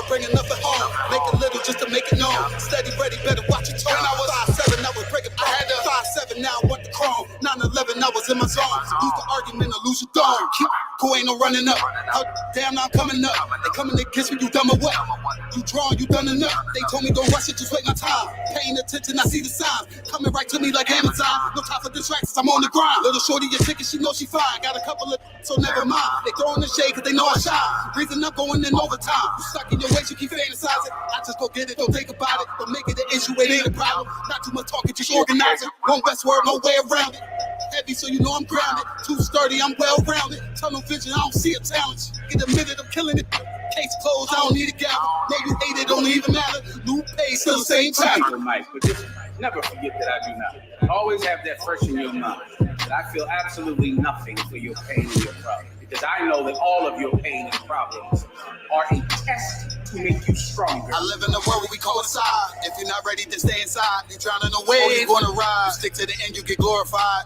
bring enough at home. Make a little just to make it known. Steady, ready, better watch your tone. When I was 5'7", I was breaking. I had a 5'7", now I want the chrome. 9'11", I was in my zone. Lose the argument or lose your dome. Who ain't no running up. Damn, now I'm coming up. They coming to kiss me, you dumb or what? You drawn, you done enough. They told me don't rush it, just wait my time. Paying attention, I see the signs. Coming right to me like Amazon. No time for distractions, I'm on the grind. Little shorty, your ticket, she know she fine. Got a couple of, so never mind. They throwing the shade cause they know I shine. Reason I'm going in overtime. You stuck in your ways, you keep fantasizing. I just go get it, don't think about it. Don't make it an issue, it ain't a problem. Not too much talking, just organizing. One Westward, no way around it. Heavy, so you know I'm grounded. Too sturdy, I'm well-rounded. Tunnel vision, I don't see a challenge. Get a minute, I'm killing it. Case closed, I don't need a gavel. No, you hate it, don't even matter. New pay, still the same time. Mike, but just never forget that I do not. Always have that fresh in your mind. That I feel absolutely nothing for your pain and your problem. Because I know that all of your pain and problems are a test to make you stronger. I live in a world where we coincide. If you're not ready to stay inside, you're drowning away. Or you're gonna ride. You stick to the end, you get glorified.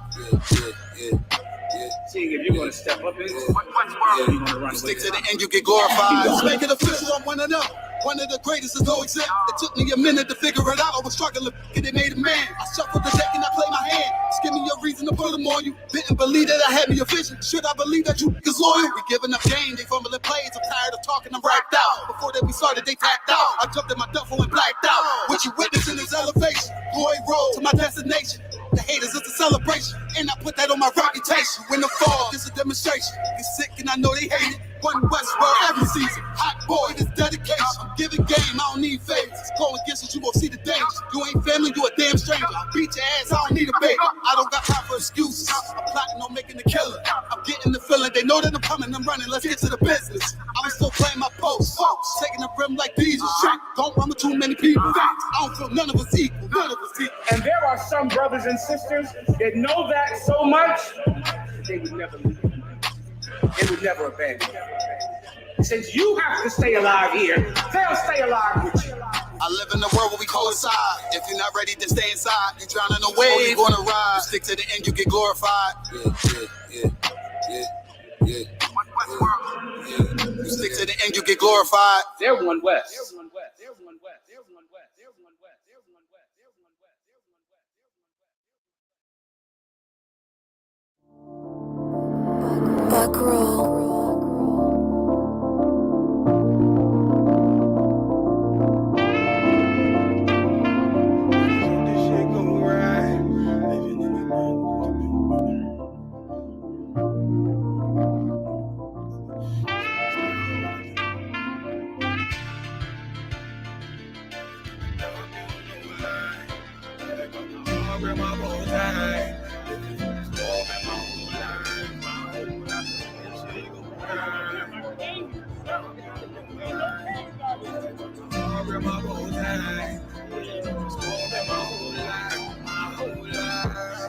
Seeing if you're gonna step up in what world are you gonna run away? Stick to the end, you get glorified. Just make it official, I'm one of them. One of the greatest is no exempt. It took me a minute to figure it out. I was struggling, and it made a man. I shuffled the deck and I played my hand. Just give me a reason to put them on you. Didn't believe that I had me a vision. Should I believe that you is loyal? We giving up game, they fumbling plays. I'm tired of talking, I'm wiped out. Before that we started, they tapped out. I jumped in my duffel and blacked out. What you witnessing is elevation. Boy, road to my destination. The haters, it's a celebration. And I put that on my reputation. When the fall, it's a demonstration. Get sick and I know they hate it. One Westward every season. Hot boy, this dedication. I'm giving game, I don't need favors. Go against it, you gon' see the danger. You ain't family, you a damn stranger. Beat your ass, I don't need a baby. I don't got time for excuses. I'm plotting on making the killer. I'm getting the feeling, they know that I'm coming, I'm running. Let's get to the business. I'm still playing my post. Taking the rim like diesel. Don't run with too many people. I don't feel none of us equal. None of us equal. And there are some brothers and sisters that know that so much, they would never leave. They would never abandon you. Since you have to stay alive here, they'll stay alive with you. I live in a world where we coincide. If you're not ready to stay inside, you're drowning away. Or you're gonna ride. You stick to the end, you get glorified. You stick to the end, you get glorified. They're one West. Back row.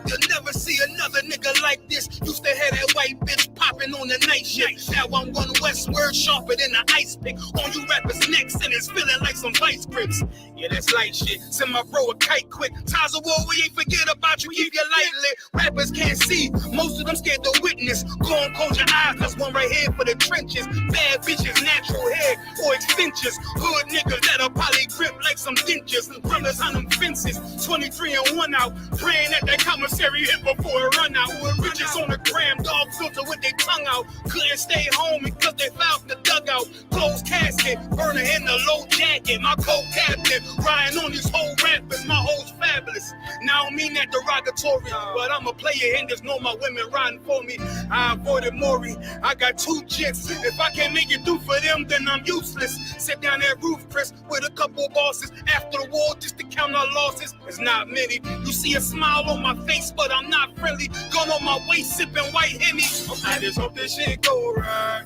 You'll never see another nigga like this. Used to have that white bitch popping on the night shift. Now I'm one Westward, sharper than the Isupk. On you rappers' necks and it's feeling like some vice grips. Yeah, that's light shit. Send my bro a kite quick. Ties of war, we ain't forget about you. Keep your light lit. Rappers can't see. Most of them scared to witness. Go on, close your eyes. There's one right here for the trenches. Bad bitches, natural hair or extensions. Hood niggas that'll probably grip like some dentures. Brothers on them fences. 23 and 1 out. Praying that that commissary hit before it run out. Bitches on the gram, dog filter with their tongue out. Couldn't stay home because they found the dugout. Closed casket, burner in the low jacket. My co-captain, riding on these whole rappers. My hoes fabulous. Now I don't mean that derogatory, but I'm a player and there's no my women riding for me. I avoided Maury. I got 2 jits. If I can't make it through for them, then I'm useless. Sit down that roof, Chris, with a couple bosses. After the war, just to count our losses. It's not many. You see a smile on my face, but I'm not friendly. Gun on my waist, sipping white Henny. I just hope this shit go right.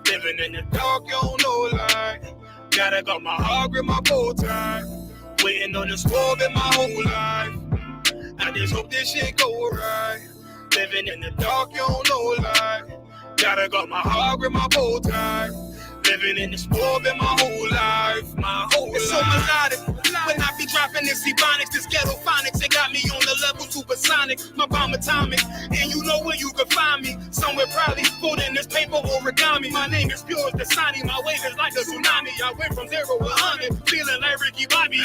Living in the dark, you don't know light. Gotta got my heart with my bow tie. Waiting on this war in my whole life. I just hope this shit go right. Living in the dark, you don't know light. Gotta got my heart with my bow tie. Living in this war in my whole life. My whole life. It's so melodic. When I be dropping this ebonics, this ghetto phonics, it got got me on the level supersonic, my bomb atomic. And you know where you can find me, somewhere probably folding this paper origami. My name is pure as the Sani, my wave is like a tsunami. I went from 0 to 100, feeling like Ricky Bobby.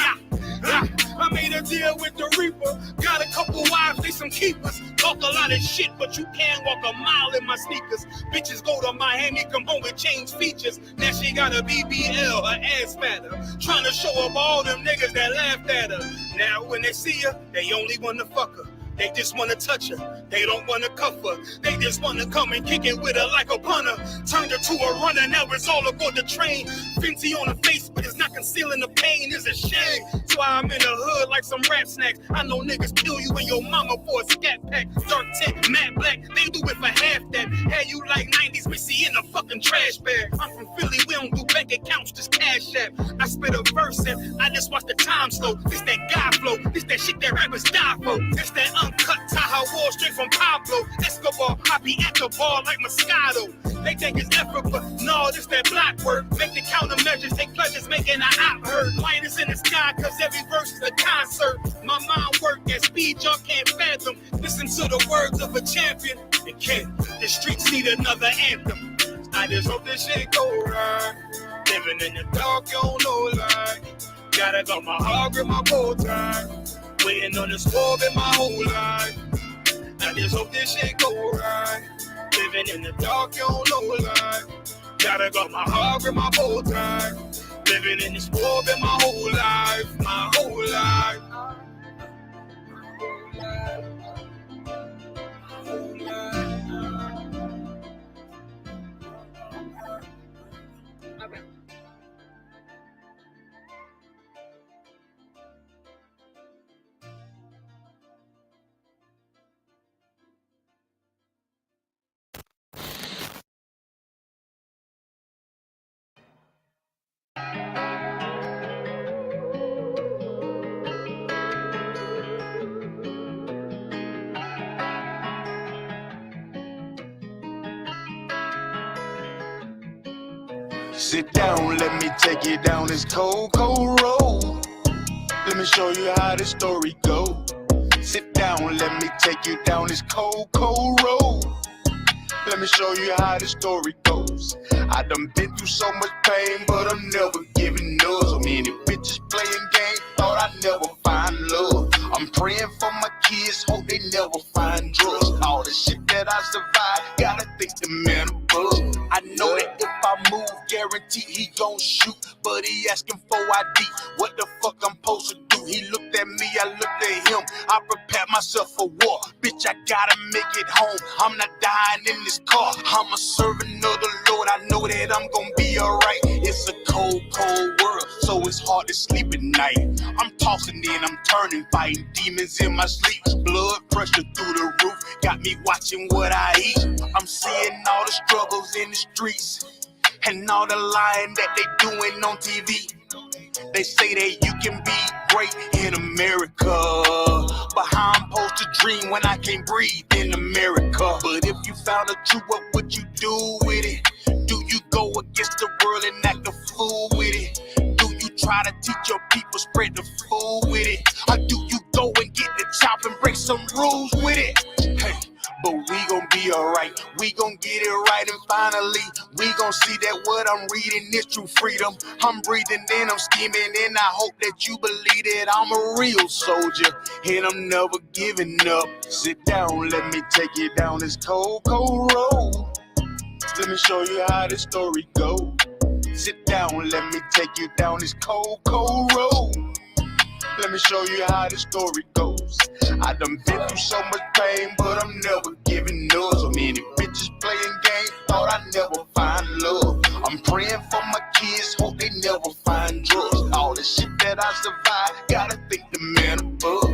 I made a deal with the Reaper, got a couple wives, they some keepers. Talk a lot of shit, but you can't walk a mile in my sneakers. Bitches go to Miami, come home with change features. Now she got a BBL, her ass fatter. Trying to show up all them niggas that laughed at her. Now when they see her, they only wanna fuck her. They just wanna touch her, they don't wanna cuff her. They just wanna come and kick it with her like a punter. Turned her to a runner, now it's all aboard the train. Fenty on her face, but it's not concealing the pain. It's a shame, that's why I'm in the hood like some rap snacks. I know niggas kill you and your mama for a scat pack. Dark tint, matte black, they do it for half that. Had you like 90s Missy in a fucking trash bag. I'm from Philly, we don't do bank accounts, just cash app. I spit a verse and I just watch the time slow. This that guy flow, this that shit that rappers die for. This that uncut Tahoe Wall straight from Pablo Escobar. I be at the bar like Moscato. They think it's effort, but no, this that black work. Make the countermeasures, take pleasures, making an op hurt. Light is in the sky, cause every verse is a concert. My mind work at speed y'all can't fathom. Listen to the words of a champion. It can't. The streets need another anthem. I just hope this shit go right. Living in the dark, you don't know like. Gotta got my heart with my bow tie. Waiting on this war in my whole life. I just hope this shit go right. Living in the dark, you don't know like. Gotta got my heart with my bow tie. Living in this war in my whole life. My whole life. Sit down, let me take you down this cold, cold road. Let me show you how this story goes. Sit down, let me take you down this cold, cold road. Let me show you how this story goes. I done been through so much pain, but I'm never giving up. So many bitches playing games, thought I'd never find love. I'm praying for my kids, hope they never find drugs. All the shit that I survived, gotta thank the man above. I know that if I move, guaranteed he gon' shoot, but he asking for ID. What the fuck I'm supposed to do? He looked at me, I looked at him. I prepared myself for war. Bitch, I gotta make it home. I'm not dying in this car. I'm a servant of the Lord. I know that I'm gonna be alright. It's a cold, cold world, so it's hard to sleep at night. I'm tossing and I'm turning, fighting demons in my sleep. Blood pressure through the roof, got me watching what I eat. I'm seeing all the struggles in the streets and all the lying that they doing on TV. They say that you can be great in America, but how I'm supposed to dream when I can't breathe in America? But if you found the truth, what would you do with it? Do you go against the world and act a fool with it? Do you try to teach your people, spread the food with it? Or do you go and get the chop and break some rules with it? Hey, but we gon' be alright, we gon' get it right, and finally we gon' see that what I'm reading is true freedom. I'm breathing in, I'm scheming, and I hope that you believe that I'm a real soldier, and I'm never giving up. Sit down, let me take you down this cold, cold road. Let me show you how this story goes. Sit down, let me take you down this cold, cold road. Let me show you how this story goes. I done been through so much pain, but I'm never giving up. So many bitches playing games, thought I'd never find love. I'm praying for my kids, hope they never find drugs. All the shit that I survived, gotta thank the man above.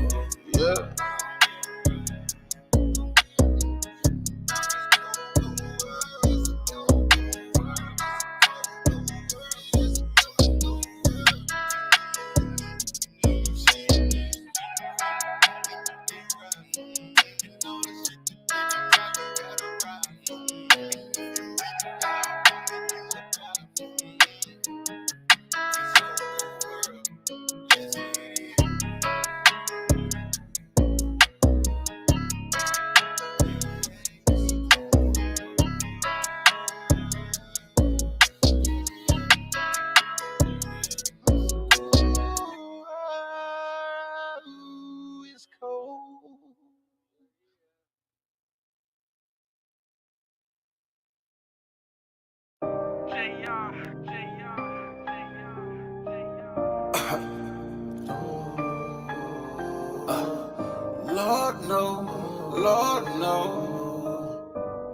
Yeah. no, Lord no,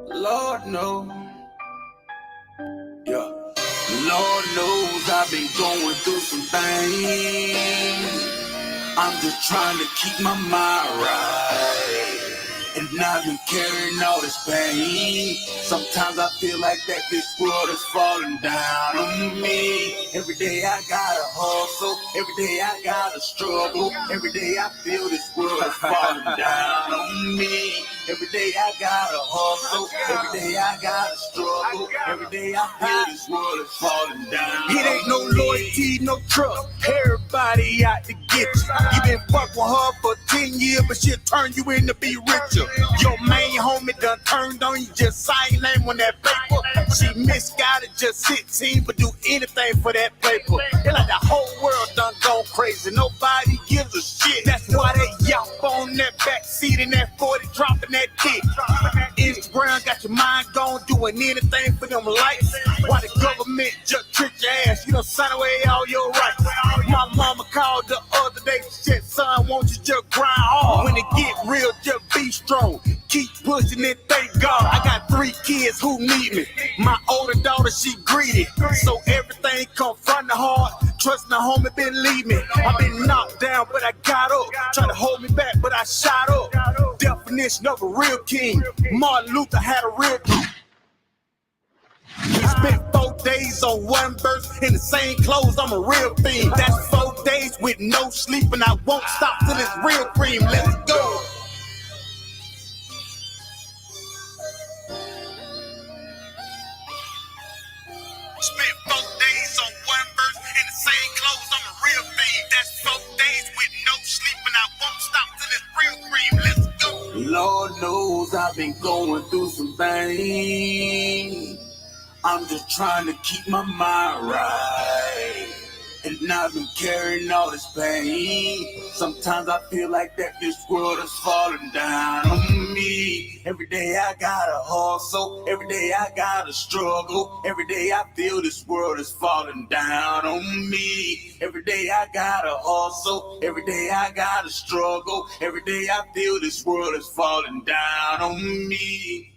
Lord no. Yeah. Lord knows I've been going through some things. I'm just trying to keep my mind right. And I've been carrying all this pain. Sometimes I feel like that this world is falling down on me. Every day I gotta hustle. Every day I gotta struggle. Every day I feel this world is falling down on me. Every day I gotta hustle. Every day I gotta struggle. Every day I feel this world is falling down. It ain't no loyalty, no trust. Everybody out to get you. You been fucking with her for 10 years, but she'll turn you in to be richer. Your main homie done turned on you, just sign name on that paper. She misguided, just 16, but do anything for that paper. It's like the whole world done gone crazy. Nobody gives a shit. That's why they yap on that backseat in that 40, dropping that dick. Instagram got your mind gone, doing anything for them likes. Why the government just trick your ass? You done sign away all your rights. My mama called the other day, she said, son, won't you just grind hard? When it get real, just be strong. Keep pushing it, thank God. I got 3 kids who need me. My older daughter, she greedy. So everything come from the heart. Trust the homie, believe me. I've been knocked down, but I got up. Try to hold me back, but I shot up. Definition of a real king. Martin Luther had a real king. We spent 4 days on one verse in the same clothes. I'm a real fiend. That's 4 days with no sleep, and I won't stop till it's real cream. Let's go. Spent 4 days on one verse in the same clothes. I'm a real fiend. That's 4 days with no sleep, and I won't stop till it's real cream. Let's go. Lord knows I've been going through some things. I'm just trying to keep my mind right. And I've been carrying all this pain. Sometimes I feel like that this world is falling down on me. Every day I gotta hustle. Every day I gotta struggle. Every day I feel this world is falling down on me. Every day I gotta hustle. Every day I gotta struggle. Every day I feel this world is falling down on me.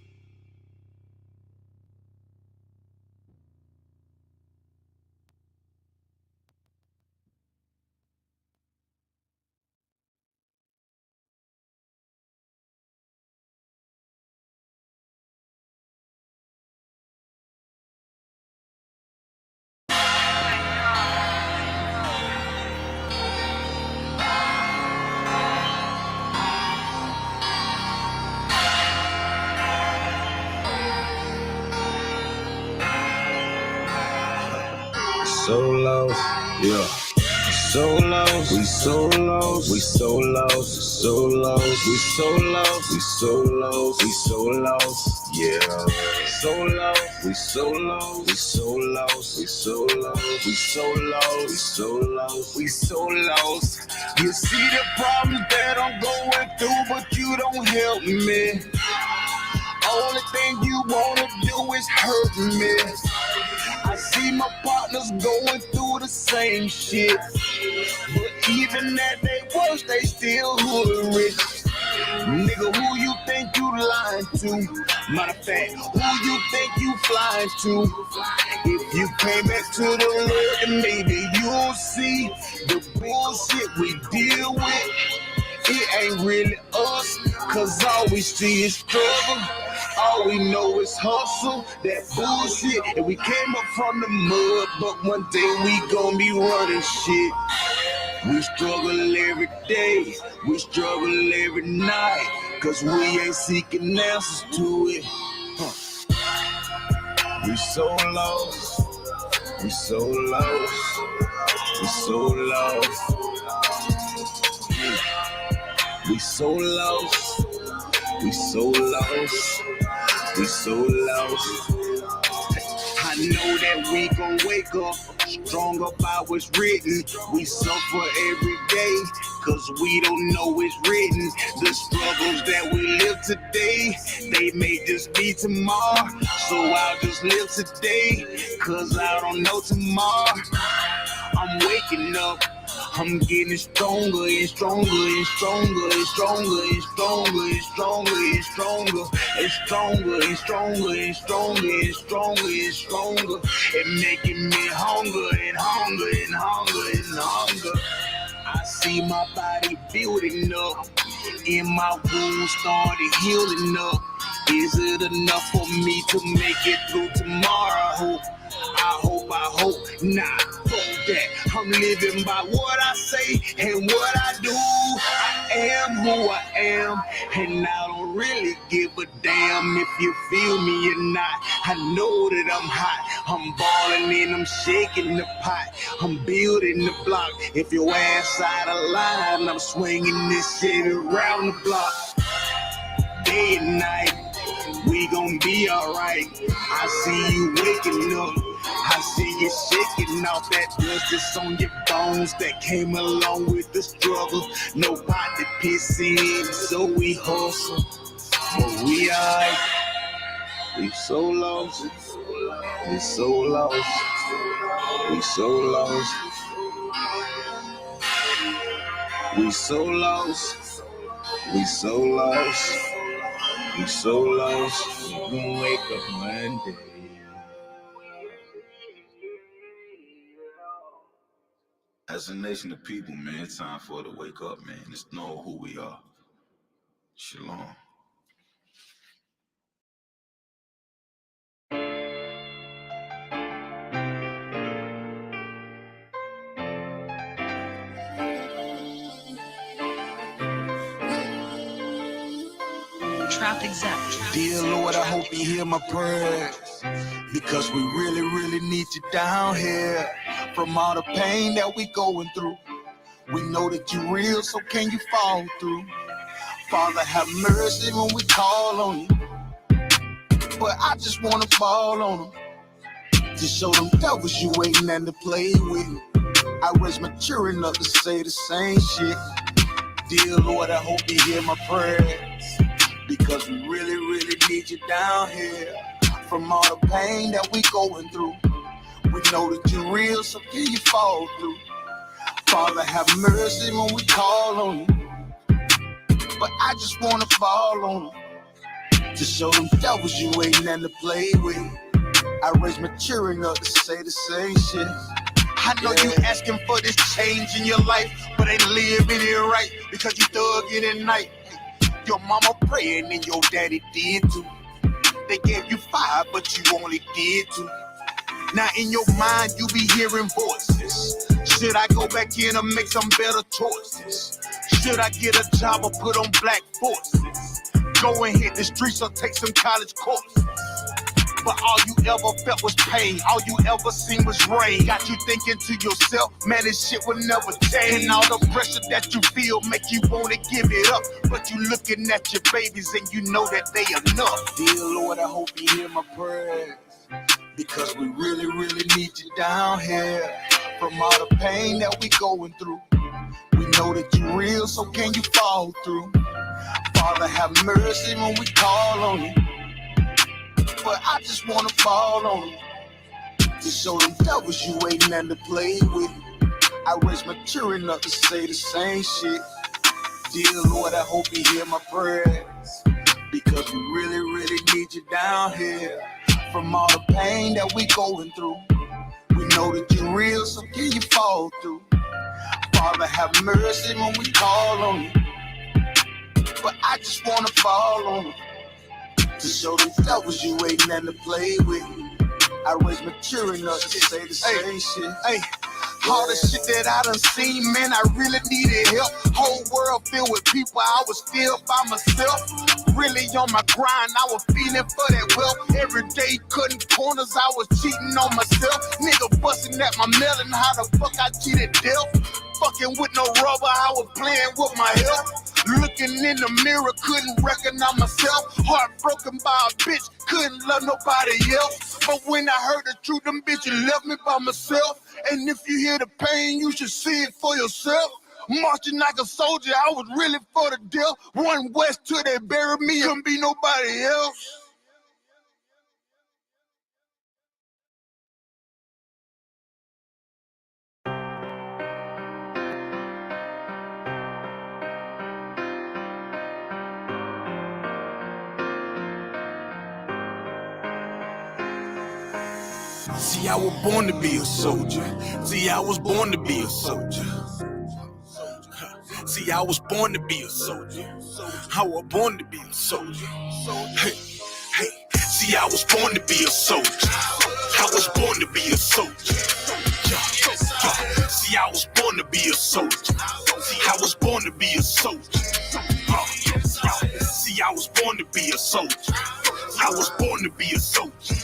So lost, yeah. So lost, we so lost, we so lost, so lost, we so lost, we so lost, we so lost, yeah. So lost, we so lost, we so lost, we so lost, we so lost, we so lost, we so lost. You see the problems that I'm going through, but you don't help me. Only thing you wanna do is hurt me. I see my partners going through the same shit, but even at their worst, they still hood rich. Nigga, who you think you lying to? Matter of fact, who you think you flying to? If you came back to the Lord, then maybe you'll see the bullshit we deal with. It ain't really us, cause all we see is struggle. All we know is hustle, that bullshit. And we came up from the mud, but one day we gon' be running shit. We struggle every day, we struggle every night, cause we ain't seeking answers to it. We so lost, we so lost, we so lost. We so lost, we so lost, we so lost. I know that we gon' wake up stronger by what's written. We suffer every day, cause we don't know it's written. The struggles that we live today, they may just be tomorrow. So I'll just live today, cause I don't know tomorrow. I'm waking up, I'm getting stronger and stronger and stronger and stronger and stronger and stronger and stronger and stronger and stronger and stronger and stronger and stronger and making me hunger and hunger and hunger and hunger. I see my body building up, and my wounds started healing up. Is it enough for me to make it through tomorrow? I hope not. Fuck that. I'm living by what I say and what I do. I am who I am, and I don't really give a damn if you feel me or not. I know that I'm hot. I'm balling and I'm shaking the pot. I'm building the block. If your ass out of line, I'm swinging this shit around the block. Day and night, we gon' be alright. I see you waking up, I see you shaking off that dust that's on your bones that came along with the struggle. Nobody pissing, so we hustle, but we alright. We so lost, we so lost, we so lost, we so lost, we so lost. We so lost, we gon' wake up one day. As a nation of people, man, it's time for us to wake up, man. Let's know who we are. Shalom. Trap Exec. Dear Lord, I hope you hear my prayers, because we really, really need you down here. From all the pain that we going through, we know that you're real, so can you fall through? Father, have mercy when we call on you, but I just wanna fall on them, to show them devils you waiting and to play with. I was mature enough to say the same shit. Dear Lord, I hope you hear my prayers, because we really, really need you down here. From all the pain that we going through, we know that you're real, so can you fall through? Father, have mercy when we call on you, but I just wanna fall on them, to show them devils you waiting and to play with. I raised mature enough to say the same shit. I know you asking for this change in your life, but ain't living it right, because you thug it at night. Your mama praying and your daddy did too. They gave you 5, but you only did 2. Now in your mind you be hearing voices. Should I go back in and make some better choices? Should I get a job or put on black forces? Go and hit the streets or take some college courses? But all you ever felt was pain. All you ever seen was rain. Got you thinking to yourself, man, this shit will never change. And all the pressure that you feel make you wanna give it up. But you looking at your babies and you know that they enough. Dear Lord, I hope you hear my prayers, because we really, really need you down here. From all the pain that we going through, we know that you're real, so can you fall through? Father, have mercy when we call on you, but I just wanna fall on them, to show them devils you waiting and to play with. I was mature enough to say the same shit. Dear Lord, I hope you hear my prayers, because we really, really need you down here. From all the pain that we going through, we know that you're real, so can you fall through? Father, have mercy when we call on you, but I just wanna fall on them, to show them devils you waiting and to play with. I was mature enough to say the same shit. Hey, all the shit that I done seen, man, I really needed help. Whole world filled with people, I was still by myself. Really on my grind, I was feeling for that wealth. Every day cutting corners, I was cheating on myself. Nigga busting at my melon, how the fuck I cheated death? Fucking with no rubber, I was playing with my health. Looking in the mirror, couldn't recognize myself. Heartbroken by a bitch, couldn't love nobody else. But when I heard the truth, them bitches left me by myself. And if you hear the pain, you should see it for yourself. Marching like a soldier, I was really for the death. One west till they buried me, couldn't be nobody else. See, I was born to be a soldier. See, I was born to be a soldier. See, I was born to be a soldier. I was born to be a soldier. Hey, hey. See, I was born to be a soldier. I was born to be a soldier. See, I was born to be a soldier. See, I was born to be a soldier. See, I was born to be a soldier. I was born to be a soldier.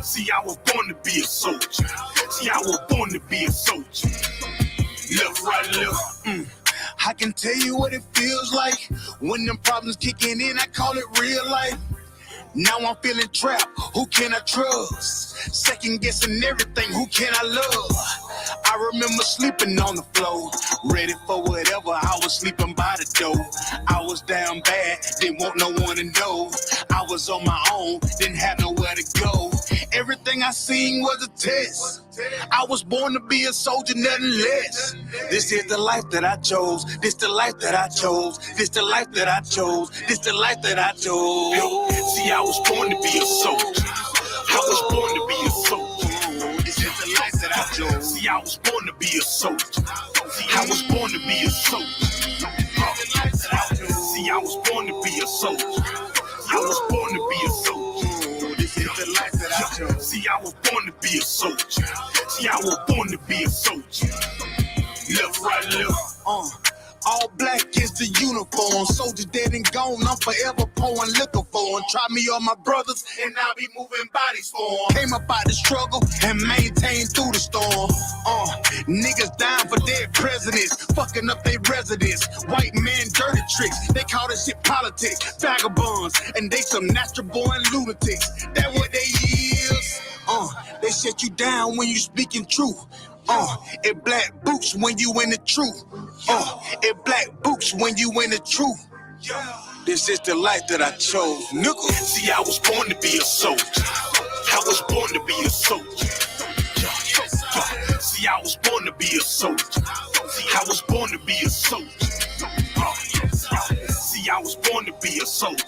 See, I was born to be a soldier. See, I was born to be a soldier. Left, right, left. I can tell you what it feels like when them problems kicking in. I call it real life. Now I'm feeling trapped. Who can I trust? Second guessing everything. Who can I love? I remember sleeping on the floor, ready for whatever. I was sleeping by the door. I was down bad, didn't want no one to know. I was on my own, didn't have nowhere to go. Everything I seen was a test. I was born to be a soldier, nothing less. This is the life that I chose. This the life that I chose. This the life that I chose. This the life that I chose. See, I was born to be a soldier. I was born to be a soldier. This is the life that I chose. See, I was born to be a soldier. See, I was born to be a soldier. See, I was born to be a soldier. I was born to be a soldier. This is the life that I chose. See, I was born to be a soldier. See, I was born to be a soldier. Left, right, left. All black is the uniform. Soldiers dead and gone. I'm forever pouring liquor for them. Try me on my brothers, and I'll be moving bodies for them. Came up out the struggle and maintained through the storm. Niggas dying for dead presidents, fucking up their residence. White man dirty tricks. They call this shit politics. Vagabonds, and they some natural born lunatics. That what they is. They shut you down when you speaking truth. It black boots when you in the truth. It black boots when you in the truth. This is the life that I chose, nigga. See, I was born to be a soldier. I was born to be a soldier. See, I was born to be a soldier. See, I was born to be a soldier. See, I was born to be a soldier.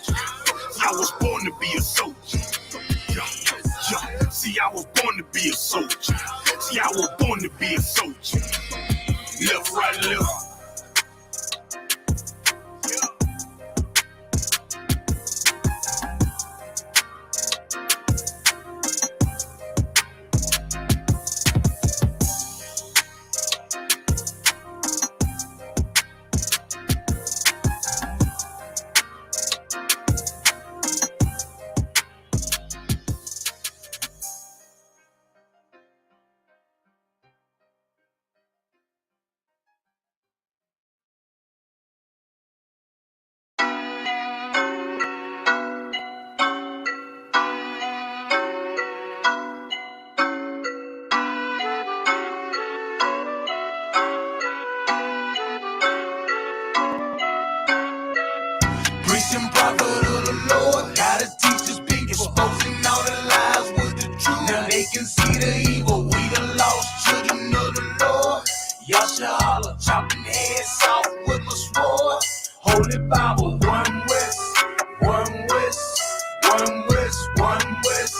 I was born to be a soldier. See, I was born to be a soldier. See, I was born to be a soldier. Left, right, left. Preaching prophet of the Lord, gotta teach us big, exposing all the lies with the truth. Now they can see the evil, we the lost children of the Lord. YAHANNA, chopping heads off with my sword. Holy Bible, one west, one west, one west, one west,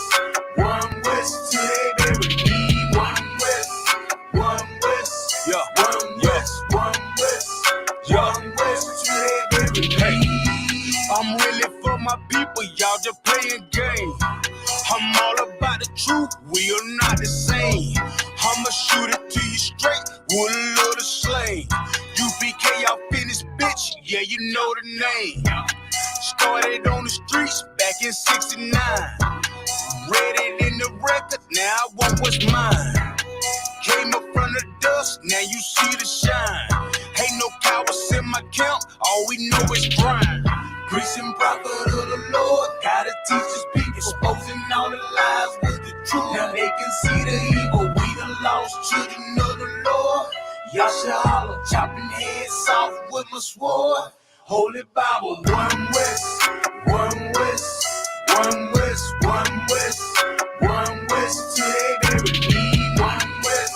one west, till they bury me. One west, one west, yeah, one west, one west, one west, till they bury me. I'm really for my people, y'all just playing game. I'm all about the truth, we are not the same. I'ma shoot it to you straight with a little slang. U.P.K, y'all finished, bitch, yeah, you know the name. Started on the streets back in '69. Read it in the record, now I want what's mine. Came up from the dust, now you see the shine. Ain't no cowards in my camp, all we know is grind. Preaching prophet of the Lord, gotta teach us big, exposing all the lies with the truth. Now they can see the evil, we the lost children of the Lord. YAHANNA, chopping heads off with my sword. Holy Bible, one west, one west, one west, one west, one west, till they bury me. One west,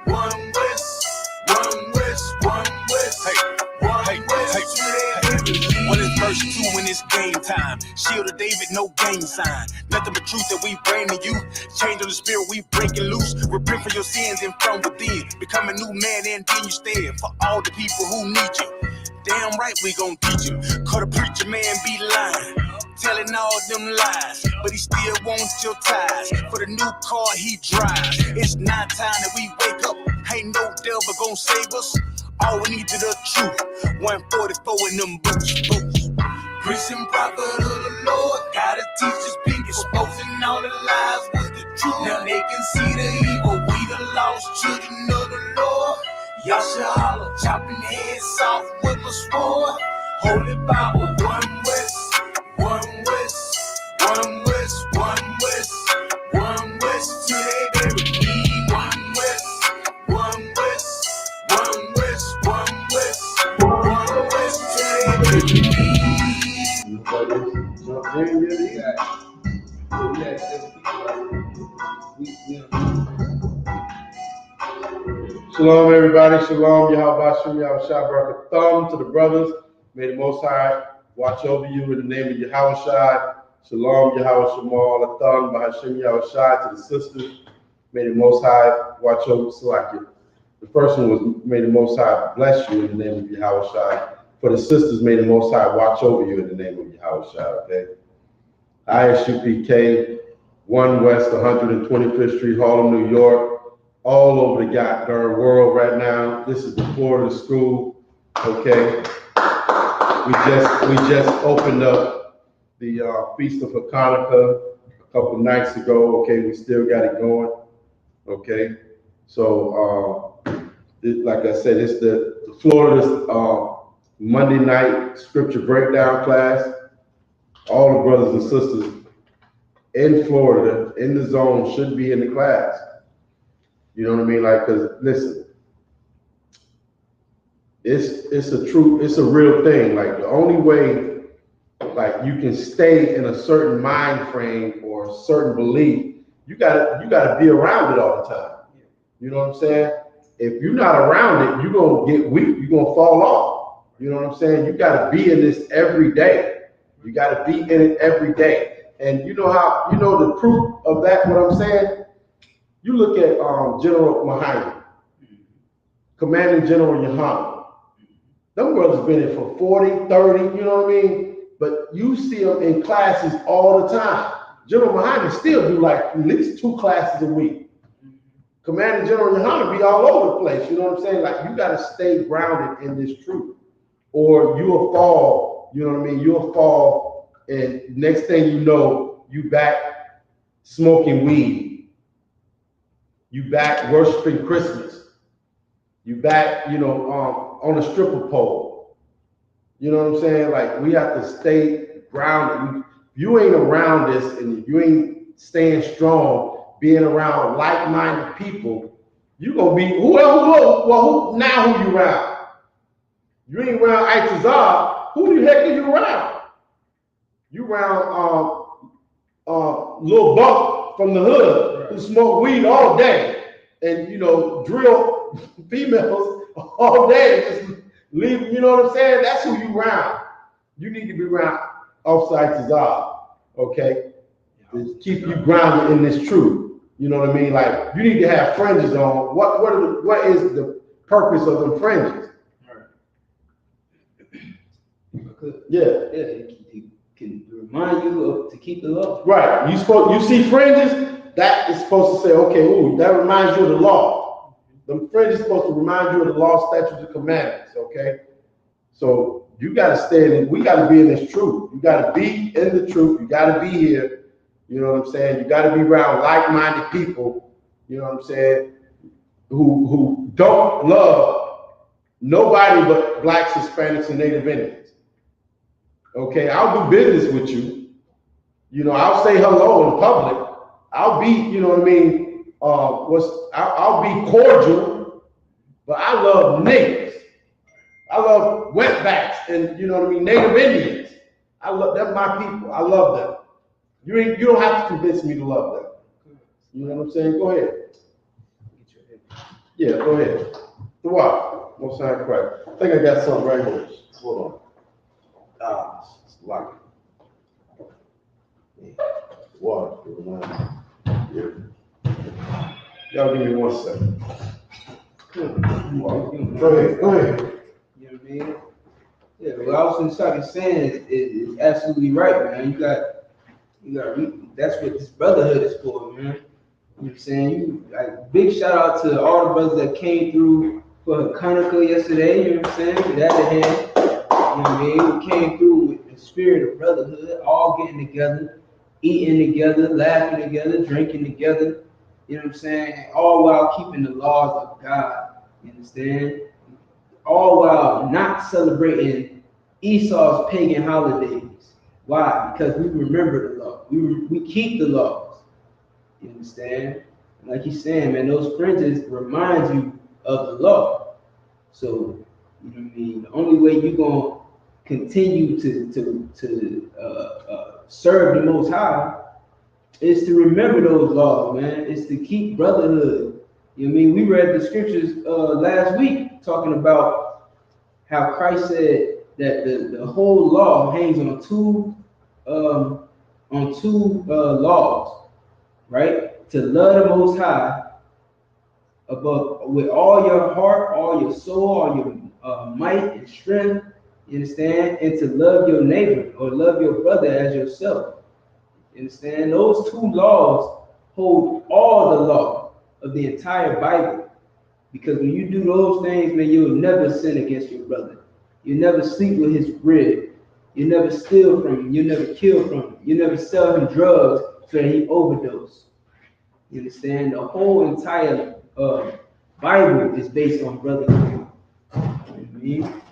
one west, one west, one west, hey, one west, till they bury me. When it's verse 2 when it's game time, shield of David, no gang sign. Nothing but truth that we bring to you. Change on the spirit, we breaking loose. Repent for your sins and from within. Become a new man and then you stand for all the people who need you. Damn right we gon' teach you. Cause the preacher man be lying, telling all them lies, but he still wants your ties for the new car he drives. It's not time that we wake up. Ain't no devil gon' save us. All we need is the truth. 144 in them boots. Priest and prophet of the Lord, gotta teach us been exposing all the lies with the truth. Now they can see the evil. We the lost children of the Lord. YAHANNA, chopping heads off with a sword. Holy Bible, one West, one West, one West, one West, one West, till they bury me. One West, one West, one West, one West, one West, till they bury me. Shalom, everybody. Shalom, Yahweh, thumb to the brothers. May the Most High watch over you in the name of Yahweh. Shalom, Yahweh Shemal, thumb, Bahashim Yahweh to the sisters. May the Most High watch over Salakia. The first one was, may the Most High bless you in the name of Yahweh. For the sisters, may the Most High watch over you in the name of Yahweh. Okay. I.S.U.P.K, 1 West 125th Street, Harlem, New York. All over the goddamn world right now. This is the Florida school. Okay. We just opened up the Feast of Hanukkah a couple nights ago. Okay, we still got it going. Okay. So like I said, it's the Florida's Monday night scripture breakdown class. All the brothers and sisters in Florida, in the zone, should be in the class. You know what I mean? Like, cause listen, it's a real thing. Like the only way, like you can stay in a certain mind frame or a certain belief, you gotta be around it all the time. You know what I'm saying? If you're not around it, you're gonna get weak. You're gonna fall off. You know what I'm saying? You gotta be in this every day. You gotta be in it every day. And you know how, you know the proof of that, what I'm saying? You look at General YAHANNA, Commanding General YAHANNA. Them brothers been in for 40, 30, you know what I mean? But you see them in classes all the time. General YAHANNA still do like at least 2 classes a week. Commanding General YAHANNA be all over the place, you know what I'm saying? Like you gotta stay grounded in this truth or you'll fall, you know what I mean? You'll fall and next thing you know, you back smoking weed. You back worshiping Christmas. You back, you know, on a stripper pole. You know what I'm saying? Like we have to stay grounded. If you ain't around this and if you ain't staying strong, being around like-minded people, you gonna be who you around? You ain't around I.S.U.P.K. Who the heck are you around? You around Lil Buck from the hood who smoke weed all day and you know drill females all day, just leave. You know what I'm saying? That's who you around. You need to be around offside Tazar, okay? To keep you grounded in this truth. You know what I mean? Like you need to have fringes on. What is the purpose of them fringes? Yeah. It can remind you to keep the law. Right. You see fringes, that is supposed to say, okay, ooh, that reminds you of the law. The fringes supposed to remind you of the law, statutes, and commandments, okay? So you gotta stay in it. We gotta be in this truth. You gotta be in the truth. You gotta be here. You know what I'm saying? You gotta be around like-minded people, you know what I'm saying, who don't love nobody but blacks, Hispanics, and Native Indians. Okay, I'll do business with you. You know, I'll say hello in public. I'll be, you know what I mean, I'll be cordial, but I love niggas. I love wetbacks and, you know what I mean, Native Indians. I love them, my people. I love them. You don't have to convince me to love them. You know what I'm saying? Go ahead. Yeah, go ahead. The what? Most High Christ. I think I got something right here. Hold on. It's locked. Water. Yeah. Y'all give me 1 second. Go ahead. You know what I mean? Yeah, what I was saying is absolutely right, man. You got, that's what this brotherhood is for, man. You know what I'm saying? Like, big shout out to all the brothers that came through for Hanukkah yesterday, you know what I'm saying? With that hand, you know what I mean? We came through with the spirit of brotherhood, all getting together, eating together, laughing together, drinking together, you know what I'm saying? All while keeping the laws of God, you understand? All while not celebrating Esau's pagan holidays. Why? Because we remember the law. We keep the laws. You understand? Like he's saying, man, those fringes remind you of the law. So, you know what I mean? The only way you're gonna continue to serve the Most High is to remember those laws, man. It's to keep brotherhood. You know what I mean? We read the scriptures last week talking about how Christ said that the whole law hangs on two laws, right? To love the Most High above with all your heart, all your soul, all your might and strength. You understand? And to love your neighbor or love your brother as yourself. You understand? Those two laws hold all the law of the entire Bible. Because when you do those things, man, you'll never sin against your brother. You never sleep with his rib. You never steal from him. You never kill from him. You never sell him drugs so that he overdose. You understand? The whole entire Bible is based on brotherhood. You know what I mean?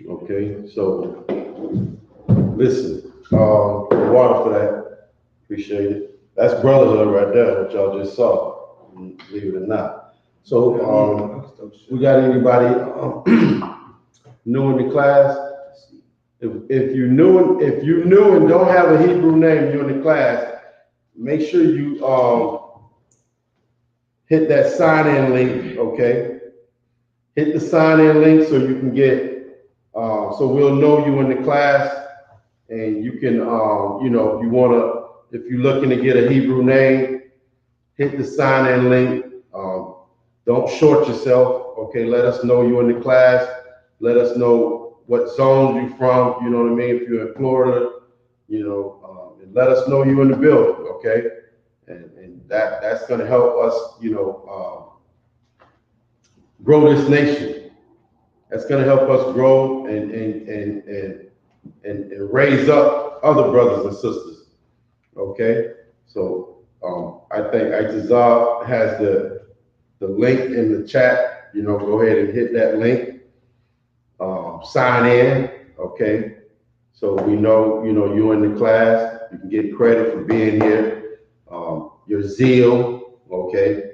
Okay, so listen, water for that. Appreciate it. That's brotherhood right there, what y'all just saw, believe it or not. So we got anybody new in the class? If you new and don't have a Hebrew name, you're in the class, make sure you hit that sign-in link, okay? Hit the sign-in link so you can get, so we'll know you in the class, and you can, you know, if you're looking to get a Hebrew name, hit the sign-in link. Don't short yourself, okay? Let us know you're in the class. Let us know what zone you're from, you know what I mean? If you're in Florida, you know, and let us know you're in the building, okay? And that's gonna help us, you know, grow this nation. That's gonna help us grow and raise up other brothers and sisters, okay? So I think I.S.U.P.K has the link in the chat, you know, go ahead and hit that link. Sign in, okay? So we know, you know, you're in the class. You can get credit for being here. Your zeal, okay?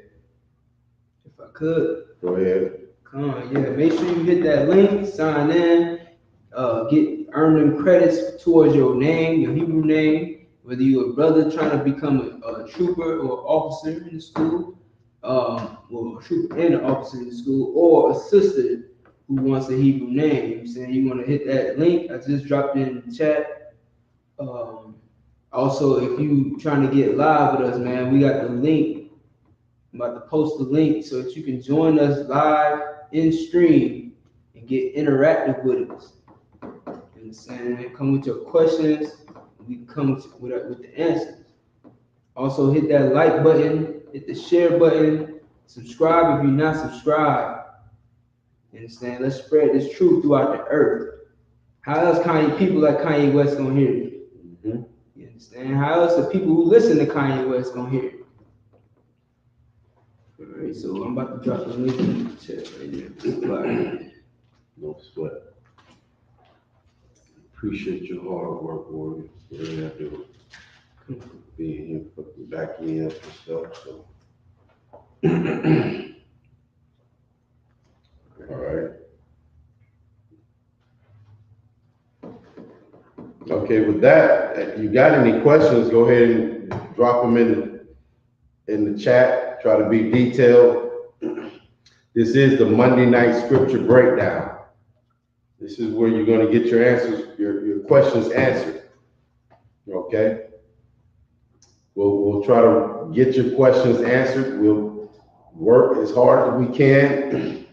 If I could. Go ahead. Come on, yeah. Make sure you hit that link, sign in, earn them credits towards your name, your Hebrew name, whether you're a brother trying to become a trooper or officer in the school, well, a trooper and an officer in the school, or a sister who wants a Hebrew name. You know what I'm saying? You want to hit that link. I just dropped it in the chat. Also, if you trying to get live with us, man, we got the link. I'm about to post the link so that you can join us live in stream and get interactive with us. You know what I'm saying? Come with your questions. We come with the answers. Also, hit that like button, hit the share button, subscribe if you're not subscribed. You understand? Let's spread this truth throughout the earth. How else people like Kanye West gonna hear it? Mm-hmm. You understand? How else the people who listen to Kanye West gonna hear it? All right, so I'm about to drop the link in the chat right there. No sweat. Appreciate your hard work, warrior. Really, I do. Being here, putting back in and stuff. So, all right. Okay, with that, if you got any questions, go ahead and drop them in the chat. Try to be detailed. This is the Monday night scripture breakdown. This is where you're going to get your answers, your questions answered. Okay? We'll try to get your questions answered. We'll work as hard as we can.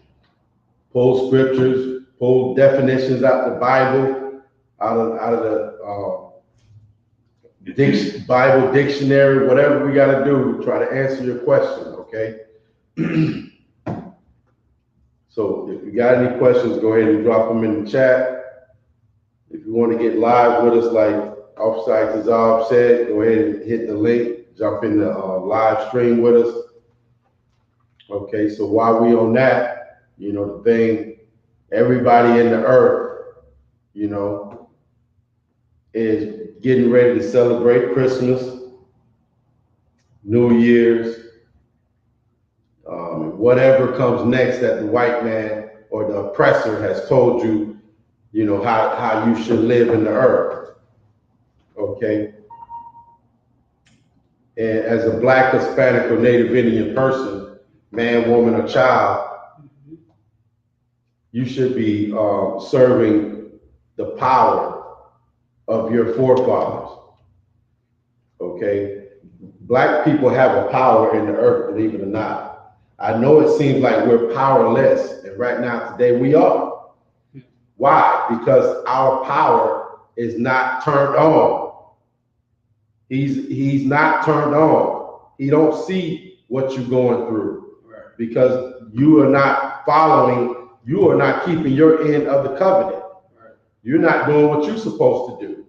Pull scriptures, pull definitions out the Bible, out of the Bible dictionary, whatever we got to do to try to answer your question. Okay? So if you got any questions, go ahead and drop them in the chat. If you want to get live with us, like Officer Isupk said, go ahead and hit the link, jump in the live stream with us. Okay, so while we on that, you know, the thing, everybody in the earth, you know, is getting ready to celebrate Christmas, New Year's, whatever comes next that the white man or the oppressor has told you, you know, how you should live in the earth. Okay? And as a Black, Hispanic, or Native Indian person, man, woman, or child, you should be serving the power of your forefathers. Okay? Black people have a power in the earth, believe it or not. I know it seems like we're powerless, and right now today we are. Why? Because our power is not turned on. He's not turned on. He don't see what you're going through, because you are not following. You are not keeping your end of the covenant. You're not doing what you're supposed to do.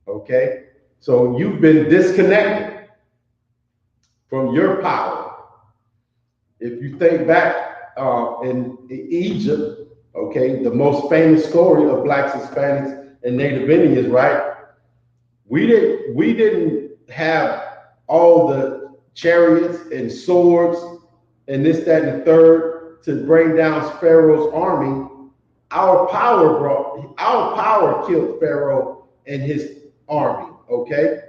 Okay, so you've been disconnected from your power. If you think back in Egypt, okay, the most famous story of Blacks, Hispanics, and Native Indians, right? We didn't have all the chariots and swords and this, that, and the third to bring down Pharaoh's army. Our power killed Pharaoh and his army. Okay,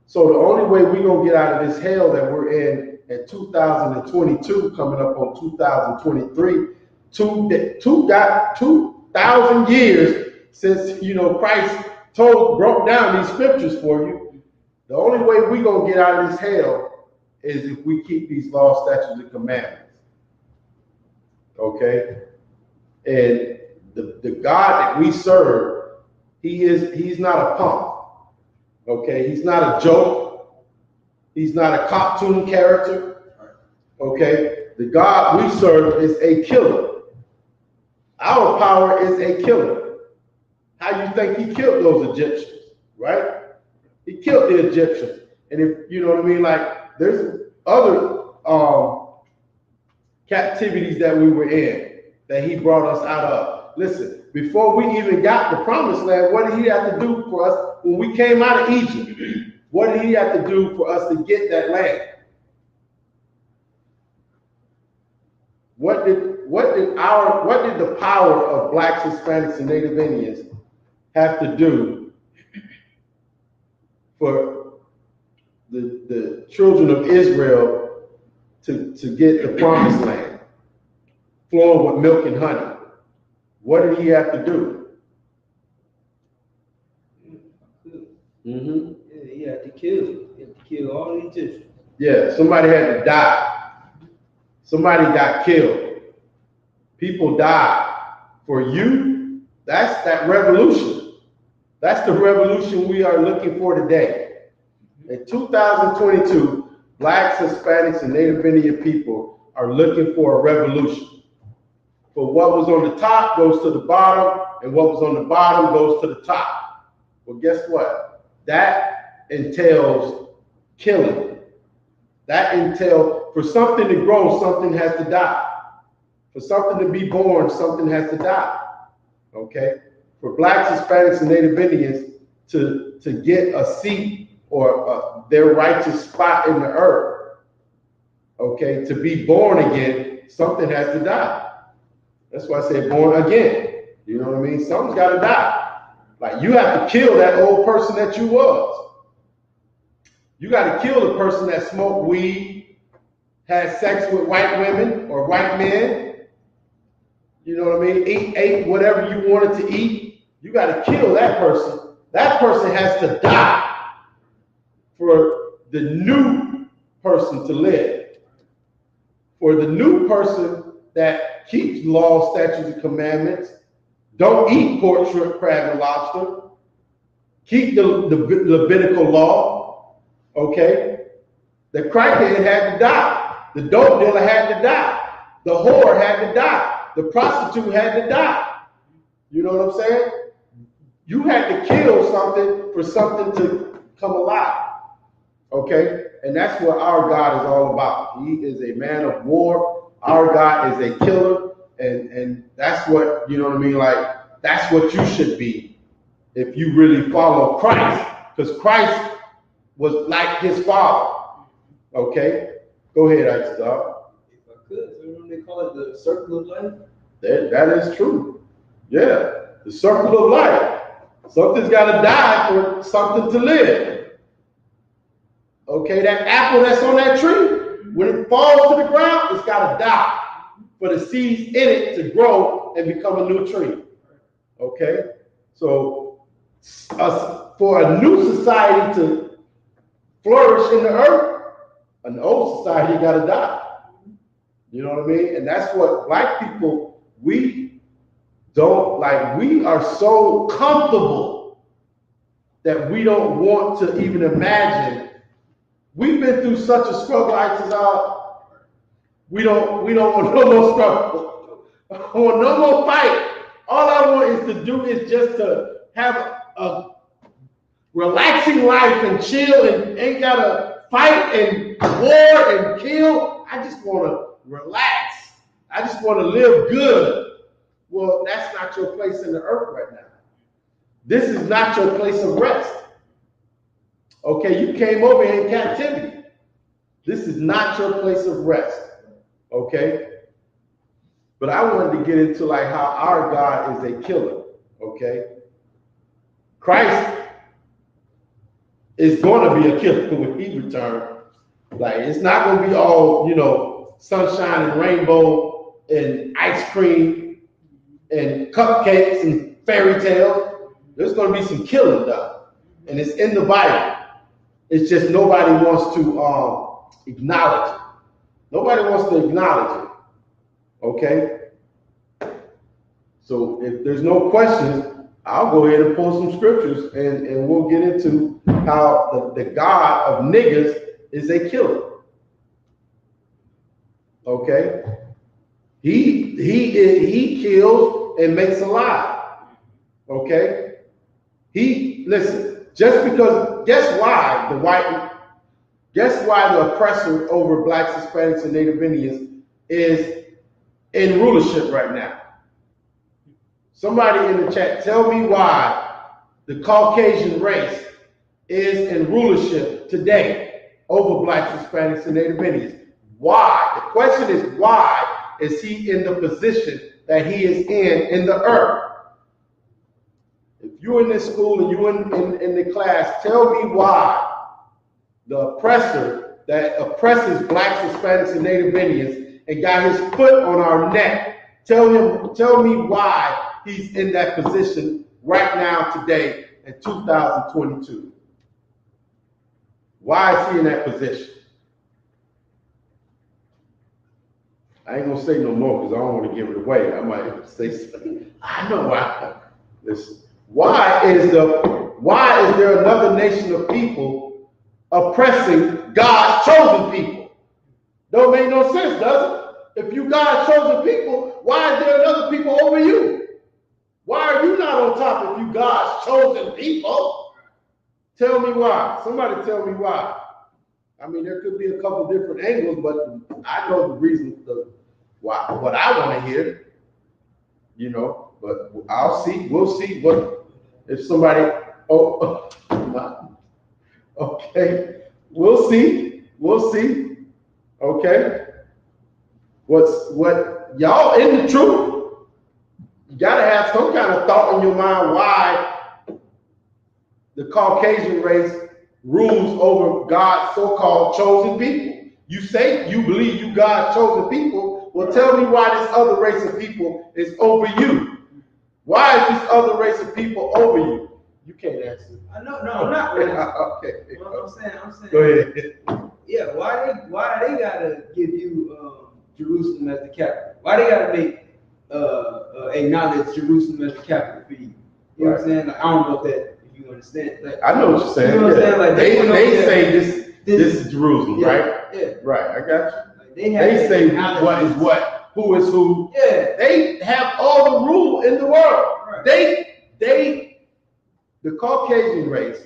so the only way we're gonna get out of this hell that we're in 2022, coming up on 2023, 2,000 years since, you know, Christ broke down these scriptures for you. The only way we're gonna get out of this hell is if we keep these laws, statutes, and commandments. Okay, and the God that we serve, he's not a punk. Okay, he's not a joke. He's not a cartoon character. Okay, the God we serve is a killer. Our power is a killer. How you think he killed those Egyptians, right? He killed the Egyptians. And if you know what I mean, like there's other captivities that we were in that he brought us out of. Listen, before we even got the promised land, what did he have to do for us when we came out of Egypt? What did he have to do for us to get that land? What did the power of Blacks, Hispanics, and Native Indians have to do for the children of Israel to get the promised land, flowing with milk and honey? What did he have to do? Mm-hmm. Yeah, he had to kill. He had to kill all the Egyptians. Yeah, somebody had to die. Somebody got killed. People died. For you, that's that revolution. That's the revolution we are looking for today. In 2022, Blacks, Hispanics, and Native Indian people are looking for a revolution. For what was on the top goes to the bottom, and what was on the bottom goes to the top. Well, guess what? That entails killing. That entails, for something to grow, something has to die. For something to be born, something has to die. Okay? For Blacks, Hispanics, and Native Indians to get a seat or their righteous spot in the earth, okay, to be born again, something has to die. That's why I say born again. You know what I mean? Something's got to die. Like you have to kill that old person that you was. You got to kill the person that smoked weed, had sex with white women or white men, you know what I mean, ate whatever you wanted to eat, you got to kill that person. That person has to die for the new person to live. For the new person that keeps law, statutes, and commandments, don't eat pork, shrimp, crab, and lobster, keep the Levitical law, okay? The crackhead had to die. The dope dealer had to die. The whore had to die. The prostitute had to die. You know what I'm saying? You had to kill something for something to come alive. Okay? And that's what our God is all about. He is a man of war. Our God is a killer. And that's what, you know what I mean? Like, that's what you should be if you really follow Christ. Because Christ was like his father. Okay? Go ahead, Isupk. If I could, so they call it the circle of life. That is true. Yeah. The circle of life. Something's got to die for something to live. Okay, that apple that's on that tree, when it falls to the ground, it's got to die for the seeds in it to grow and become a new tree. Okay, so for a new society to flourish in the earth, an old society got to die. You know what I mean? And that's what black people, we don't like. We are so comfortable that we don't want to even imagine. We've been through such a struggle, we don't want no more struggle. I want no more fight. All I want is to do is just to have a relaxing life and chill and ain't gotta fight and war and kill. I just want to relax. I just want to live good. Well, that's not your place in the earth right now. This is not your place of rest. Okay, you came over here in captivity. This is not your place of rest. Okay? But I wanted to get into like how our God is a killer. Okay? Christ is going to be a killer when he returns. Like, it's not going to be all, you know, sunshine and rainbow and ice cream and cupcakes and fairy tales. There's going to be some killing done. And it's in the Bible. It's just nobody wants to acknowledge it. Nobody wants to acknowledge it. Okay? So if there's no questions, I'll go ahead and pull some scriptures and we'll get into how the God of niggas is a killer. Okay? He kills and makes alive. Okay? Listen, just because, guess why the oppressor over blacks, Hispanics, and Native Indians is in rulership right now? Somebody in the chat, tell me why the Caucasian race is in rulership today over blacks, Hispanics, and Native Indians. Why? The question is, why is he in the position that he is in the earth? If you're in this school and you're in the class, tell me why the oppressor that oppresses blacks, Hispanics, and Native Indians and got his foot on our neck, tell me why he's in that position right now today in 2022. Why is he in that position? I ain't gonna say no more because I don't want to give it away. I might say something. I know why. Listen. Why is there another nation of people oppressing God's chosen people? Don't make no sense, does it? If you God's chosen people, why is there another people over you? Why are you not on top if you God's chosen people? Tell me why. Somebody tell me why. I mean, there could be a couple different angles, but I know the reason why. What I want to hear, you know. But we'll see what if somebody, okay, we'll see, okay. What y'all in the truth, you gotta have some kind of thought in your mind why the Caucasian race rules over God's so-called chosen people. You say you believe you God's chosen people, Well, tell me why this other race of people is over you. Why is this other race of people over you? You can't answer. I know, no, I'm not. Okay. What I'm saying. Go ahead. Yeah, why they gotta give you Jerusalem as the capital? Why they gotta make acknowledge Jerusalem as the capital for you? You know what I'm saying? Like, I don't know if you understand. Like, I know what you're saying. You know what I'm saying? Like, they say this is Jerusalem, yeah, right? Yeah. Right, I got you. Like, they say what is what, who is who. Yeah. They have all the rule in the world. Right. The Caucasian race,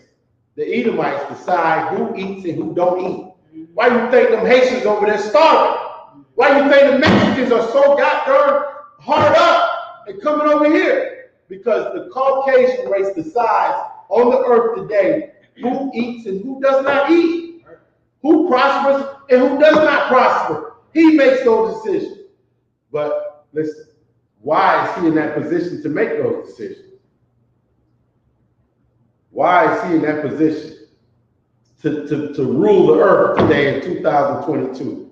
the Edomites decide who eats and who don't eat. Why you think them Haitians over there starving? Why you think the Mexicans are so goddamn hard up and coming over here? Because the Caucasian race decides on the earth today who eats and who does not eat, who prospers and who does not prosper. He makes those decisions. But listen, why is he in that position to make those decisions? Why is he in that position to rule the earth today in 2022?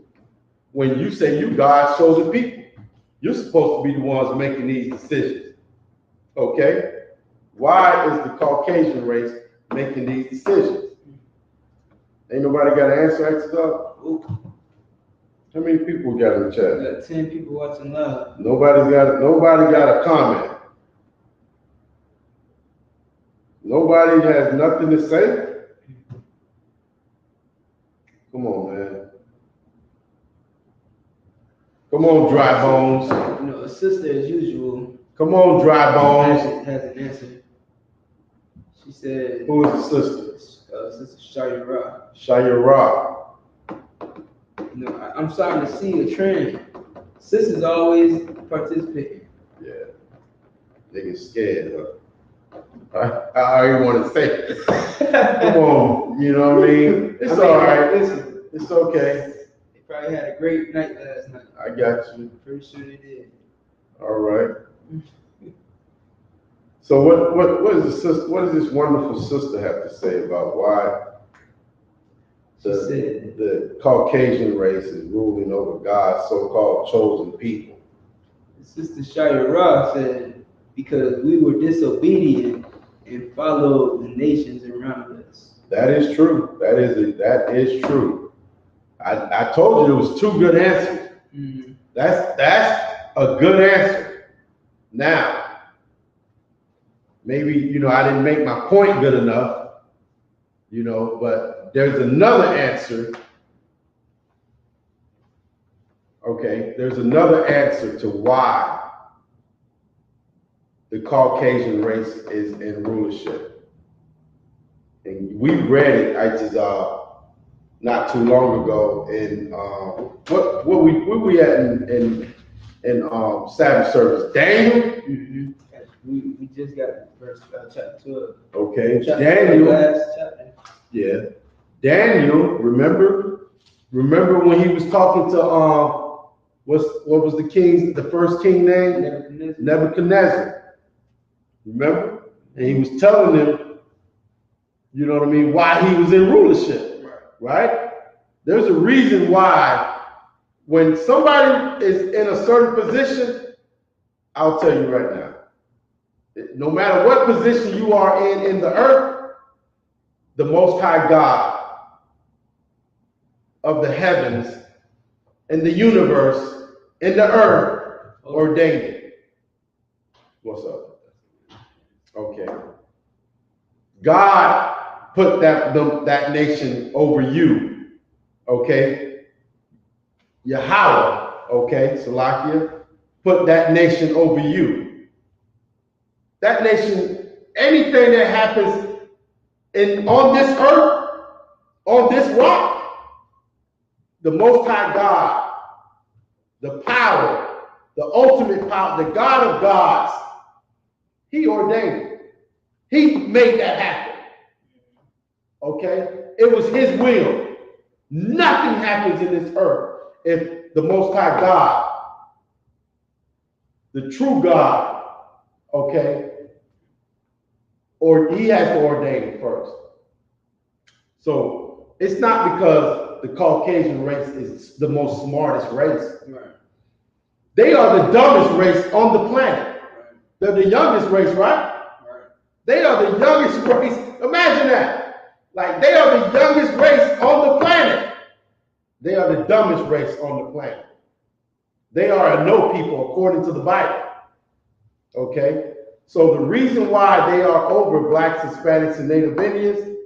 When you say you God's chosen people, you're supposed to be the ones making these decisions. Okay? Why is the Caucasian race making these decisions? Ain't nobody got an answer, X-Dog? How many people we got in the chat? We got 10 people watching live. Nobody got a comment. Nobody has nothing to say? Come on, man. Come on, dry bones. You know, a sister as usual. Come on, dry bones. Has an answer. She said. Who is the sister? Sister Shaya Ra. Shaya Ra. You know, I'm starting to see a trend. Sisters always participating. Yeah. Niggas scared, huh? I don't want to say it. Come on, you know what I mean? It's all right. Listen, it's okay. They probably had a great night last night. I got you. Pretty sure they did. All right. So what does this wonderful sister have to say about why the Caucasian race is ruling over God's so-called chosen people? Sister Shaya Ra said, because we were disobedient and followed the nations around us. That is true. That is true. I told you it was two good answers. Mm-hmm. That's a good answer. Now, maybe, I didn't make my point good enough, but there's another answer. Okay, there's another answer to why the Caucasian race is in rulership. And we read it, not too long ago in where we at in Sabbath service? Daniel? Mm-hmm. We just got verse chapter 12. Okay, Daniel. Last chapter. Yeah, Daniel. Remember when he was talking to what was the first king name? Nebuchadnezzar. Remember? And he was telling them, why he was in rulership, right? There's a reason why when somebody is in a certain position, I'll tell you right now, no matter what position you are in the earth, the Most High God of the heavens and the universe and the earth ordained it. What's up? Okay. God put that nation over you. Okay. Yahweh, okay, Salakia, put that nation over you. That nation, anything that happens on this earth, on this rock, the Most High God, the power, the ultimate power, the God of gods, He ordained it. He made that happen. Okay? It was His will. Nothing happens in this earth if the Most High God, the true God, okay, or He has to ordain it first. So it's not because the Caucasian race is the most smartest race. Right. They are the dumbest race on the planet. They're the youngest race, right? They are the youngest race. Imagine that. Like, they are the youngest race on the planet. They are the dumbest race on the planet. They are a no people according to the Bible. Okay? So the reason why they are over blacks, Hispanics, and Native Indians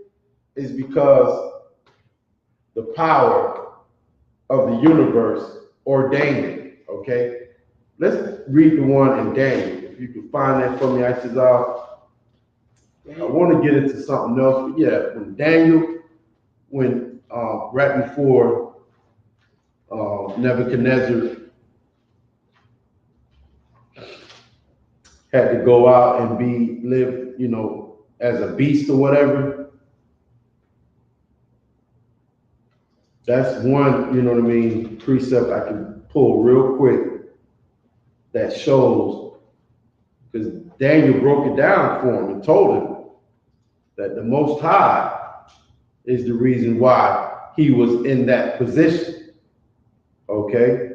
is because the power of the universe ordained it. Okay? Let's read the one in Daniel. If you can find that for me, Isupk. I want to get into something else, but yeah, when Daniel, right before Nebuchadnezzar had to go out and live, as a beast or whatever. That's one, precept I can pull real quick that shows, because Daniel broke it down for him and told him that the Most High is the reason why he was in that position. Okay?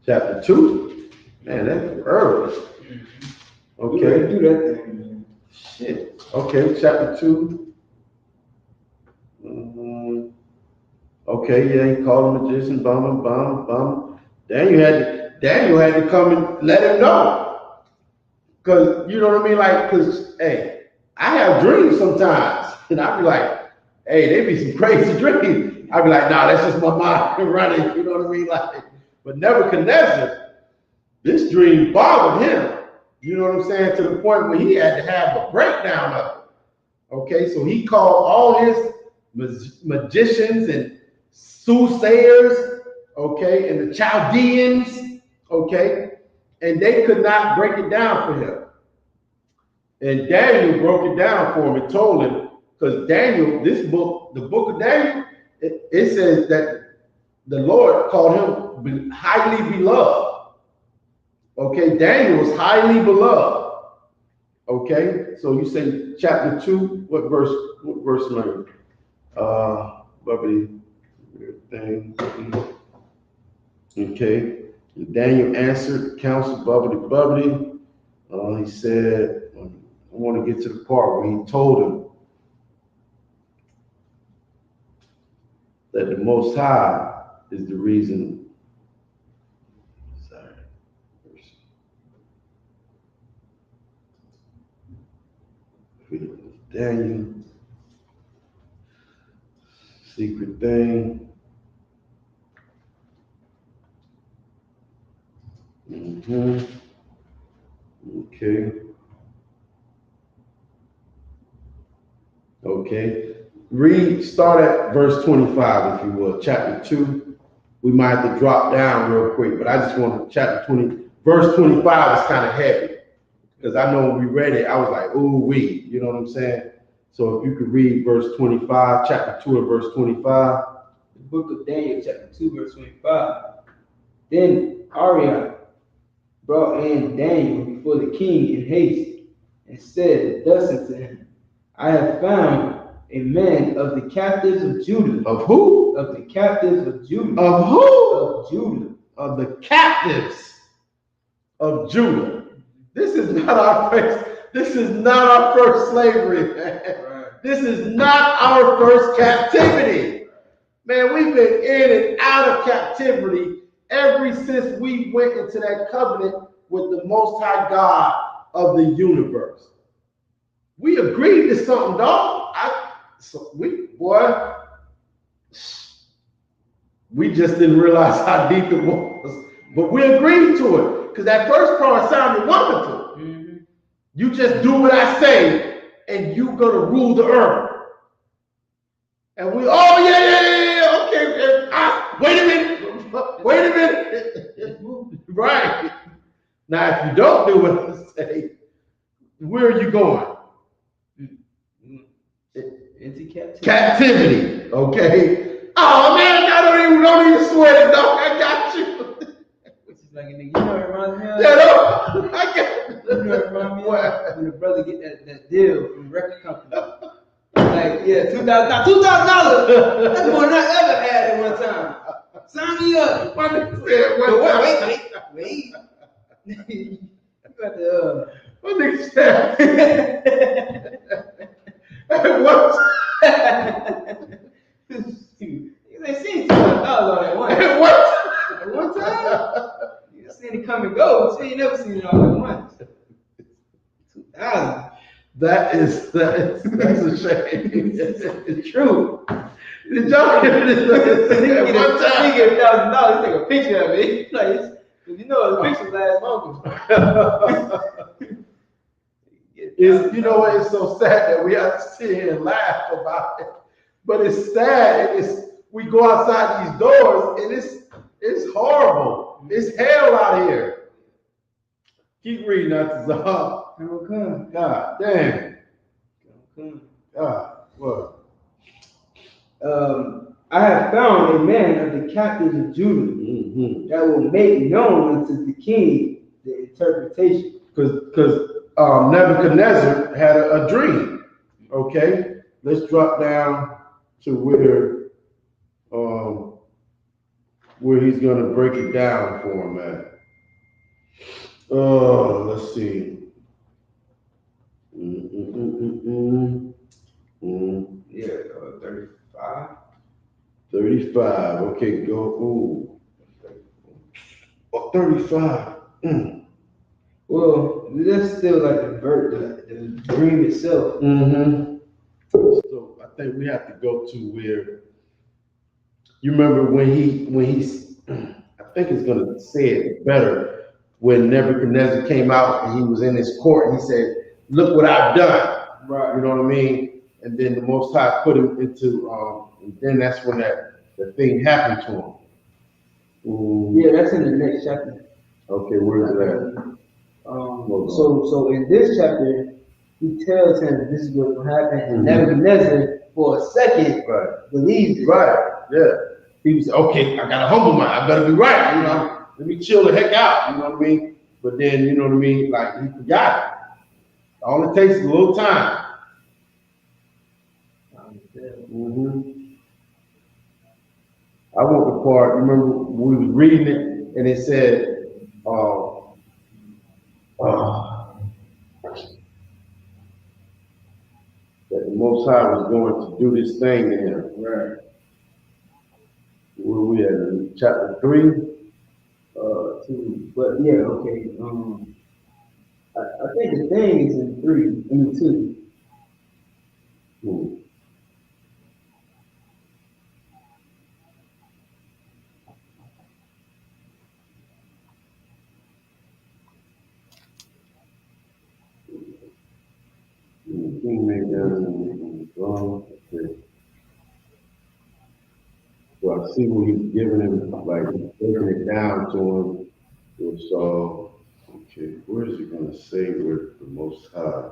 Chapter 2? Man, that's early. Okay. Do that thing, man. Shit. Okay, chapter 2. Okay, yeah, he called him magician, bum. Daniel had to come and let him know. Cause you know what I mean? Like, cause hey, I have dreams sometimes. And I'd be like, hey, they be some crazy dreams. I'd be like, nah, that's just my mind running, you know what I mean? Like, but Nebuchadnezzar, this dream bothered him. You know what I'm saying? To the point where he had to have a breakdown of it. Okay, so he called all his magicians and soothsayers, okay, and the Chaldeans, okay, and they could not break it down for him. And Daniel broke it down for him and told him, because Daniel, this book, the book of Daniel, it says that the Lord called him highly beloved. Okay, Daniel was highly beloved. Okay, so you say chapter 2, what verse number? Bubbly thing. Okay, Daniel answered counsel, bubbly. He said, I want to get to the part where he told him that the Most High is the reason. Sorry. Daniel. Secret thing. Okay. Start at verse 25, if you will, chapter 2. We might have to drop down real quick, but I just want to, verse 25 is kind of heavy. Because I know when we read it, I was like, ooh, wee, you know what I'm saying? So if you could read verse 25, chapter 2 and verse 25. The book of Daniel, chapter 2, verse 25. Then Arioch brought in Daniel before the king in haste, and said thus unto him, I have found a man of the captives of Judah. Of who? Of the captives of Judah. Of who? Of Judah. Of the captives of Judah. This is not our first slavery, man. Right. This is not our first captivity. Man, we've been in and out of captivity ever since we went into that covenant with the Most High God of the universe. We agreed to something, dog. We just didn't realize how deep it was. But we agreed to it. Because that first part sounded wonderful. Mm-hmm. You just do what I say, and you're going to rule the earth. And we, yeah, okay. Wait a minute. Right. Now, if you don't do what I say, where are you going? Into captivity. Captivity, okay? Oh, man, don't even sweat it, dog. I got you. Like a nigga, you know what it reminds me of? I got it. You know what it reminds me of? When the brother get that deal from the record company. Like, yeah, $2,000. That's more than I ever had at one time. Sign me up. My nigga said, But what? wait. You got the My nigga said, what? They seen $200 all at once. What? At one time? You seen it come and go. So you never seen it all at once. 2,000. That's a shame. It's true. The joke is He get $1,000. Take a picture of it. Like, you know, the picture lasts longer. You know what? It's so sad that we have to sit here and laugh about it, but it's sad. We go outside these doors and it's horrible. It's hell out here. Keep reading that, Zah. God damn. God, what? I have found a man of the captives of Judah that will make known unto the king the interpretation. Because Nebuchadnezzar had a dream. Okay, let's drop down to where he's gonna break it down for him at. Let's see. Yeah, 35. 35. Okay, go. Ooh. 35. Well, that's still like the dream itself. So I think we have to go to where you remember when he's I think it's gonna say it better when Nebuchadnezzar came out and he was in his court and he said, "Look what I've done." Right. You know what I mean? And then the Most High put him into and then that's when the thing happened to him. Yeah, that's in the next chapter. Okay, where's that? So in this chapter, he tells him this is what's gonna happen, and Nebuchadnezzar for a second believes it. Right, yeah. He was okay, I gotta humble myself, I better be right, you know. Let me chill the heck out, you know what I mean? But then, you know what I mean, like he forgot it. All it takes is a little time. I want the part, remember we was reading it and it said, that the Most High was going to do this thing to him. Right. Where we at in chapter 3? 2. But yeah, okay. I think the thing is in 3, 2. King made that okay. So I see when he's giving him, like breaking it down to him. So, okay, where is he going to say where the Most High?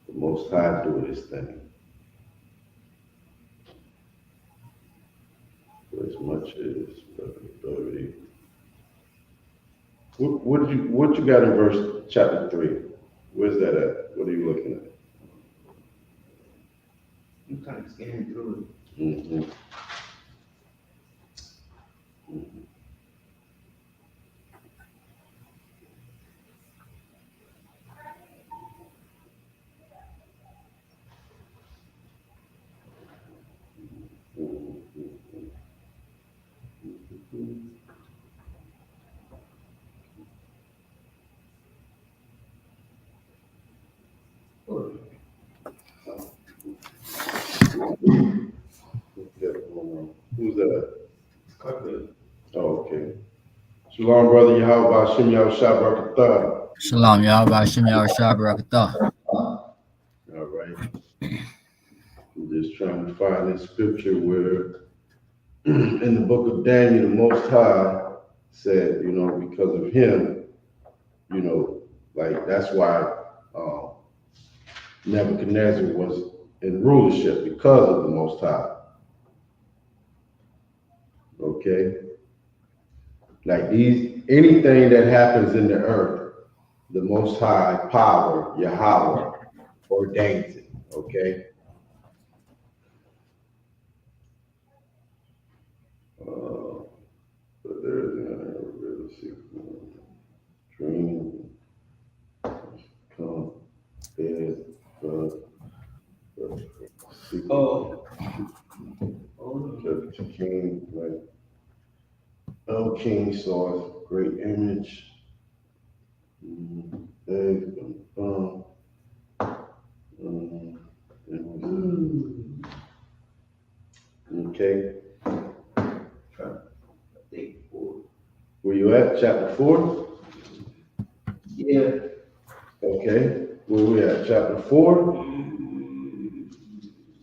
The Most High do this thing. For as much as 30. What you got in verse chapter 3? Where's that at? What are you looking at? I'm kind of scanning through it. Who's that? Oh, okay. Shalom, brother Yahweh Hashem Yahweh. Shalom, Yahweh Hashem Yahweh. All right. I'm just trying to find this scripture where in the book of Daniel, the Most High said, you know, because of him, you know, like that's why Nebuchadnezzar was in rulership because of the Most High. Okay? Like anything that happens in the earth, the Most High power, Yahweh, ordains it. Okay? Oh. To King, like, O King saw a great image. Okay. Where you at? Chapter 4? Yeah. Okay. Where we at? Chapter 4?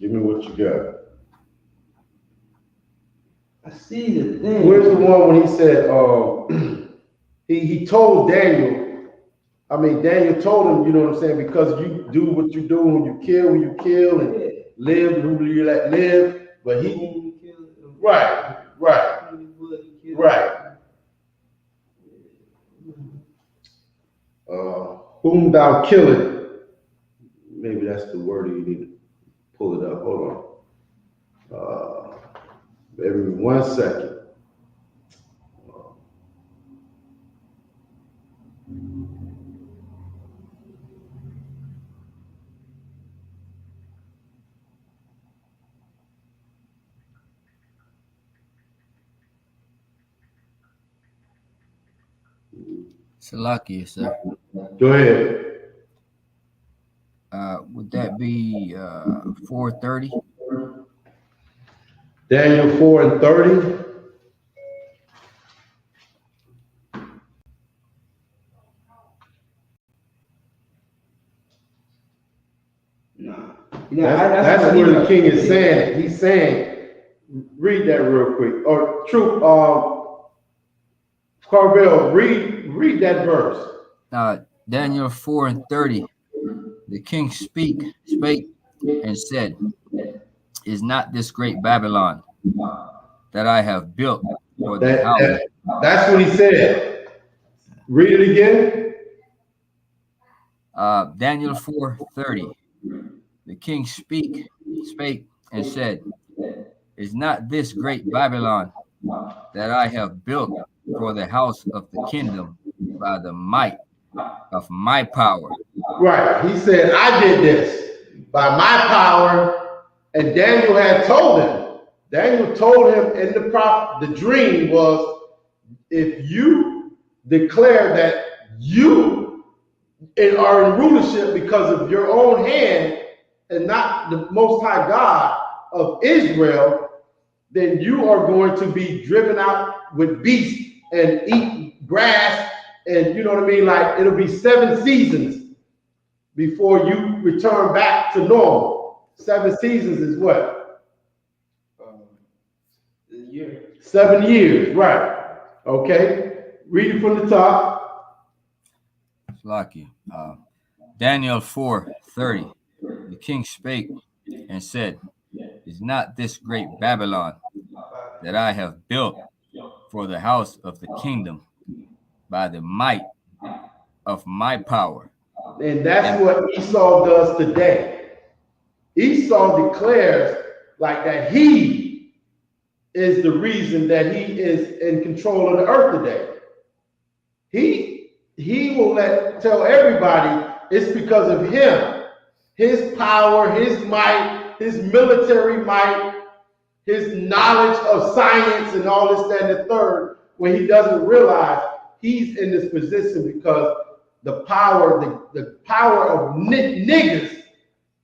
Give me what you got. I see the thing. Where's the one when he said, he told Daniel, Daniel told him, you know what I'm saying, because you do what you do when you kill, and live, who you let live. But he, right. Whom thou killest, maybe that's the word you need to pull it up. Hold on. Every 1 second. Salakia, sir. Go ahead. Would that be 4:30? Daniel 4:30. Nah. That's where the king is saying. He's saying, read that real quick. Or Troop, Carvel, read that verse. Daniel 4:30. The king spake and said, "Is not this great Babylon that I have built for the house?" That's what he said. Read it again. Daniel 4:30. The king spake and said, "Is not this great Babylon that I have built for the house of the kingdom by the might of my power?" Right. He said, I did this by my power. And Daniel had told him. Daniel told him in the dream was, if you declare that you are in rulership because of your own hand and not the Most High God of Israel, then you are going to be driven out with beasts and eat grass. And you know what I mean? Like, it'll be 7 seasons before you return back to normal. 7 seasons is what? A year. 7 years, right. Okay. Read it from the top. Lucky. Daniel 4:30. The king spake and said, "Is not this great Babylon that I have built for the house of the kingdom by the might of my power?" And that's what Esau does today. Esau declares like that he is the reason that he is in control of the earth today. He will tell everybody it's because of him, his power, his might, his military might, his knowledge of science and all this, that, and the third, when he doesn't realize he's in this position because the power of niggas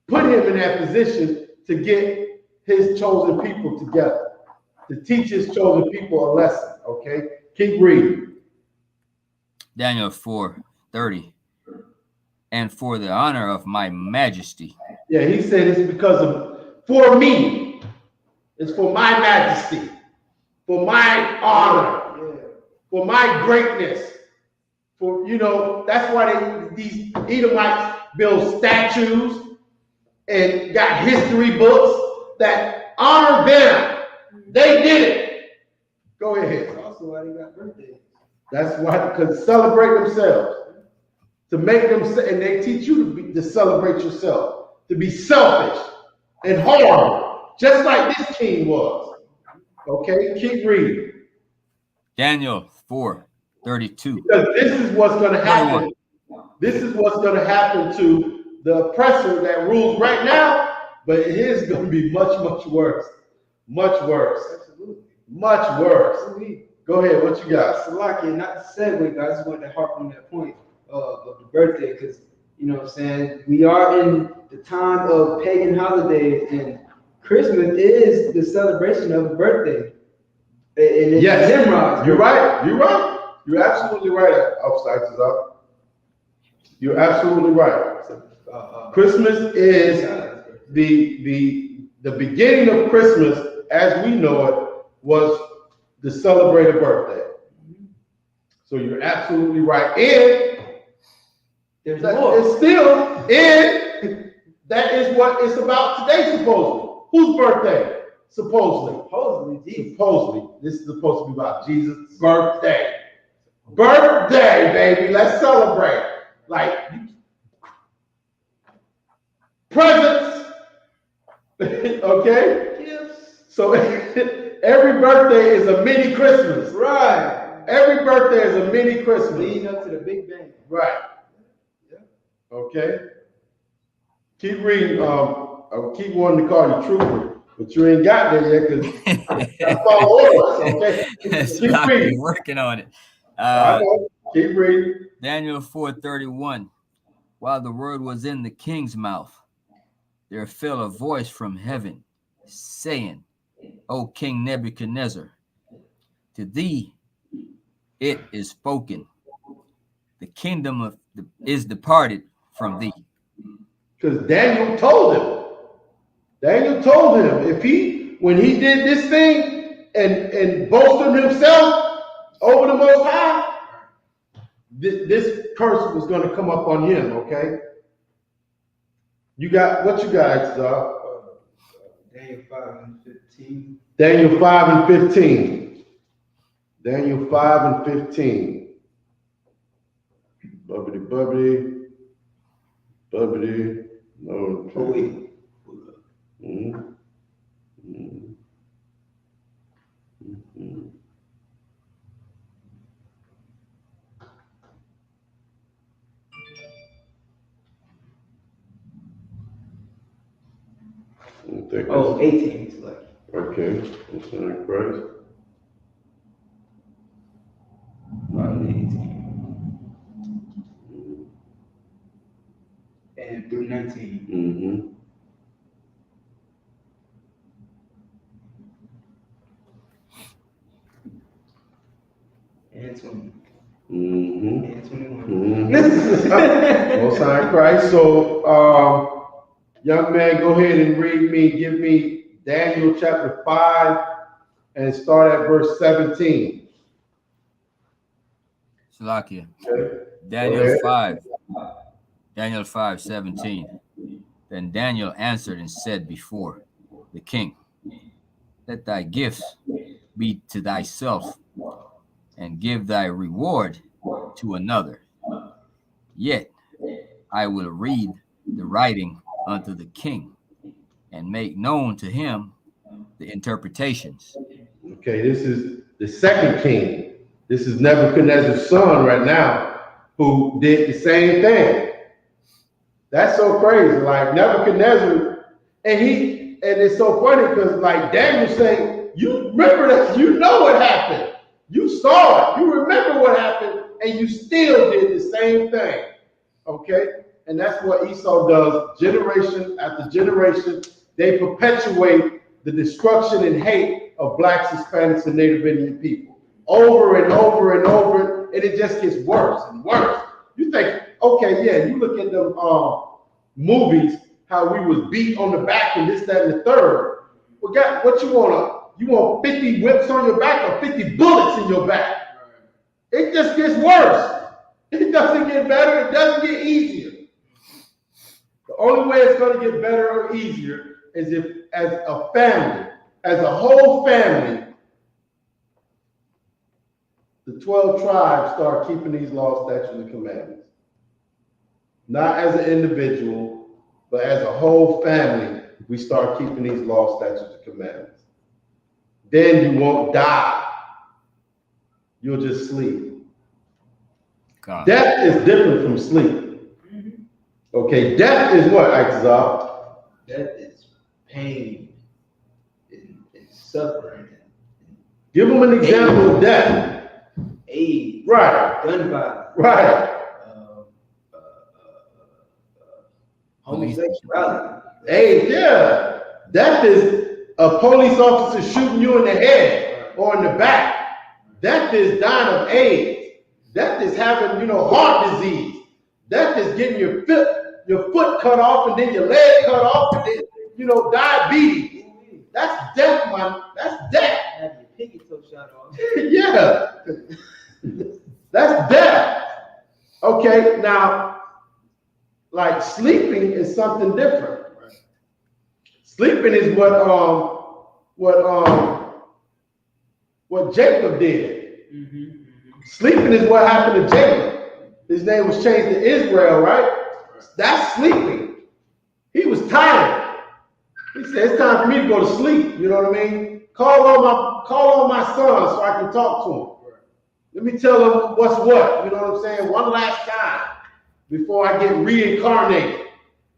put him in that position to get his chosen people together, to teach his chosen people a lesson. Okay, keep reading. Daniel 4:30. And for the honor of my majesty. Yeah, he said it's because of, for me, it's for my majesty, for my honor, for my greatness. For, you know, that's why these Edomites build statues and got history books that honor them. They did it. Go ahead. That's also why they got birthdays. That's why, because celebrate themselves, to make them, and they teach you to celebrate yourself, to be selfish and horrible, just like this king was. Okay, keep reading. Daniel 4:32. Because this is what's going to happen. 21. This is what's going to happen to the oppressor that rules right now, but his is going to be much, much worse. Much worse. Absolutely. Much worse. Absolutely. Go ahead, what you got? Salaki, not to segue, but I just wanted to harp on that point of the birthday, because, you know what I'm saying, we are in the time of pagan holidays, and Christmas is the celebration of a birthday. And it's Yes, Nimrod's you're birthday. right. You're right. You're absolutely right, Officer Isupk. You're absolutely right. Christmas is the beginning of Christmas, as we know it, was the celebrated birthday. So you're absolutely right. And There's that more. it's still, and that is what it's about today, supposedly. Whose birthday? Supposedly. Supposedly, Jesus. Supposedly. This is supposed to be about Jesus' birthday. Birthday, baby. Let's celebrate. Like, presents. Okay? Gifts. So every birthday is a mini Christmas. Right. Every birthday is a mini Christmas. Leading up to the Big Bang. Right. Yeah. Okay. Keep reading. I keep wanting to call you Trooper, but you ain't got there yet because that's my orders. Okay. Keep reading. Working on it. Keep reading. Daniel 4:31. While the word was in the king's mouth, there fell a voice from heaven, saying, O King Nebuchadnezzar, to thee it is spoken, the kingdom is departed from thee. Because Daniel told him. Daniel told him when he did this thing and boasted himself over the Most High, this curse was going to come up on him. Okay. You got what you got, Daniel 5:15. Daniel 5:15. Daniel 5:15. Bubbity. No. Oh, wait. Oh, 18. It's like. Okay. That's not Christ. 18. And through 19. Mm-hmm. And 20. Mm-hmm. And 21. Mm-hmm. Most High Christ. So, young man, go ahead and give me Daniel chapter 5 and start at verse 17. Salakia. Okay. Daniel 5:17. Then Daniel answered and said before the king, let thy gifts be to thyself, and give thy reward to another. Yet I will read the writing unto the king, and make known to him the interpretations. Okay, this is the second king. This is Nebuchadnezzar's son right now, who did the same thing. That's so crazy. Like Nebuchadnezzar, and it's so funny because like Daniel saying, you remember that, you know what happened. You saw it, you remember what happened, and you still did the same thing. Okay? And that's what Esau does generation after generation. They perpetuate the destruction and hate of blacks, Hispanics, and Native Indian people over and over and over, and it just gets worse and worse. You think, okay, yeah, you look at the movies, how we was beat on the back and this, that, and the third. Well, God, what you want? You want 50 whips on your back or 50 bullets in your back? It just gets worse. It doesn't get better. It doesn't get easier. The only way it's going to get better or easier is if, as a family, as a whole family, the 12 tribes start keeping these laws, statutes, and commandments. Not as an individual, but as a whole family, we start keeping these laws, statutes, and commandments. Then you won't die. You'll just sleep. God. Death is different from sleep. Okay, death is what, Isaac? Death is pain and suffering. Give them an example of that. AIDS, Right. gun violence, Right. homosexuality. Hey, yeah. Death is a police officer shooting you in the head or in the back. Death is dying of AIDS. Death is having, heart disease. Death is getting your foot cut off and then your leg cut off and then, diabetes. That's death, man. That's death. Have your pinky toe shot off. Yeah. That's death. Okay, now, like sleeping is something different. Sleeping is what Jacob did. Sleeping is what happened to Jacob. His name was changed to Israel, right? That's sleeping. He was tired. He said, it's time for me to go to sleep. You know what I mean? Call on my son so I can talk to him. Let me tell him what's what. You know what I'm saying? One last time before I get reincarnated.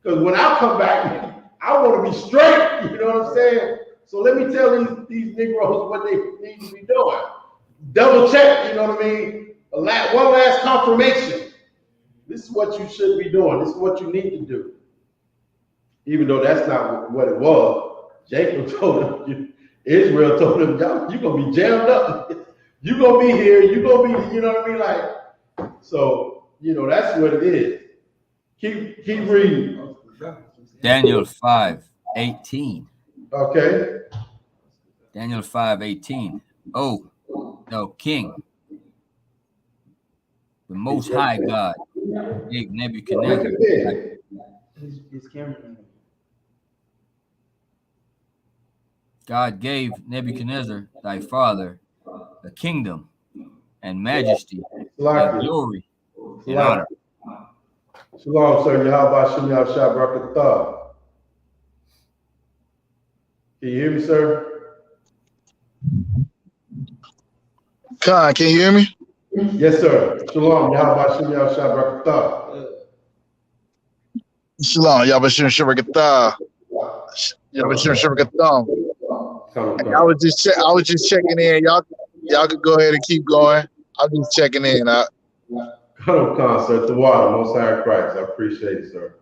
Because when I come back, I want to be straight. You know what I'm saying? So let me tell these Negroes what they need to be doing. Double check, you know what I mean? One last confirmation. This is what you should be doing. This is what you need to do. Even though that's not what it was. Jacob told him, Israel told him, you're going to be jammed up. You're going to be here. You're going to be, you know what I mean? Like, so, that's what it is. Keep reading. Daniel 5:18. Okay. Daniel 5:18. Oh, thou king, the most high God gave Nebuchadnezzar. His camera. God gave Nebuchadnezzar thy father the kingdom and majesty and glory and honor. Shalom, sir. Yahweh Shem Brakatah. Can you hear me, sir? Khan, can you hear me? Yes, sir. Shalom, Yahweh Shem Brakatah. Shalom, Yahweh Shem Shabrakatah. Yahweh Shem Shabrakatah. I was just checking in. Y'all could go ahead and keep going. I'm just checking in. Come on, sir. The water, Most High Christ. I appreciate it, sir.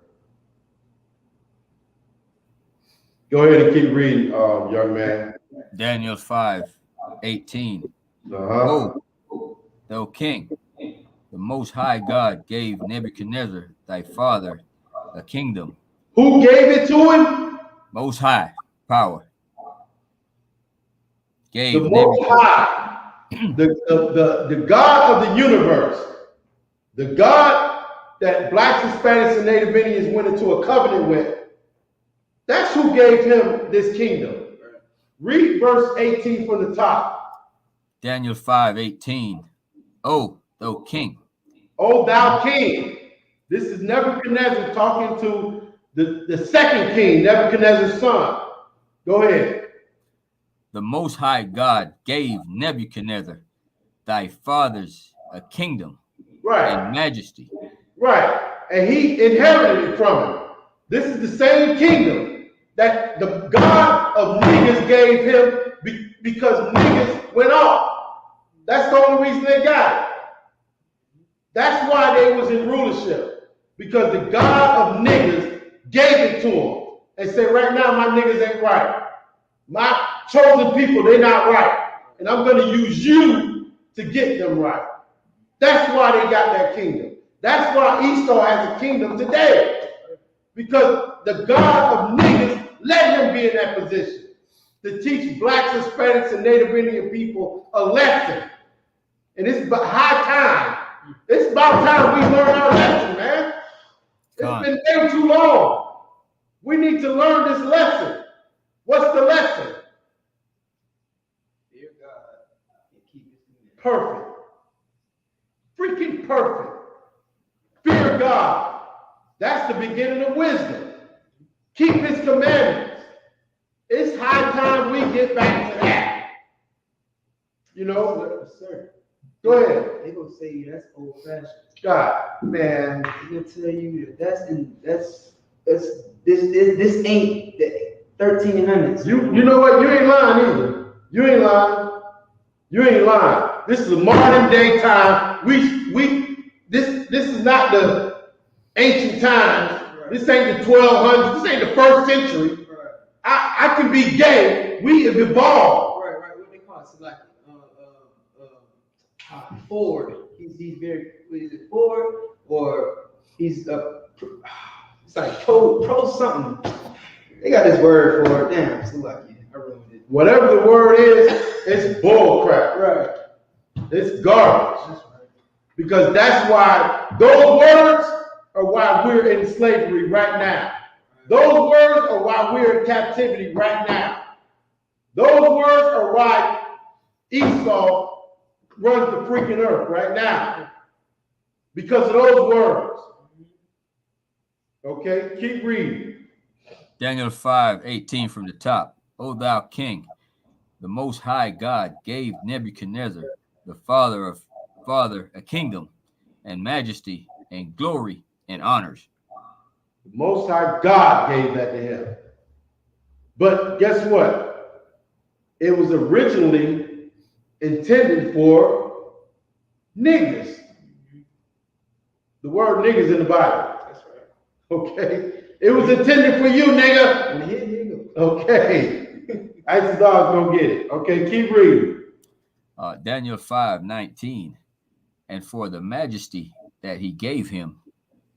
Go ahead and keep reading, young man. Daniel 5:18. Uh-huh. Oh, thou king, the most high God gave Nebuchadnezzar thy father a kingdom. Who gave it to him? Most high power. Gave The Most High, the God of the universe, the God that blacks, Hispanics, and Native Indians went into a covenant with. That's who gave him this kingdom. Read verse 18 from the top. Daniel 5:18. Oh, thou king. Oh, thou king. This is Nebuchadnezzar talking to the second king, Nebuchadnezzar's son. Go ahead. The Most High God gave Nebuchadnezzar thy fathers a kingdom and majesty. Right. And he inherited it from him. This is the same kingdom that the God of niggas gave him because niggas went off. That's the only reason they got it. That's why they was in rulership. Because the God of niggas gave it to them. And said, right now my niggas ain't right. My chosen people, they're not right. And I'm going to use you to get them right. That's why they got that kingdom. That's why Esau has a kingdom today. Because the God of niggas let him be in that position to teach blacks, Hispanics, and Native Indian people a lesson. And it's about high time. It's about time we learn our lesson, man. It's been way too long. We need to learn this lesson. What's the lesson? Fear God and keep His commandments. Perfect. Freaking perfect. Fear God. That's the beginning of wisdom. Keep His commandments. It's high time we get back to that. You know? Sir. Go ahead. They're going to say that's old fashioned. God, man. They're going to tell you this ain't 1300s. You know what? You ain't lying either. You ain't lying. You ain't lying. This is a modern day time. This is not the ancient times. Right. This ain't the 1200s. This ain't the first century. Right. I can be gay. We have evolved. Right. What they call it? So like Ford. He's very. Is it Ford or he's it's like pro something. They got this word for it. Damn, it's lucky. I ruined it. Whatever the word is, it's bull crap. Right. It's garbage. That's right. Because that's why those words are why we're in slavery right now. Those words are why we're in captivity right now. Those words are why Esau runs the freaking earth right now. Because of those words. Okay, keep reading. Daniel 5:18 from the top. O thou king, the most high God gave Nebuchadnezzar, the father a kingdom and majesty and glory and honors. The most high God gave that to him. But guess what? It was originally intended for niggas. The word niggas in the Bible. That's right. Okay. It was intended for you, nigga. Okay. Ice Dog's gonna get it. Okay, keep reading. Daniel 5:19. And for the majesty that he gave him.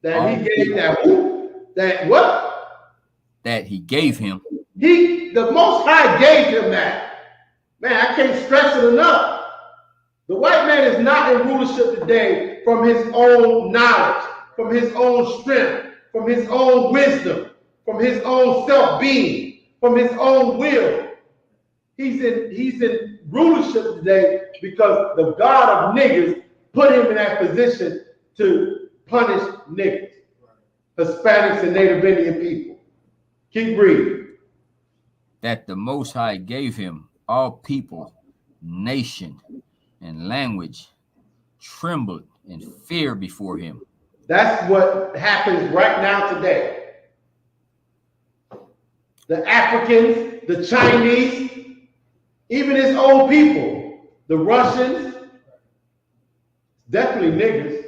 That he gave that what? That he gave him. The Most High gave him that. Man, I can't stress it enough. The white man is not in rulership today from his own knowledge, from his own strength, from his own wisdom, from his own self-being, from his own will. He's in rulership today because the God of niggas put him in that position to punish niggas, Hispanics and Native Indian people. Keep reading. That the Most High gave him all people, nation, and language trembled in fear before him. That's what happens right now today. The Africans, the Chinese, even his own people, the Russians, definitely niggas,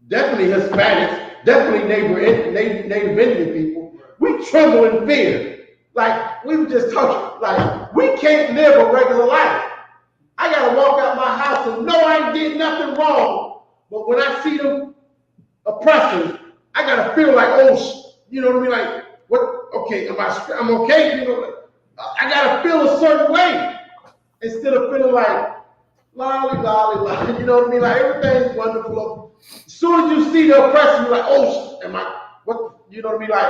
definitely Hispanics, definitely Native Indian people. We tremble in fear. Like we were just talking, like we can't live a regular life. I gotta walk out my house and know I did nothing wrong. But when I see them oppressors, I gotta feel like, oh, you know what I mean? Like, what? Okay, I'm okay. You know, like, I gotta feel a certain way instead of feeling like lolly. You know what I mean? Like everything's wonderful. As soon as you see the oppressor, you're like, oh, am I? What? You know what I mean? Like,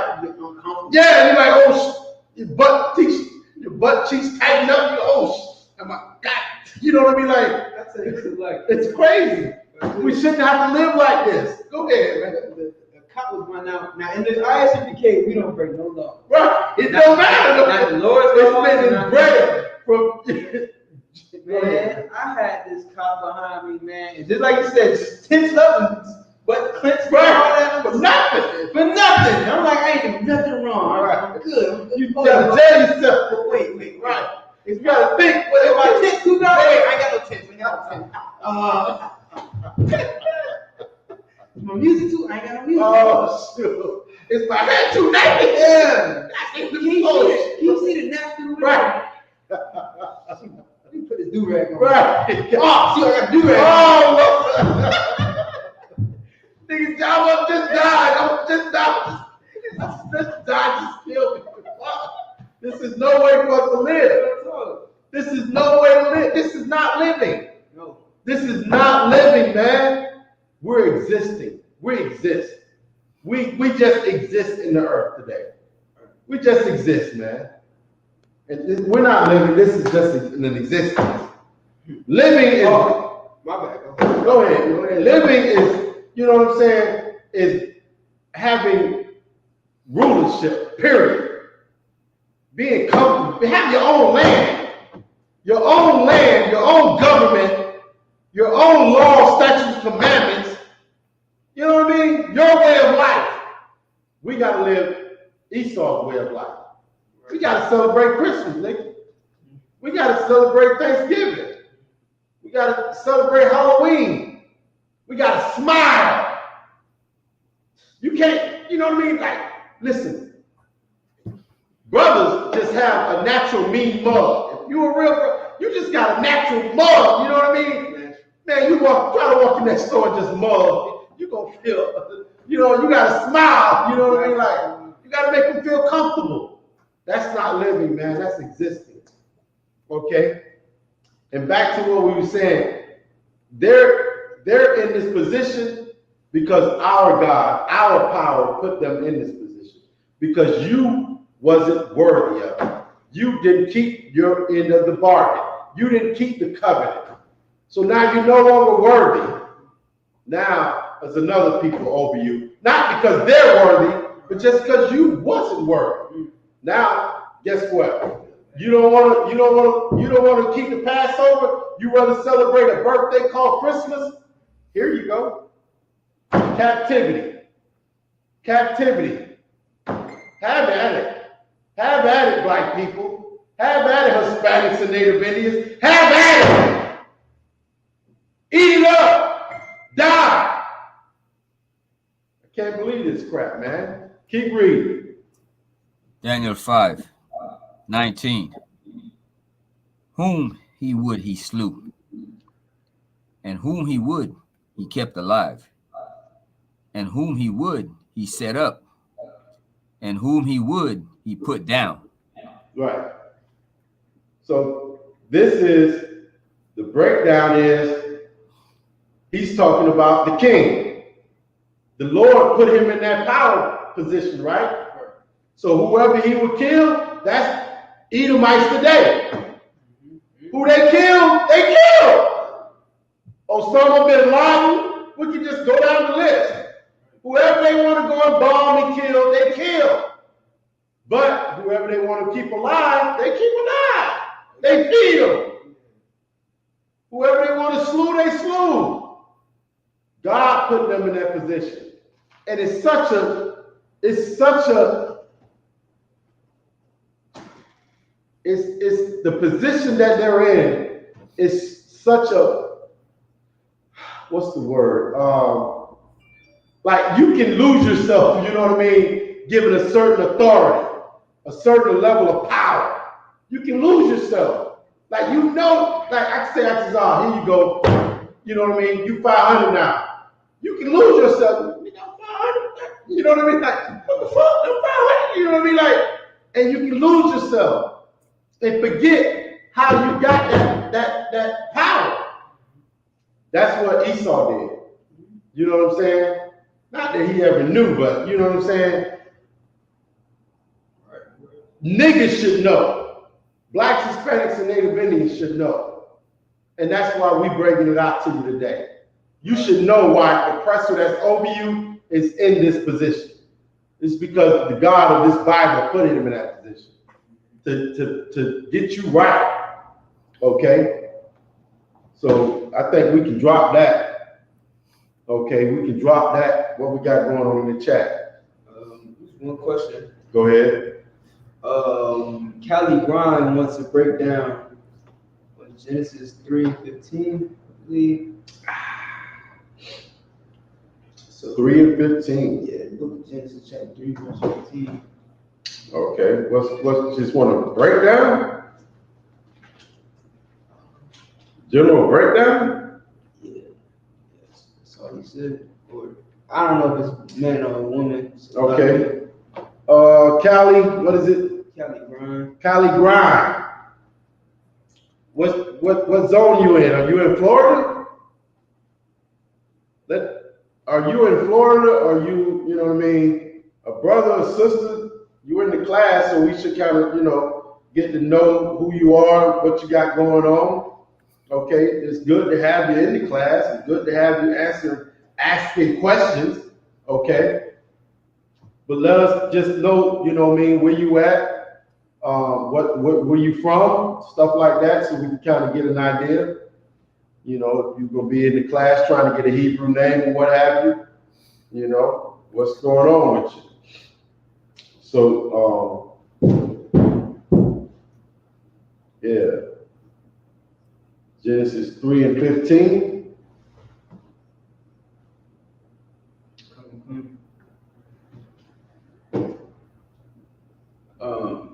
yeah, you're like, oh, your butt cheeks tighten up. You're, oh, am I? God, you know what I mean? Like, it's crazy. We shouldn't have to live like this. Go ahead, man. The cop was run out. Now in the I.S.U.P.K, we don't break no law. Right. It don't matter. Not the Lord's law. It's been bread from. Man, I had this cop behind me, man. And just like you said, just tensed up and but clenched right. All that for nothing. For nothing. I'm like, I ain't doing nothing wrong. All right, I'm good. You gotta tell yourself. But wait. Right. You gotta think. Well, if I tense too down, I ain't got no tense. My music too? I ain't got no music. Oh, shoot. It's my head too naked. Yeah. Can you see the napkin? Right. Let me put this do-rag on. Right. Oh, see, I got do-rag. Oh, nigga, I just died. Just killed me. This is no way for us to live. This is no way to live. This is not living. No. This is not living, man. We're existing. We exist. We just exist in the earth today. We just exist, man. And we're not living. This is just an existence. Living is. Oh, my bad. Go ahead. Living is, you know what I'm saying, is having rulership, period. Being comfortable, have your own land, your own government, your own laws, statutes, commandments. You know what I mean? Your way of life. We got to live Esau's way of life. We gotta celebrate Christmas, nigga. We gotta celebrate Thanksgiving. We gotta celebrate Halloween. We gotta smile. You can't, you know what I mean? Like, listen, brothers just have a natural mean mug. If you're a real brother, you just got a natural mug, you know what I mean? Man, you try to walk in that store and just mug, you gonna feel, you know, you gotta smile, you know what I mean? Like, you gotta make them feel comfortable. That's not living, man, that's existing, okay? And back to what we were saying, they're in this position because our God, our power put them in this position. Because you wasn't worthy of it. You didn't keep your end of the bargain. You didn't keep the covenant. So now you're no longer worthy. Now there's another people over you. Not because they're worthy, but just because you wasn't worthy. Now, guess what? You don't want to keep the Passover. You rather celebrate a birthday called Christmas. Here you go. Captivity. Captivity. Have at it. Have at it, black people. Have at it, Hispanics and Native Indians. Have at it. Eat it up. Die. I can't believe this crap, man. Keep reading. Daniel 5:19. Whom he would, he slew, and whom he would, he kept alive, and whom he would, he set up, and whom he would, he put down. Right. So this is, the breakdown is, he's talking about the king. The Lord put him in that power position, right? So whoever he would kill, that's Edomites today. Who they kill, they kill. Osama bin Laden, we can just go down the list. Whoever they want to go and bomb and kill, they kill. But whoever they want to keep alive, they keep alive. They feed them. Whoever they want to slew, they slew. God put them in that position. And it's the position that they're in is such a, what's the word? Like you can lose yourself, you know what I mean? Given a certain authority, a certain level of power. You can lose yourself. Like, you know, like I can say, here you go. You know what I mean? You 500 now. You can lose yourself. You know, 500. You know what I mean? Like, what the fuck? I'm 500. You know what I mean? Like, and you can lose yourself and forget how you got that power. That's what Esau did. You know what I'm saying? Not that he ever knew, but you know what I'm saying? Niggas should know. Blacks, Hispanics, and Native Indians should know. And that's why we bringing it out to you today. You should know why the oppressor that's over you is in this position. It's because the God of this Bible put him in that position. To get you right, okay? So I think we can drop that. Okay, we can drop that. What we got going on in the chat? One question. Go ahead. Callie Grind wants to break down Genesis 3:15, I believe. So 3:15. Yeah, book of Genesis chapter 3, verse 15. Okay, what's just want to break down? General breakdown? Yeah, that's all he said. Or I don't know if it's man or a woman. So okay. Callie, what is it? Callie Grind. Callie Grind. What zone you in? Are you in Florida? Are you in Florida? Or you know what I mean, a brother or sister? You in the class, so we should kind of, you know, get to know who you are, what you got going on. Okay, it's good to have you in the class. It's good to have you asking questions. Okay, but let us just know, you know what I mean, where you at, where you from, stuff like that, so we can kind of get an idea. You know, if you're gonna be in the class trying to get a Hebrew name or what have you, you know, what's going on with you. So Yeah. Genesis 3 and 15.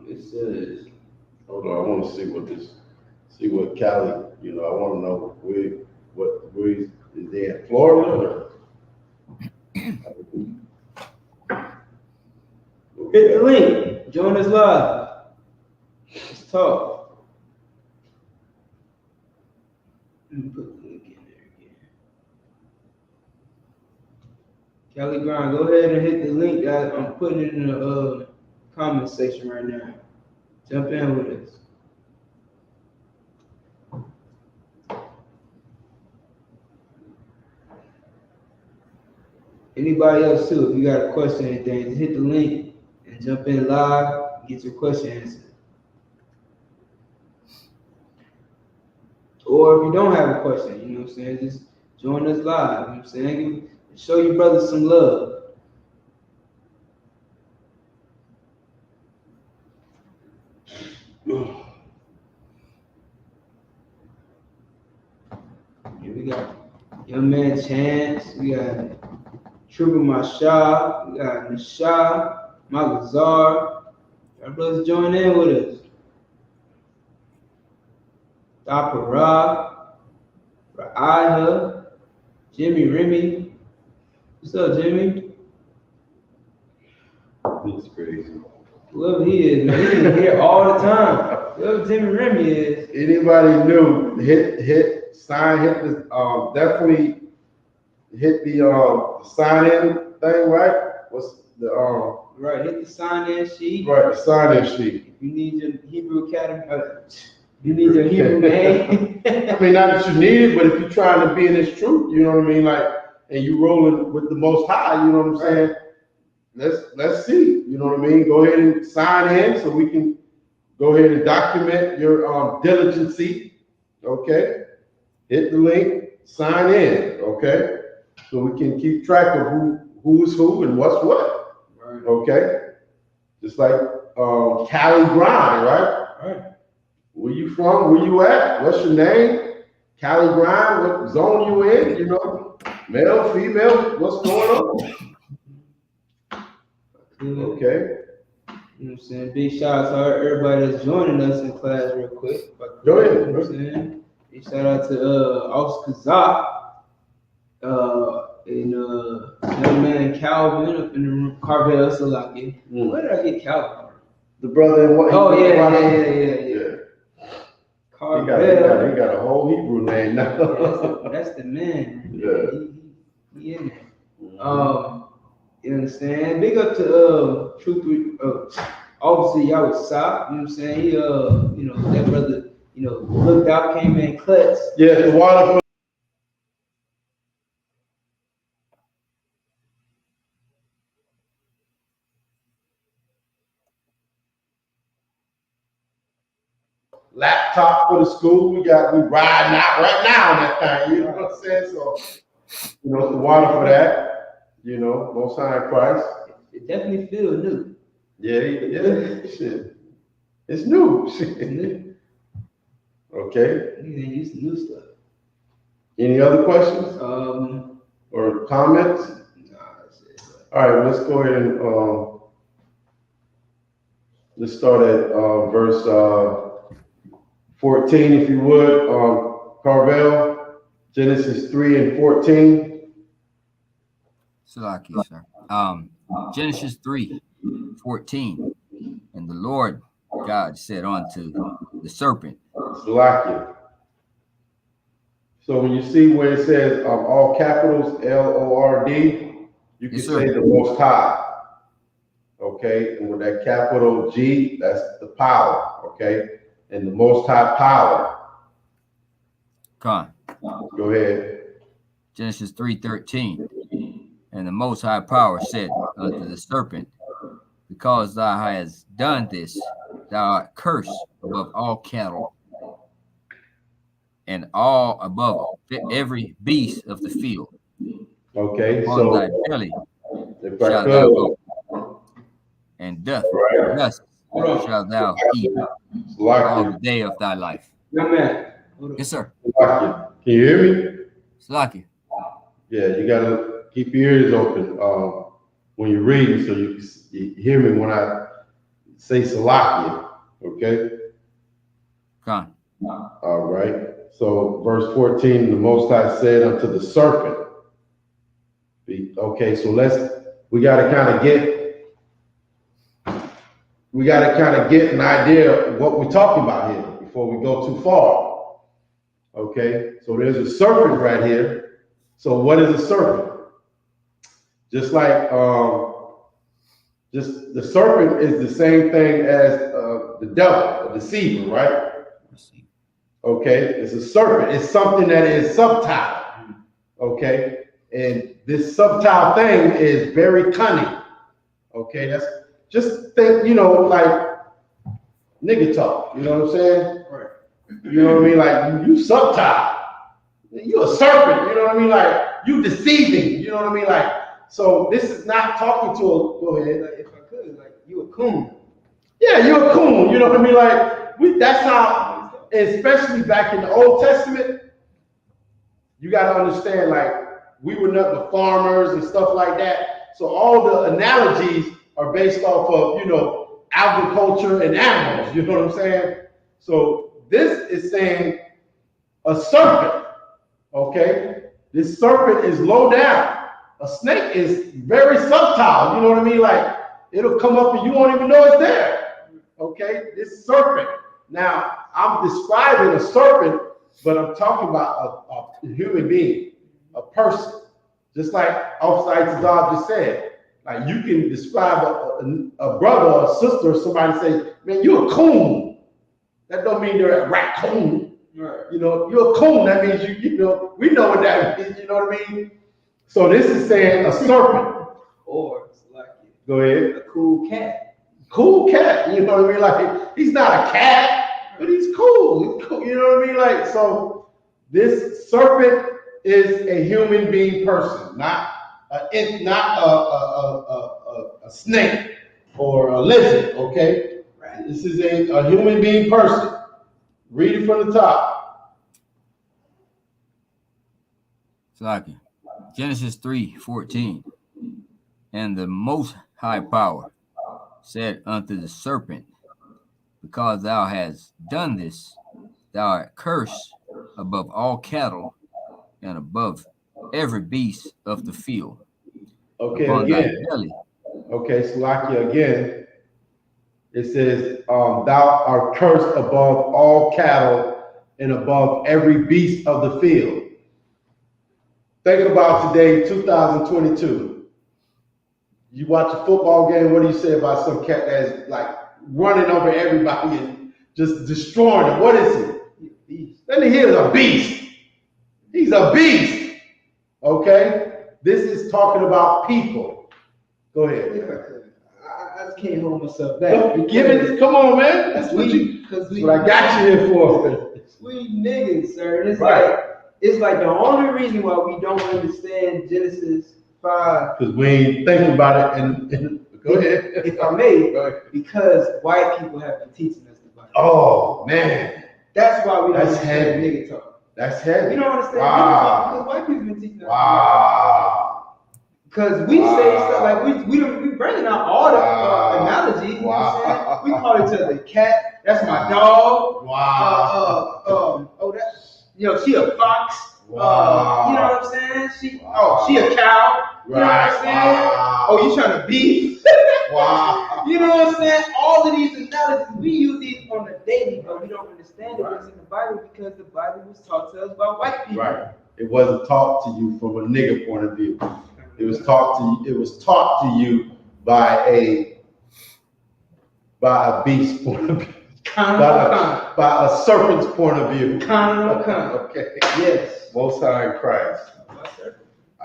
It says, hold on, I want to see what Cali, I want to know where is they in Florida or? hit the link. Join us live. Let's talk. Let me put the link in there again. Kelly Grind, go ahead and hit the link. I'm putting it in the comment section right now. Jump in with us. Anybody else too, if you got a question or anything, just hit the link and jump in live and get your question answered. Or if you don't have a question, you know what I'm saying, just join us live, you know what I'm saying? Show your brothers some love. Here we got Young Man Chance, we got Trooper Mashah, we got Nashah, Malazar. Our brothers join in with us. Dapper Rob, Ra'aya, Jimmy Remy. What's up, Jimmy? It's crazy. Whoever he is, man, he's here all the time. Whoever Jimmy Remy is. Anybody new, definitely hit the sign in thing, right? What's the Right, hit the sign in sheet. Right, the sign in sheet. If you need your Hebrew Academy, you need your Hebrew name. I mean, not that you need it, but if you're trying to be in this truth, you know what I mean, and you rolling with the Most High, you know what I'm saying? Let's see, you know what I mean? Go ahead and sign in so we can go ahead and document your diligency. Okay, hit the link, sign in. Okay, so we can keep track of who's who and what's what. Right. Okay, just like Cali Grind, right? Right. Where you from? Where you at? What's your name? Cali Grind, what zone you in? You know, male, female, what's going on? Okay. You know what I'm saying? Big shout out to everybody that's joining us in class real quick. Go ahead. You know what I'm saying? Big shout out to Kazak, and young man Calvin up in the room, Carvel Salaki. Where did I get Calvin from? The brother in what? Oh, yeah. Carvel. He got a whole Hebrew name now. That's the man. Yeah. He in there. You understand? Big up to Trooper, obviously Y.A.HANNA, you know what I'm saying? He that brother, looked out, came in clutch. Yeah, the water. Laptop for the school. We riding out right now on that thing. You know what I'm saying? So, it's the water for that. Most High Christ. It definitely feels new. Yeah, shit. It's new. Shit. It's new. Okay. You ain't used to new stuff. Any other questions? Or comments? Nah, that's it. All right, let's go ahead and let's start at verse 14, if you would. Carvel, Genesis 3 and 14. Salaki, sir. Genesis 3:14. And the Lord God said unto the serpent. Salaki. So when you see where it says all capitals Lord, you can say the Most High. Okay, and with that capital G, that's the power. Okay, and the Most High power. Come on. Go ahead. Genesis 3:13. And the Most High power said unto the serpent, because thou hast done this, thou art cursed above all cattle, and all above every beast of the field. Okay, on thy belly shalt thou go, and dust shalt thou eat all the day of thy life. No, man. Yes, sir. Can you hear me? Salaki. Yeah, you gotta keep your ears open when you're reading, so you hear me when I say Salakia. Okay. Come on. All right. So verse 14, the Most High said unto the serpent. Okay, so we gotta kind of get an idea of what we're talking about here before we go too far. Okay, so there's a serpent right here. So what is a serpent? Just like the serpent is the same thing as the devil, a deceiver, right? Okay, it's a serpent. It's something that is subtle. Okay, and this subtle thing is very cunning. Okay, that's just think, like nigga talk. You know what I'm saying? Right. You know what I mean? Like you subtle. You a serpent. You know what I mean? Like you deceiving. You know what I mean? Like, so this is not talking to a. Go ahead. Like, if I could, like you a coon. Yeah, you're a coon. You know what I mean? Like that's how, especially back in the Old Testament, you got to understand. Like we were nothing but farmers and stuff like that. So all the analogies are based off of agriculture and animals. You know what I'm saying? So this is saying a serpent. Okay, this serpent is low down. A snake is very subtle. You know what I mean? Like it'll come up and you won't even know it's there. Okay, this serpent. Now I'm describing a serpent, but I'm talking about a human being, a person. Just like I.S.U.P.K just said. Like you can describe a brother or a sister or somebody say, man, you're a coon. That don't mean they're a raccoon. Right. You're a coon. That means we know what that means. You know what I mean? So this is saying a serpent. Or like go ahead. A cool cat. Cool cat. You know what I mean? Like he's not a cat, but he's cool. You know what I mean? Like so, this serpent is a human being person, not a snake or a lizard. Okay, right. This is a human being person. Read it from the top. Salaki. Genesis 3:14. And the Most High Power said unto the serpent, because thou hast done this, thou art cursed above all cattle and above every beast of the field. Okay, again. Okay, Salakia again. It says, thou art cursed above all cattle and above every beast of the field. Think about today, 2022. You watch a football game, what do you say about some cat that's like running over everybody and just destroying them? What is he? Then he is a beast. He's a beast. Okay? This is talking about people. Go ahead. I just can't hold myself back. Come on, man. That's what I got you here for. We niggas, sir. It's right. It's like the only reason why we don't understand Genesis 5. Because we ain't thinking about it. And go ahead. If I may, because white people have been teaching us the Bible. Oh man. That's why we don't understand nigga talk. That's heavy. We don't understand nigga talk because white people been teaching us. Wow. Because we say stuff like we bringing out all the analogies. You know what I'm saying? We call each other cat. That's my dog. Wow. She a fox. Wow. You know what I'm saying? She a cow. You know what I'm saying? Wow. Oh, you trying to beef? Wow. You know what I'm saying? All of these analogies, we use these on the daily, but we don't understand it what's in the Bible because the Bible was taught to us by white people. Right. It wasn't taught to you from a nigga point of view. It was taught to you by a beast point of view. By a serpent's point of view. Okay. Yes. Most High in Christ.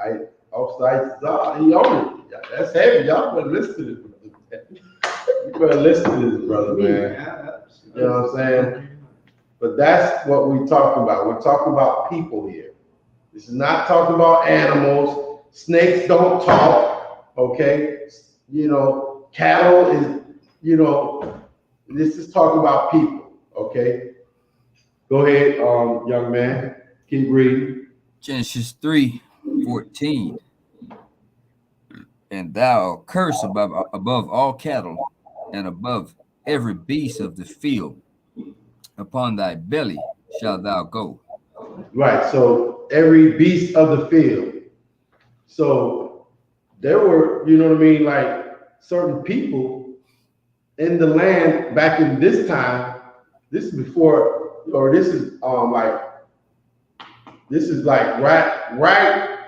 He owned it. That's heavy. Y'all better listen to this. You better listen to this, brother, man. You know what I'm saying? But that's what we're talking about. We're talking about people here. This is not talking about animals. Snakes don't talk. Okay? Cattle is, this is talking about people. Okay. Go ahead, young man. Keep reading. Genesis 3:14. And thou curse above all cattle, and above every beast of the field. Upon thy belly shalt thou go. Right. So every beast of the field. So there were, you know what I mean, like certain people in the land back in this time. This is before, or this is like right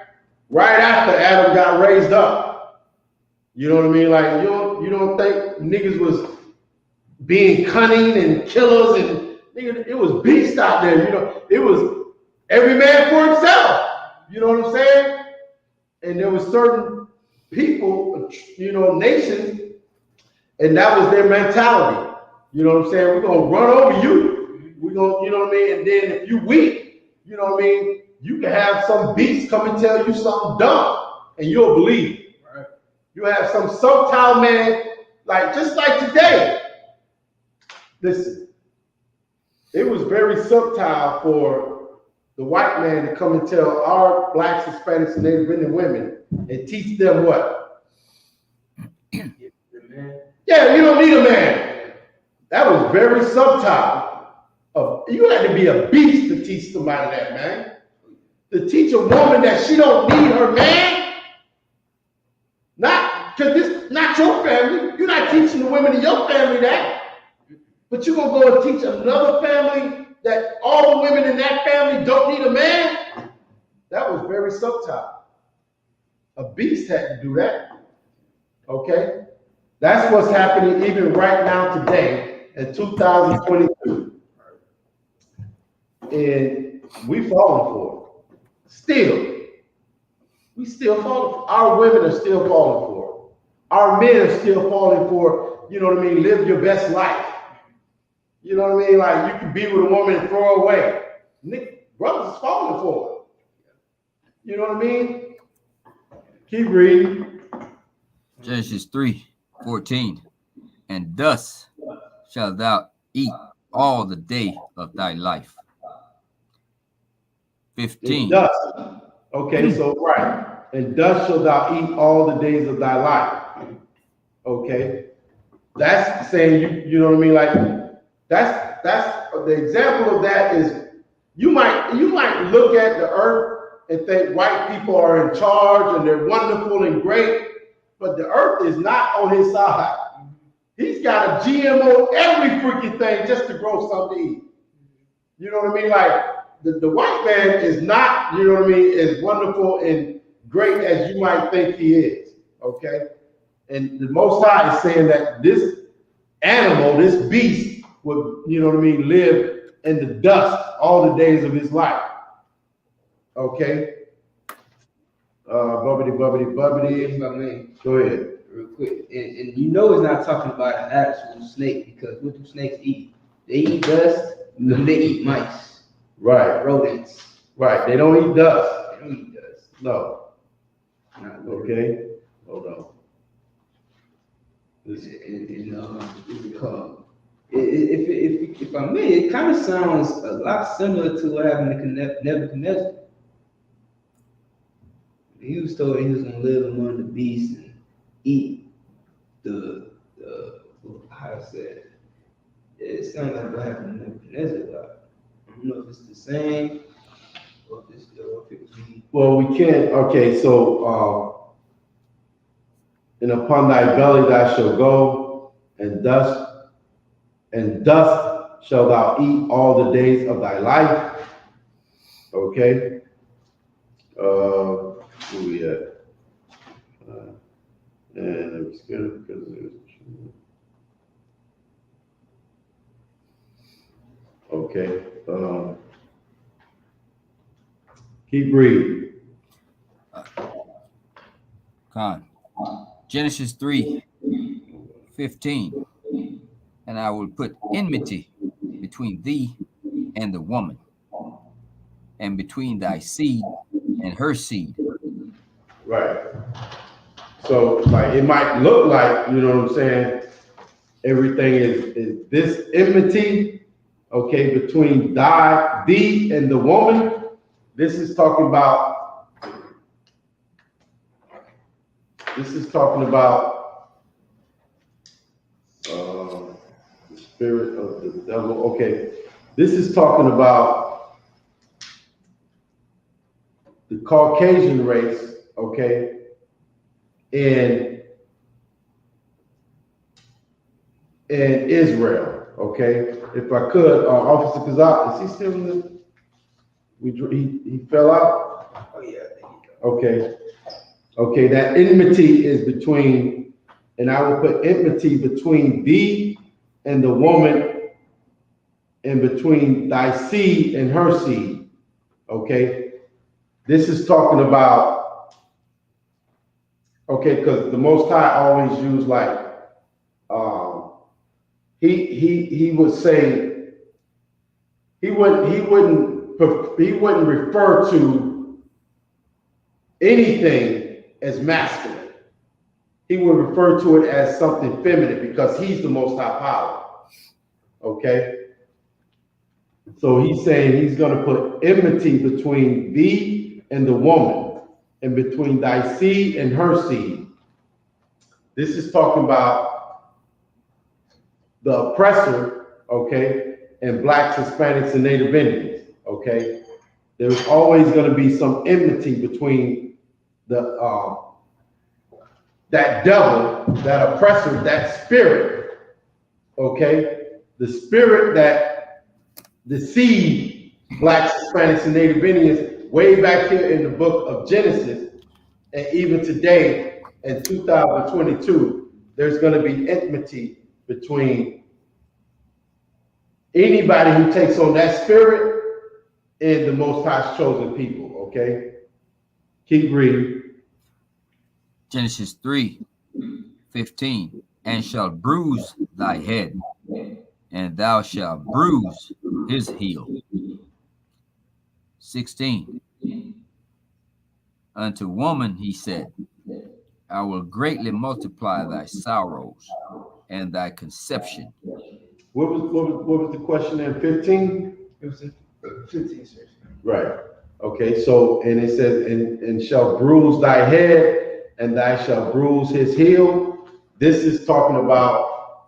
after Adam got raised up. You know what I mean? Like you don't think niggas was being cunning and killers and nigga, it was beast out there. You know, it was every man for himself. You know what I'm saying? And there was certain people, you know, nations, and that was their mentality. You know what I'm saying? We're gonna run over you. We're gonna, you know what I mean? And then if you weak, you know what I mean, you can have some beast come and tell you something dumb, and you'll believe. Right? You have some subtle man, like just like today. Listen, it was very subtle for the white man to come and tell our blacks, Hispanics, and Native Indian women and teach them what? Yeah, you don't need a man. That was very subtle. You had to be a beast to teach somebody that, man. To teach a woman that she don't need her man. Not because this not your family. You're not teaching the women in your family that. But you're gonna go and teach another family that all the women in that family don't need a man? That was very subtle. A beast had to do that. Okay? That's what's happening even right now today in 2022. And we falling for it. Still. We still falling for it. Our women are still falling for it. Our men are still falling for, you know what I mean, live your best life. You know what I mean? Like you can be with a woman and throw her away. Brothers is falling for it. You know what I mean? Keep reading. Genesis 3:14. And thus shalt thou eat all the day of thy life. 15. Thus. Okay, so right. And thus shalt thou eat all the days of thy life. Okay. That's saying you know what I mean? Like that's the example of that is you might look at the earth and think white people are in charge and they're wonderful and great, but the earth is not on his side. He's got a GMO every freaking thing just to grow something to eat. You know what I mean? Like the white man is not, you know what I mean, as wonderful and great as you might think he is. Okay? And the Most High is saying that this animal, this beast, would, you know what I mean, live in the dust all the days of his life. Okay? Bubbity. If I may, Go ahead. real quick. And you know it's not talking about an actual snake, because what do snakes eat? They eat dust, and they eat mice. Right. Rodents. Right. They don't eat dust. They don't eat dust. No. Not Okay. Hold on. If I may, it kind of sounds a lot similar to what happened to Nebuchadnezzar. He was told he was going to live among the beasts and eat the how I said it sounds like what happened to Nebuchadnezzar. I don't know if it's the same or if it was me. Well, we can't. Okay, so and upon thy belly thou shalt go, and dust shalt thou eat all the days of thy life. Okay. Where we at? And it was good because it was. Okay. Keep reading. Con. Genesis 3:15. And I will put enmity between thee and the woman, and between thy seed and her seed. Right. So like it might look like, you know what I'm saying, everything is this enmity, okay, between thee and the woman. This is talking about the spirit of the devil. Okay, this is talking about the Caucasian race, okay, in Israel, okay. If I could, Officer Kazak, is he still in the? He fell out. Oh yeah, I think Okay. Okay, that enmity is between, and I will put enmity between thee and the woman, and between thy seed and her seed. Okay, this is talking about, okay, because the Most High always use like, he would say, he wouldn't refer to anything as masculine. He would refer to it as something feminine because he's the Most High power. Okay? So he's saying he's going to put enmity between thee and the woman, and between thy seed and her seed. This is talking about the oppressor, okay, and blacks, Hispanics, and Native Indians, okay? There's always going to be some enmity between the that devil, that oppressor, that spirit, okay? The spirit that deceived blacks, Hispanics, and Native Indians way back here in the book of Genesis, and even today in 2022, there's going to be enmity between anybody who takes on that spirit and the Most High's chosen people, okay? Keep reading. Genesis 3:15, and shall bruise thy head, and thou shalt bruise his heel. 16, unto woman he said, I will greatly multiply thy sorrows and thy conception. What was the question in 15? it was in 15, sir. Right. Okay, so, and it says, and shall bruise thy head, and thou shalt bruise his heel. This is talking about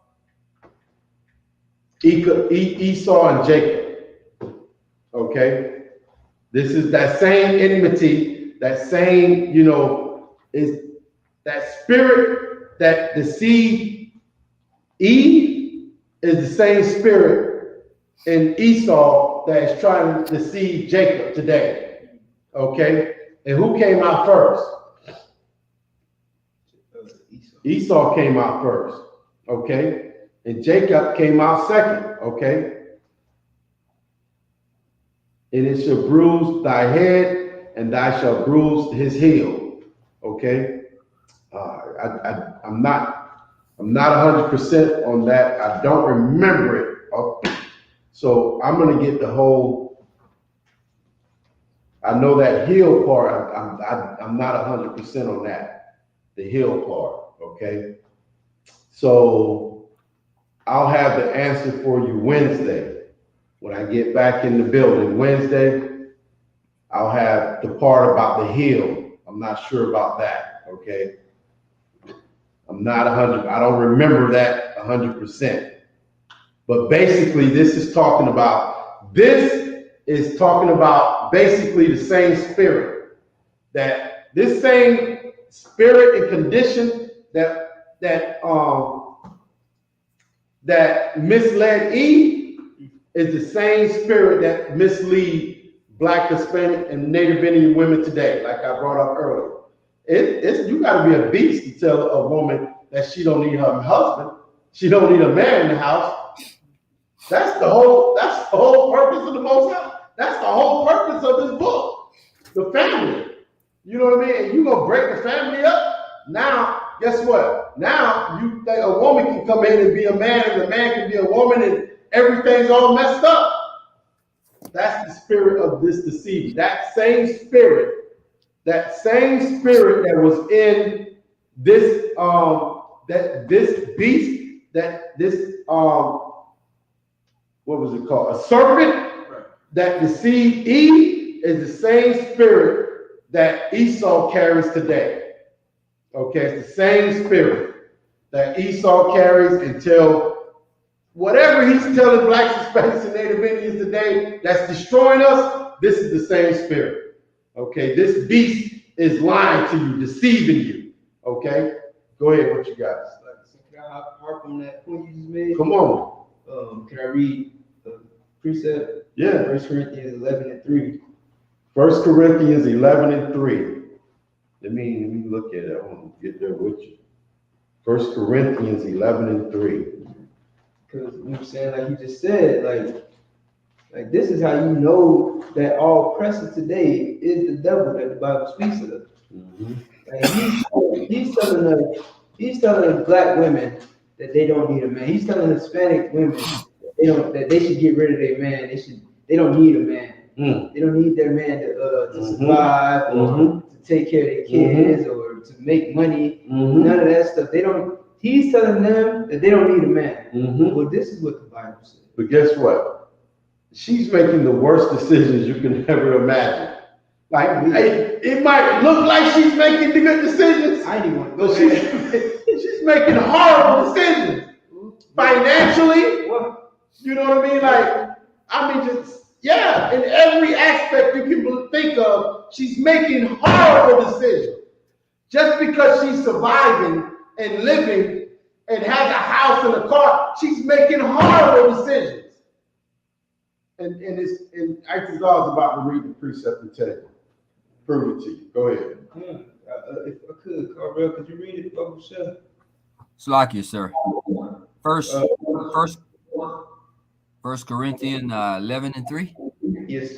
Esau and Jacob. Okay? This is that same enmity, that same, is that spirit that deceived Eve is the same spirit in Esau that is trying to deceive Jacob today. Okay? And who came out first? Esau came out first. Okay? And Jacob came out second. Okay? And it shall bruise thy head, and thou shalt bruise his heel. Okay? I'm not 100% on that. I don't remember it. So I'm gonna get the whole. I know that heel part. I'm not 100% on that. The heel part. Okay. So I'll have the answer for you Wednesday when I get back in the building. Wednesday, I'll have the part about the heel. I'm not sure about that. Okay. I'm not 100. I don't remember that 100%. But basically, this is talking about basically the same spirit. That this same spirit and condition that misled Eve is the same spirit that mislead Black, Hispanic, and Native Indian women today, like I brought up earlier. You got to be a beast to tell a woman that she don't need her husband, she don't need a man in the house. That's the whole purpose of the Most High. That's the whole purpose of this book, the family. You know what I mean? And you gonna break the family up? Now, guess what? Now you think a woman can come in and be a man, and a man can be a woman, and everything's all messed up. That's the spirit of this deceiving. That same spirit that was in this this beast, that this what was it called? A serpent that deceived Eve is the same spirit that Esau carries today. Okay, it's the same spirit that Esau carries until whatever he's telling blacks, Hispanics, and Native Indians today that's destroying us, this is the same spirit. Okay, this beast is lying to you, deceiving you. Okay, go ahead, what you got? Can I harp on that point you just made? Come on. Can I read the precept? Yeah. 1 Corinthians 11:3. 1 Corinthians 11:3. Let me look at it. I want to get there with you. 1 Corinthians 11:3. Because you know what I'm saying, like you just said, like this is how you know that all oppressor today is the devil that the Bible speaks of. Mm-hmm. Like he's telling us black women that they don't need a man. He's telling Hispanic women that they should get rid of their man. They don't need a man. They don't need their man to survive or to take care of their kids or to make money. None of that stuff. He's telling them that they don't need a man. Well, this is what the Bible says. But guess what? She's making the worst decisions you can ever imagine. Like, it might look like she's making the good decisions. I didn't want to go there. She's making horrible decisions. Financially, you know what I mean? Like, in every aspect you can think of, she's making horrible decisions. Just because she's surviving and living and has a house and a car, she's making horrible decisions. And Isaac is about to read the precept and tell you. Prove it to you. Go ahead. If I could, Carvel, could you read it, Uncle Chef? Slakia, sir. First Corinthians 11:3. Yes.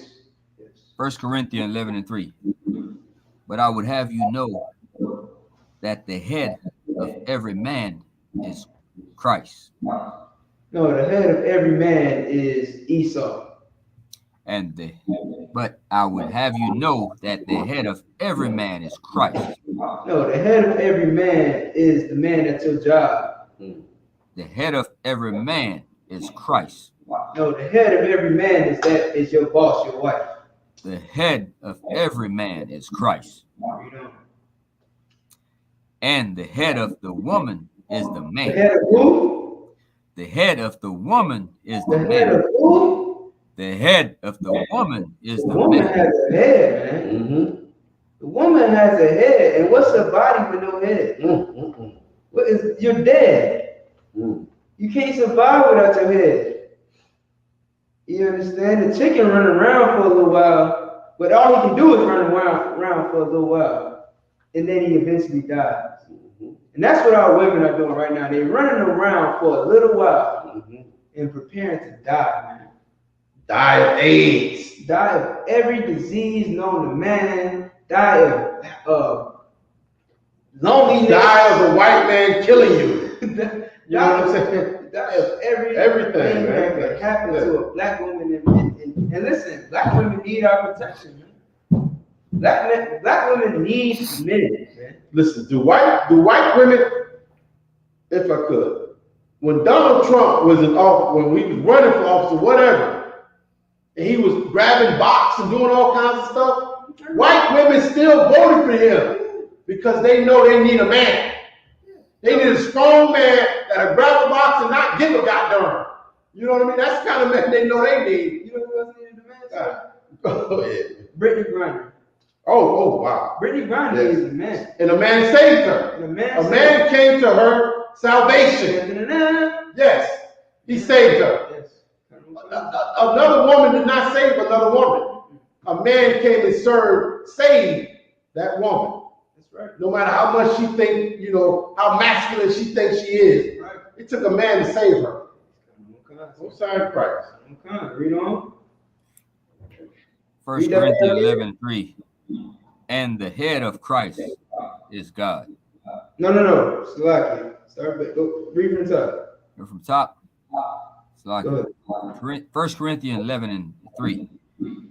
1 Corinthians 11:3. But I would have you know that the head of every man is Christ. No, the head of every man is Esau. But I would have you know that the head of every man is Christ. No, the head of every man is the man at your job. The head of every man is Christ. No, the head of every man is your boss, your wife. The head of every man is Christ. And the head of the woman is the man. The head of who? The head of the woman is the man. Head of who? The head of the woman is the woman man. Has a head, man. The woman has a head, and what's a body with no head? What is you're dead? You can't survive without your head. You understand? The chicken run around for a little while, but all he can do is run around for a little while, and then he eventually dies. And that's what our women are doing right now. They're running around for a little while and preparing to die, man. Die of AIDS. Die of every disease known to man. Die of loneliness. Die of the white man killing you. You know what I'm saying? Die of everything that could happen to a black woman. And listen, black women need our protection, man. Black women need commitment, man. Listen, do white women, if I could, when Donald Trump was in office, when we was running for office or whatever, and he was grabbing box and doing all kinds of stuff, white women still voted for him because they know they need a man. They need a strong man that'll grab the box and not give a goddamn. You know what I mean? That's the kind of man they know they need. You know who else needed a man? Go ahead. Brittany Griner. Oh, wow. Brittany Griner is a man. And a man saved her. And a man came to her salvation. Yes, he saved her. Yes. Another woman did not save another woman. A man came and saved that woman. That's right. No matter how much she thinks, how masculine she thinks she is. Right. It took a man to save her. Okay. Sign Christ. Okay. Read on. 1 Corinthians 11:3. And the head of Christ is God. No. Slacky. Go read from the top. Go from top. Slacky. 1 Corinthians 11:3.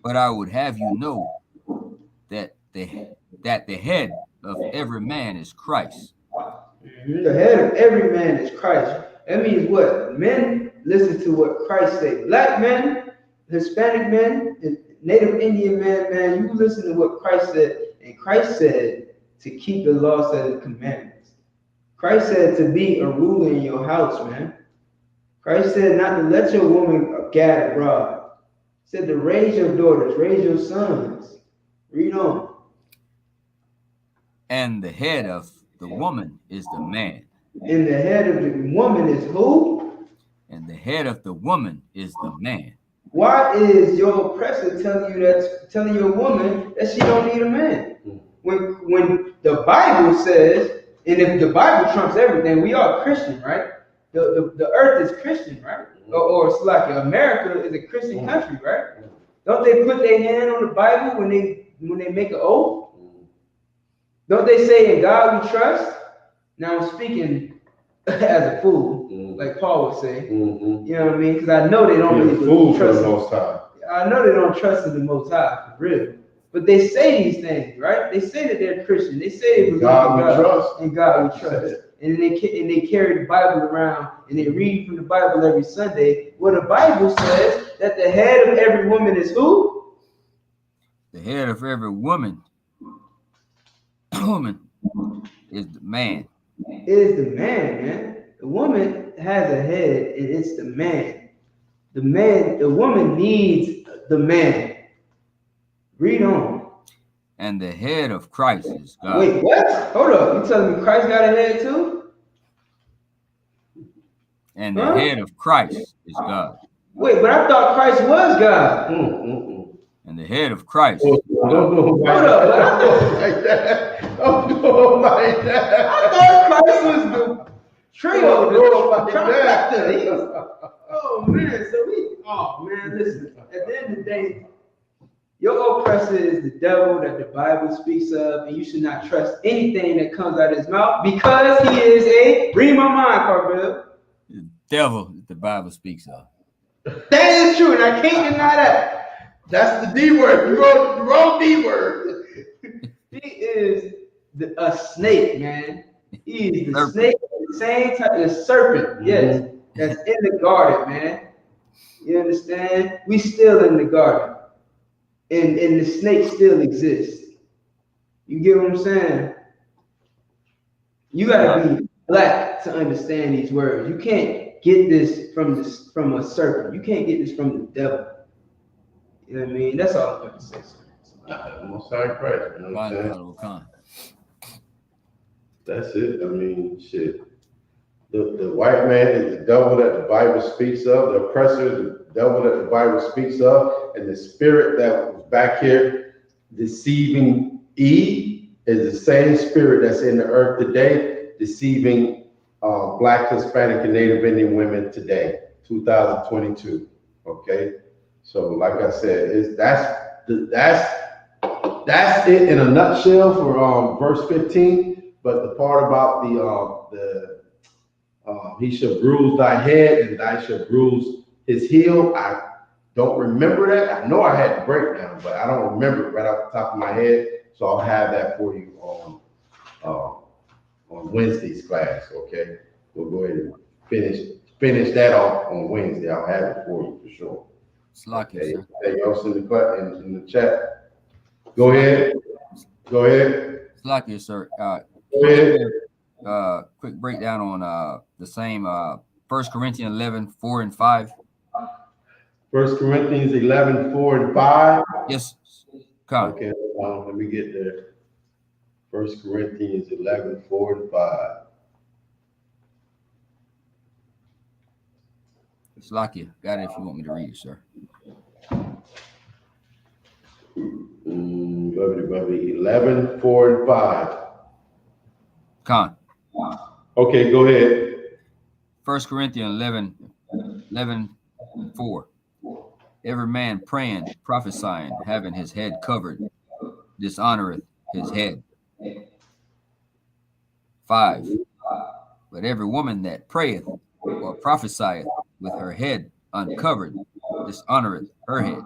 But I would have you know that the head of every man is Christ. The head of every man is Christ. That means what? Men listen to what Christ said. Black men, Hispanic men, and Native Indian men, man, you listen to what Christ said. And Christ said to keep the law, statutes, and commandments. Christ said to be a ruler in your house, man. Christ said not to let your woman gad abroad. He said to raise your daughters, raise your sons. Read on. And the head of the woman is the man. And the head of the woman is who? And the head of the woman is the man. Why is your oppressor telling your woman that she don't need a man? When the Bible says, and if the Bible trumps everything, we are Christian, right? The earth is Christian, right? Or it's like America is a Christian country, right? Don't they put their hand on the Bible when they make an oath? Don't they say in God we trust? Now I'm speaking as a fool, like Paul would say. You know what I mean? Because I know they don't really trust the Most High. I know they don't trust in the Most High, for real. But they say these things, right? They say that they're Christian. They say they believe in God and God we trust. And they carry the Bible around and they read from the Bible every Sunday. Well, the Bible says that the head of every woman is who? The head of every woman is the man. Is the man, man. The woman has a head and it's the man. The woman needs the man. Read on. And the head of Christ is God. Wait, what? Hold up. You telling me Christ got a head too? And the head of Christ is God. Wait, but I thought Christ was God. And the head of Christ. Don't go like that. Don't go like that. I thought Christ was the trio. Oh man, listen. At the end of the day, your oppressor is the devil that the Bible speaks of, and you should not trust anything that comes out of his mouth because he is a, read my mind, Carvel. The devil that the Bible speaks of. That is true, and I can't deny that. That's the D word. You wrote the wrong D word. He is a snake, man. He is the snake, the same type of serpent, yes, that's in the garden, man. You understand? We still in the garden. And the snake still exists. You get what I'm saying? You gotta be black to understand these words. You can't get this from a serpent. You can't get this from the devil. You know what I mean? That's all I'm gonna say. Most High Christ. You know what I'm saying? That's it. I mean, shit. The white man is the devil that the Bible speaks of. The oppressor is the devil that the Bible speaks of. And the spirit that was back here deceiving Eve is the same spirit that's in the earth today, deceiving Black, Hispanic, and Native Indian women today, 2022. Okay? So, like I said, that's it in a nutshell for verse 15. But the part about he shall bruise thy head and thou shalt bruise his heel, I don't remember that. I know I had the breakdown, but I don't remember it right off the top of my head. So I'll have that for you on Wednesday's class. Okay, we'll go ahead and finish that off on Wednesday. I'll have it for you for sure. Okay. Anything else in the chat? Go ahead. It's like you, sir. Go ahead. Quick breakdown on the same 1 Corinthians 11, 4 and 5. 1 Corinthians 11, 4 and 5. Yes. Come. Okay, let me get there. 1 Corinthians 11, 4 and 5. It's like you got it if you want me to read it, sir. 11, 4 and 5. Con. Okay, go ahead. 1 Corinthians 11, 4. Every man praying, prophesying, having his head covered, dishonoreth his head. 5. But every woman that prayeth or prophesieth with her head uncovered dishonoreth her head.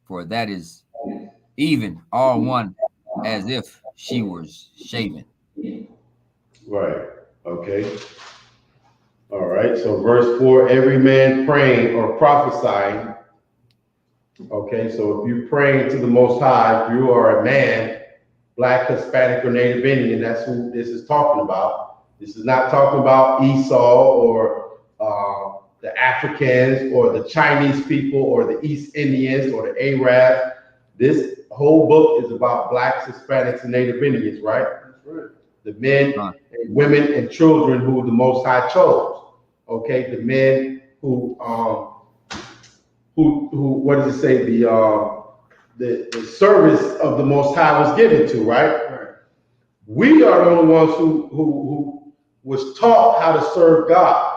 For that is even all one as if she was shaven. Right. Okay. All right, so verse 4, every man praying or prophesying. Okay, so if you're praying to the Most High, if you are a man, Black, Hispanic, or Native Indian, that's who this is talking about. This is not talking about Esau or the Africans or the Chinese people or the East Indians or the Arabs. This whole book is about Blacks, Hispanics, and Native Indians, right? That's right. The men, and women, and children who the Most High chose. Okay, the men who what does it say? The service of the Most High was given to, right? Right. We are the only ones who was taught how to serve God.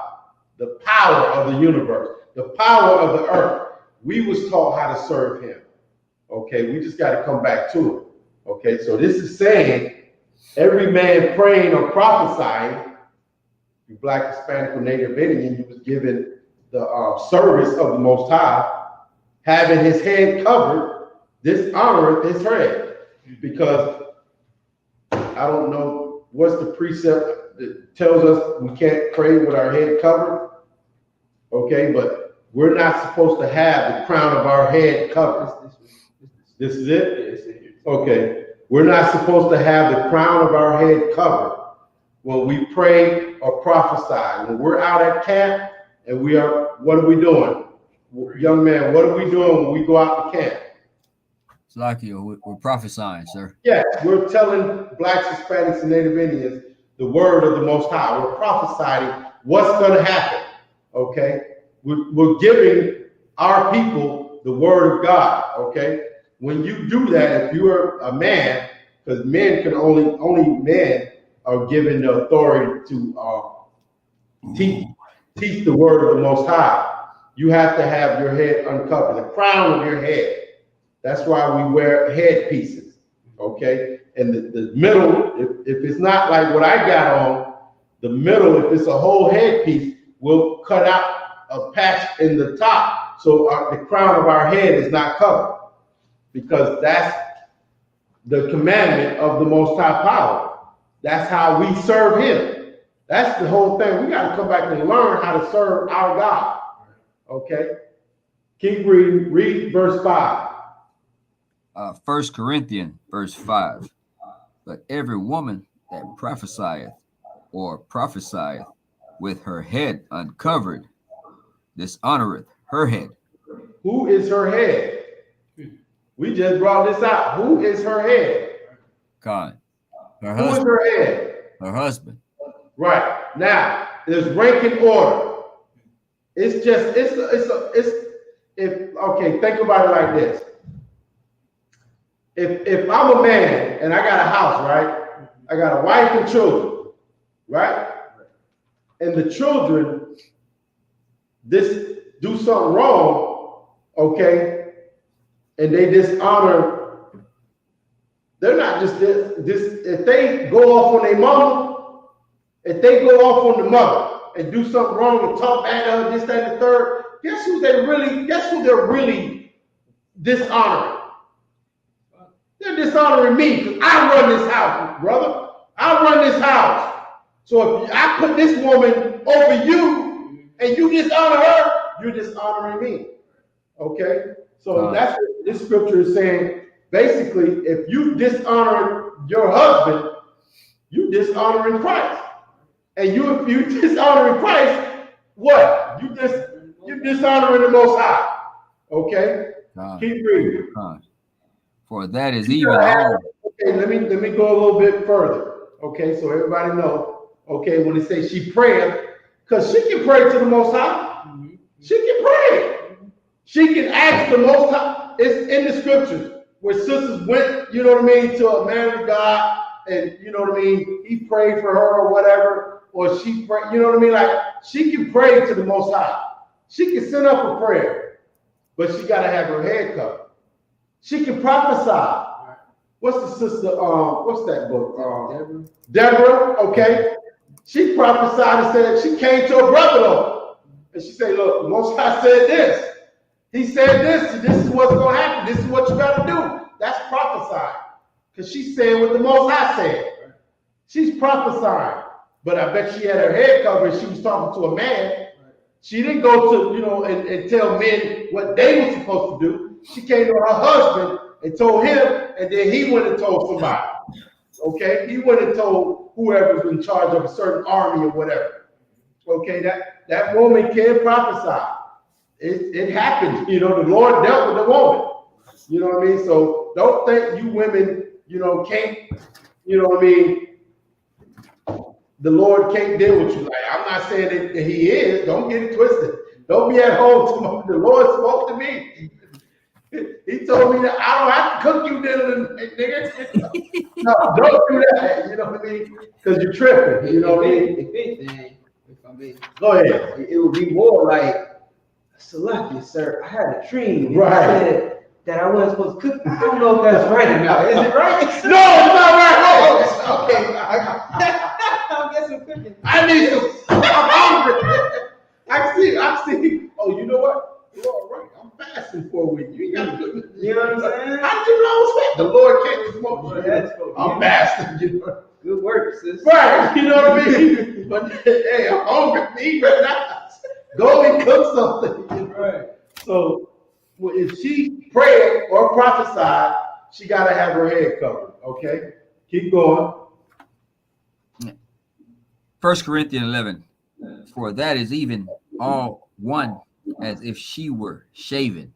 The power of the universe, the power of the earth. We was taught how to serve him. Okay, we just got to come back to it. Okay, so this is saying every man praying or prophesying, you Black, Hispanic, or Native Indian, you was given the service of the Most High, having his head covered, dishonoreth his head. Because I don't know what's the precept that tells us we can't pray with our head covered. Okay, but we're not supposed to have the crown of our head covered. This is it? Okay. We're not supposed to have the crown of our head covered when we pray or prophesy. When we're out at camp and what are we doing? Young man, what are we doing when we go out to camp? It's like we're prophesying, sir. Yes, we're telling Blacks, Hispanics, and Native Indians the word of the Most High. We're prophesying what's going to happen. Okay, we're giving our people the word of God. Okay, when you do that, if you are a man, because men can only men are given the authority to teach the word of the Most High. You have to have your head uncovered, the crown of your head. That's why we wear headpieces. Okay, and the middle, if it's not like what I got on, the middle, if it's a whole headpiece, we'll cut out a patch in the top so the crown of our head is not covered, because that's the commandment of the Most High power. That's how we serve him. That's the whole thing. We got to come back and learn how to serve our God. Okay? Keep reading. Read verse 5. 1 Corinthians, verse 5. But every woman that prophesieth or prophesieth with her head uncovered dishonoreth her head. Who is her head? We just brought this out. Who is her head? God. Her Who husband. is her head? Her husband. Right. Now, there's rank and order. It's just, okay, think about it like this. If I'm a man and I got a house, right? I got a wife and children, right? And the children do something wrong, okay? And they dishonor, they're not just this, if they go off on their mama, if they go off on the mother and do something wrong and talk bad of her, this, that, and the third, guess who they're really dishonoring? They're dishonoring me because I run this house, brother. I run this house. So if I put this woman over you and you dishonor her, you're dishonoring me. Okay? So that's what this scripture is saying. Basically, if you dishonor your husband, you dishonoring Christ. And if you dishonoring Christ, what? You dishonoring the Most High. Okay? Keep reading. For that is even all. Okay, let me go a little bit further. Okay, so everybody know. Okay, when it says she praying, because she can pray to the Most High. Mm-hmm. She can pray. She can ask the Most High. It's in the scriptures where sisters went, you know what I mean, to a man of God, and you know what I mean, he prayed for her or whatever, or she prayed, you know what I mean, like she can pray to the Most High. She can send up a prayer, but she got to have her head covered. She can prophesy. What's the sister? What's that book? Deborah. Okay. She prophesied and said she came to her brother though, and she said, "Look, the Most High said this. He said this. And this is what's going to happen. This is what you got to do." That's prophesying, because she's saying what the Most High said. She's prophesying, but I bet she had her head covered. She was talking to a man. She didn't go to, you know, and tell men what they were supposed to do. She came to her husband and told him, and then he went and told somebody. Okay, he went and told whoever was in charge of a certain army or whatever. Okay, that woman can prophesy. It happened. You know, the Lord dealt with the woman. You know what I mean? So don't think you women, you know, can't, you know what I mean? The Lord can't deal with you. Like, I'm not saying that he is. Don't get it twisted. Don't be at home tomorrow. The Lord spoke to me. He told me that I don't have to cook you dinner, nigga. No, don't do that. You know what I mean? Because you're tripping. You know what I mean? If anything, if I may, go ahead. It would be more like, Salaki, sir, I had a dream. Right. Said that I wasn't supposed to cook. I don't know if that's right or not. Is it right? No, it's not right. Oh, okay. I'm guessing cooking. I need some. I'm hungry. I see. Oh, you know what? You're all right. I'm fasting for a week. You ain't got to cook. You know what I'm saying? How did you know I was fasting? The Lord can't smoke. I'm fasting. You know? Good work, sis. Right. You know what I mean? But hey, I'm hungry. Eat right now. Go and cook something. You know? Right. So if she prayed or prophesied, she got to have her head covered. Okay? Keep going. 1 Corinthians 11. For that is even all one as if she were shaven.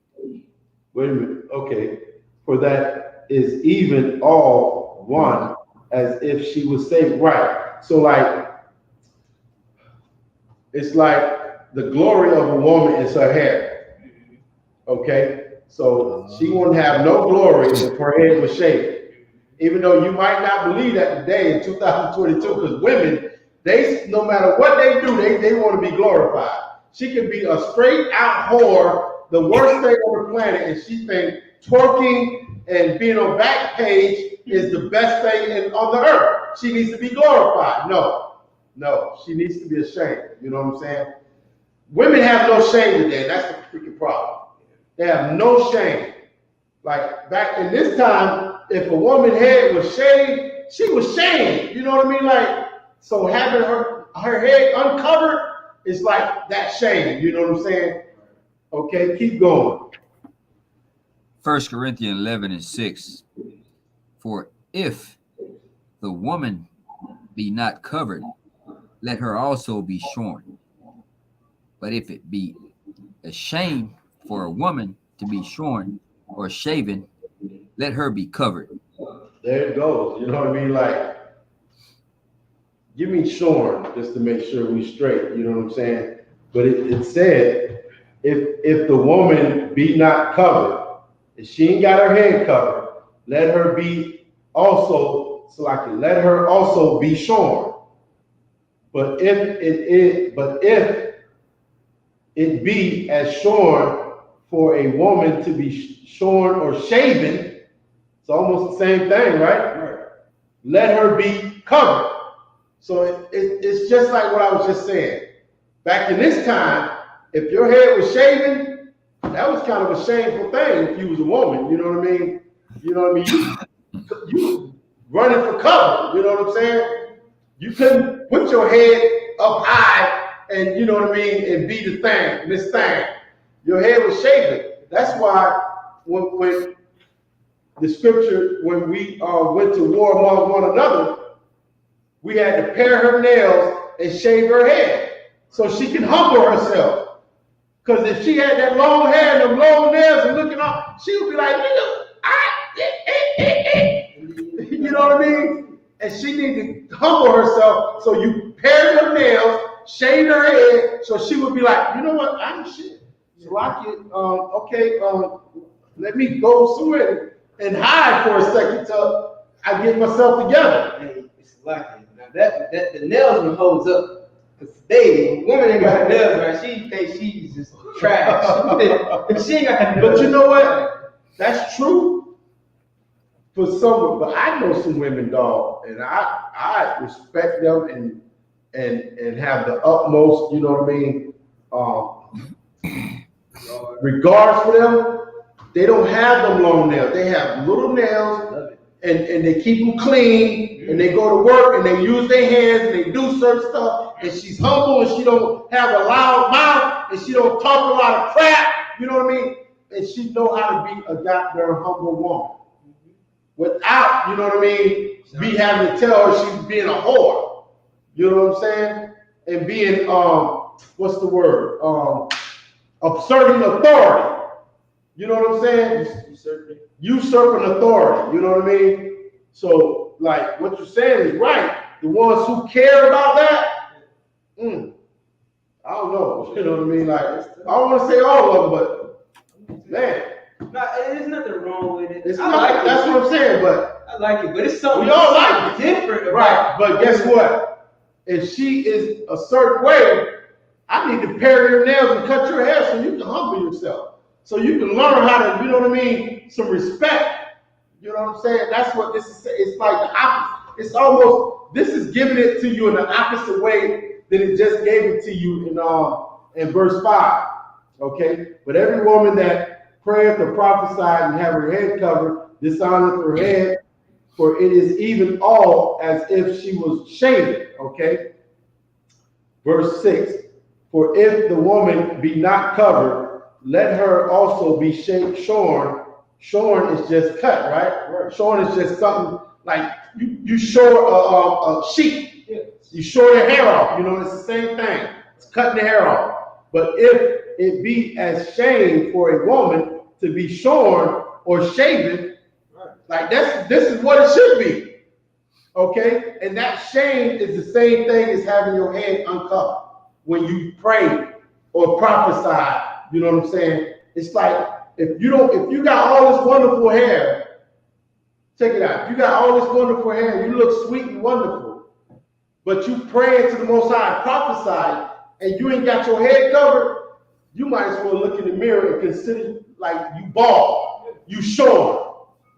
Wait a minute. Okay. For that is even all one as if she was saved. Right. So like, it's like the glory of a woman is her hair. Okay. So she wouldn't have no glory if her head was shaved. Even though you might not believe that today in 2022, because women, they, no matter what they do, they want to be glorified. She could be a straight out whore, the worst thing on the planet, and she thinks twerking and being on Backpage is the best thing on the earth. She needs to be glorified. No, she needs to be ashamed. You know what I'm saying? Women have no shame today. That's the freaking problem. They have no shame. Like back in this time, if a woman's head was shaved, she was shamed. You know what I mean? Like, so having her head uncovered is like that shame. You know what I'm saying? Okay, keep going. 1 Corinthians 11 and 6. For if the woman be not covered, let her also be shorn. But if it be a shame for a woman to be shorn or shaven, let her be covered. There it goes. You know what I mean? Like, give me shorn just to make sure we straight. You know what I'm saying? But it said, if the woman be not covered, if she ain't got her head covered, let her be also, so I can let her also be shorn. But if it be as shorn for a woman to be shorn or shaven, it's almost the same thing, right? Let her be covered. So it's just like what I was just saying. Back in this time, if your head was shaven, that was kind of a shameful thing if you was a woman. You know what I mean? You know what I mean? You running for cover. You know what I'm saying? You couldn't put your head up high and, you know what I mean, and be the thing, this thing. Your head was shaven. That's why when the scripture, when we went to war among one another, we had to pare her nails and shave her head so she can humble herself. Because if she had that long hair and them long nails and looking up, she would be like, you know what I mean? And she needed to humble herself. So you pared her nails, shaved her head, so she would be like, you know what? I'm shit. So I can, let me go somewhere and hide for a second till I get myself together. Hey, it's lucky. Now that the nails one holds up. Cause today, a woman ain't got her nails right. She thinks she's just trash. She ain't got her nails. But you know what? That's true for some, but I know some women, dog, and I respect them and have the utmost, you know what I mean, regards for them. They don't have them long nails. They have little nails, and they keep them clean. and they go to work and they use their hands and they do certain stuff, and she's humble and she don't have a loud mouth and she don't talk a lot of crap, you know what I mean? And she know how to be a goddamn humble woman without, you know what I mean, me having to tell her she's being a whore. You know what I'm saying? And being what's the word? Asserting authority. You know what I'm saying? Usurping authority. You know what I mean? So, like, what you're saying is right. The ones who care about that, I don't know. You know what I mean? Like, I don't want to say all of them, but man. No, there's nothing wrong with it. It's not like that's what I'm saying, but I like it, but it's something we all like it. Different, right? But guess what? If she is a certain way, I need to pare your nails and cut your hair so you can humble yourself, so you can learn how to, you know what I mean, some respect. You know what I'm saying? That's what this is. It's like the opposite. It's almost, this is giving it to you in the opposite way than it just gave it to you in verse 5. Okay, but every woman that prayeth or prophesied and have her head covered dishonoreth her head, for it is even all as if she was shaven. Okay, verse 6. For if the woman be not covered, let her also be shorn. Shorn is just cut, right? Shorn is just something like you shore a sheep. You shore the hair off. You know, it's the same thing. It's cutting the hair off. But if it be as shame for a woman to be shorn or shaven, like this is what it should be. Okay? And that shame is the same thing as having your head uncovered when you pray or prophesy. You know what I'm saying? It's like if you got all this wonderful hair, check it out. You got all this wonderful hair, you look sweet and wonderful, but you praying to the Most High and prophesying, and you ain't got your head covered, you might as well look in the mirror and consider like you bald, you shorn.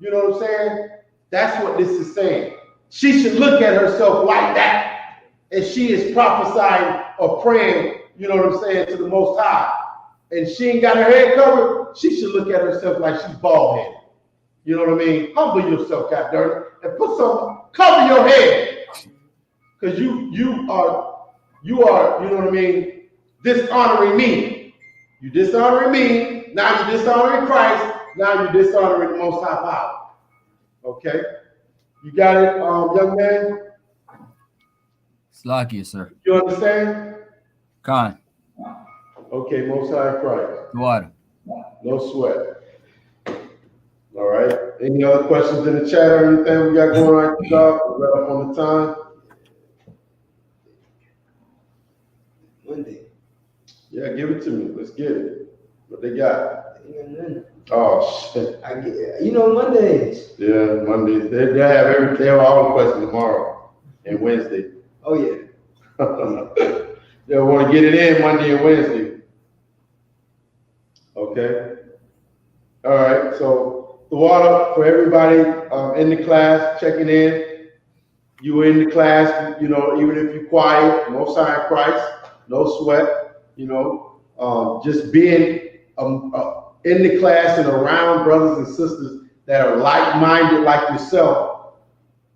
You know what I'm saying? That's what this is saying. She should look at herself like that, and she is prophesying or praying, you know what I'm saying, to the Most High, and she ain't got her head covered, she should look at herself like she's bald-headed. You know what I mean? Humble yourself, goddarn it, and cover your head, because you are, you know what I mean, dishonoring me. You dishonoring me, now you're dishonoring Christ, now you're dishonoring the Most High power. Okay? You got it, young man? Slakia, sir. You understand? Khan. Okay, Most High Christ. Water. No sweat. All right. Any other questions in the chat or anything we got going on? Right up on the time. Monday. Yeah, give it to me. Let's get it. What they got? Oh shit. Mondays. Yeah, Mondays. They have all the questions tomorrow and Wednesday. Oh yeah. They'll want to get it in Monday and Wednesday. Okay. All right. So the water for everybody in the class checking in. You were in the class, you know, even if you're quiet, no sign Christ, no sweat, you know, just being in the class and around brothers and sisters that are like-minded like yourself.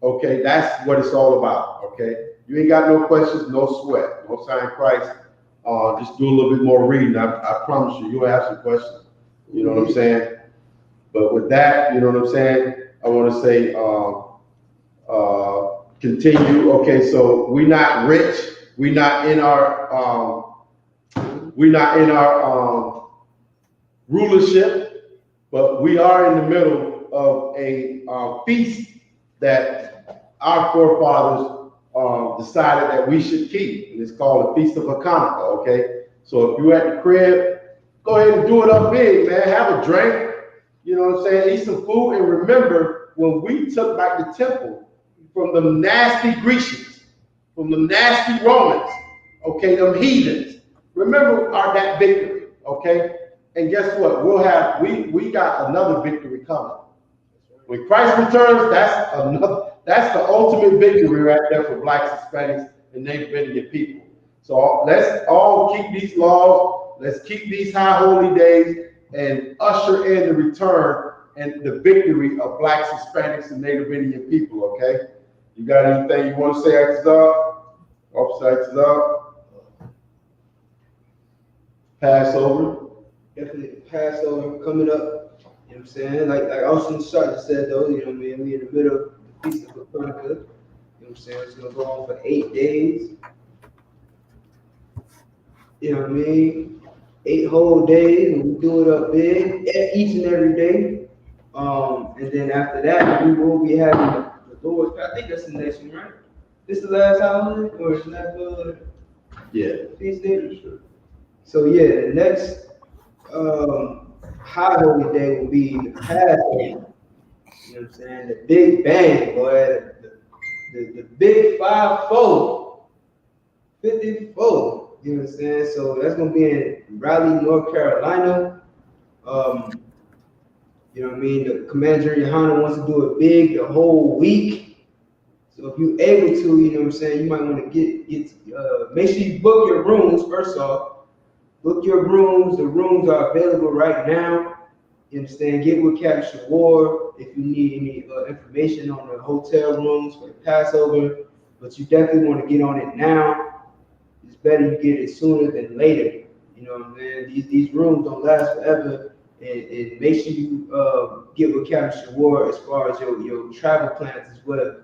Okay, that's what it's all about. Okay. You ain't got no questions, no sweat, no sign Christ. Just do a little bit more reading. I promise you'll have some questions. You know what I'm saying? But with that, you know what I'm saying? I want to say, continue. Okay, so we're not rich. We're not in our rulership, but we are in the middle of a feast that our forefathers decided that we should keep, and it's called the Feast of Hanukkah. Okay, so if you're at the crib, go ahead and do it up big, man. Have a drink, you know what I'm saying? Eat some food, and remember when we took back the temple from the nasty Grecians, from the nasty Romans, okay, them heathens. Remember that victory, okay? And guess what? We got another victory coming. When Christ returns, that's the ultimate victory right there for blacks, Hispanics, and Native Indian people. So let's all keep these laws. Let's keep these high holy days and usher in the return and the victory of blacks, Hispanics, and Native Indian people. Okay, You got anything you want to say, Isupk? Officer Isupk? Passover. Definitely Passover coming up. You know what I'm saying? Like Austin Sharp said though, you know what I mean? We in the middle of the Feast of Hanukkah. You know what I'm saying? It's gonna go on for 8 days. You know what I mean? 8 whole days, and we do it up big each and every day. And then after that, we will be having the Lord's. I think that's the next one, right? This the last holiday, or is that feast day? Sure. So yeah, the next high holy day will be the Passover. You know what I'm saying? The big bang, boy. The big 5-4, 54. You know what I'm saying? So that's gonna be in Raleigh, North Carolina. You know what I mean? The Commander YAHANNA wants to do it big the whole week. So if you're able to, you know what I'm saying, you might want to make sure you book your rooms first off. Book your rooms. The rooms are available right now. You understand? Get with Captain War if you need any information on the hotel rooms for the Passover. But you definitely want to get on it now. It's better you get it sooner than later. You know what I'm saying? These rooms don't last forever. And make sure you get with Captain War as far as your travel plans as well.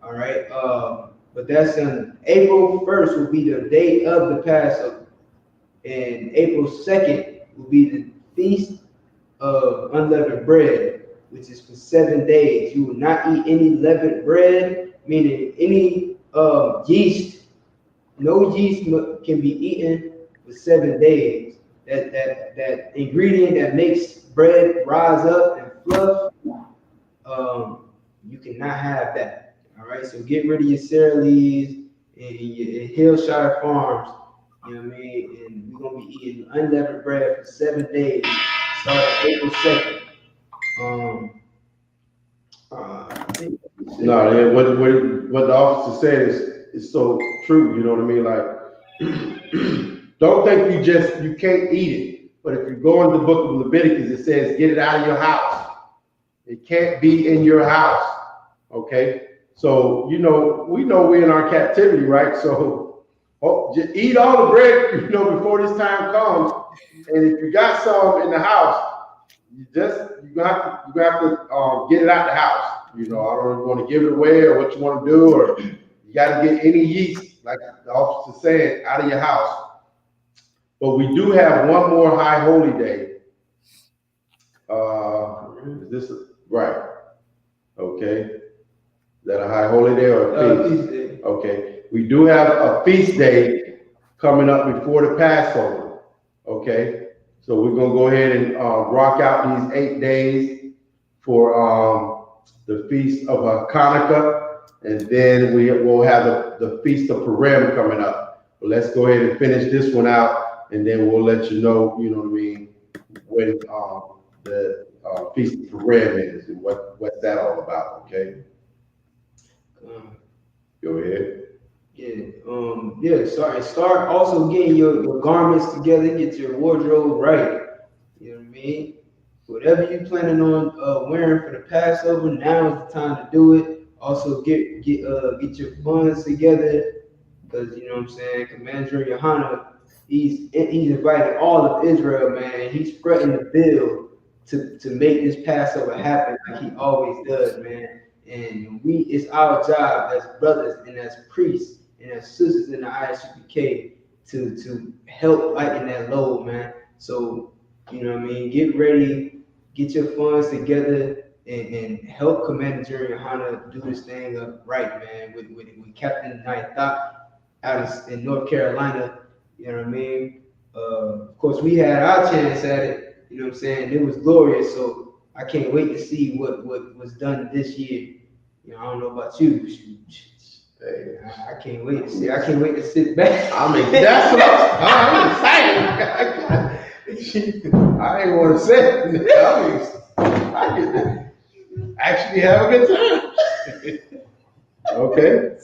All right. But that's on April 1st will be the day of the Passover. And April 2nd will be the Feast of Unleavened Bread, which is for 7 days. You will not eat any leavened bread, meaning any yeast. No yeast can be eaten for 7 days. That ingredient that makes bread rise up and fluff, you cannot have that. All right, so get rid of your Sara Lee's and your Hillshire Farms. You know what I mean? And we're gonna be eating unleavened bread for 7 days, starting April 2nd. What the officer said is so true. You know what I mean? Like, don't think you can't eat it. But if you go in the book of Leviticus, it says get it out of your house. It can't be in your house. Okay. So we know we're in our captivity, right? So just eat all the bread, before this time comes. And if you got some in the house, you have to get it out the house. I don't want to give it away or what you want to do, or you got to get any yeast, like the officer said, out of your house. But we do have one more high holy day. Is this right? Okay. Is that a high holy day or a feast? Day. Okay. We do have a feast day coming up before the Passover. Okay. So we're gonna go ahead and rock out these 8 days for the Feast of Hanukkah, and then we will have the Feast of Purim coming up. But let's go ahead and finish this one out, and then we'll let you know what I mean, when the Feast of Purim is and what's that all about. Okay. Go ahead. Start also getting your garments together, get your wardrobe right. You know what I mean? Whatever you're planning on wearing for the Passover, now is the time to do it. Also get your funds together, because you know what I'm saying, Commander YAHANNA, he's invited all of Israel, man. He's fronting the bill to make this Passover happen like he always does, man. And it's our job as brothers and as priests and as sisters in the I.S.U.P.K to help lighten that load, man. So, you know what I mean? Get ready, get your funds together, and help Commander YAHANNA do this thing up right, man, with Captain I.S.U.P.K out in North Carolina. You know what I mean? Of course, we had our chance at it, you know what I'm saying? It was glorious, so I can't wait to see what was done this year. I don't know about you. Hey, I can't wait to see. I can't wait to sit back. That's what I'm excited. I ain't want to say it. I get to actually have a good time. Okay.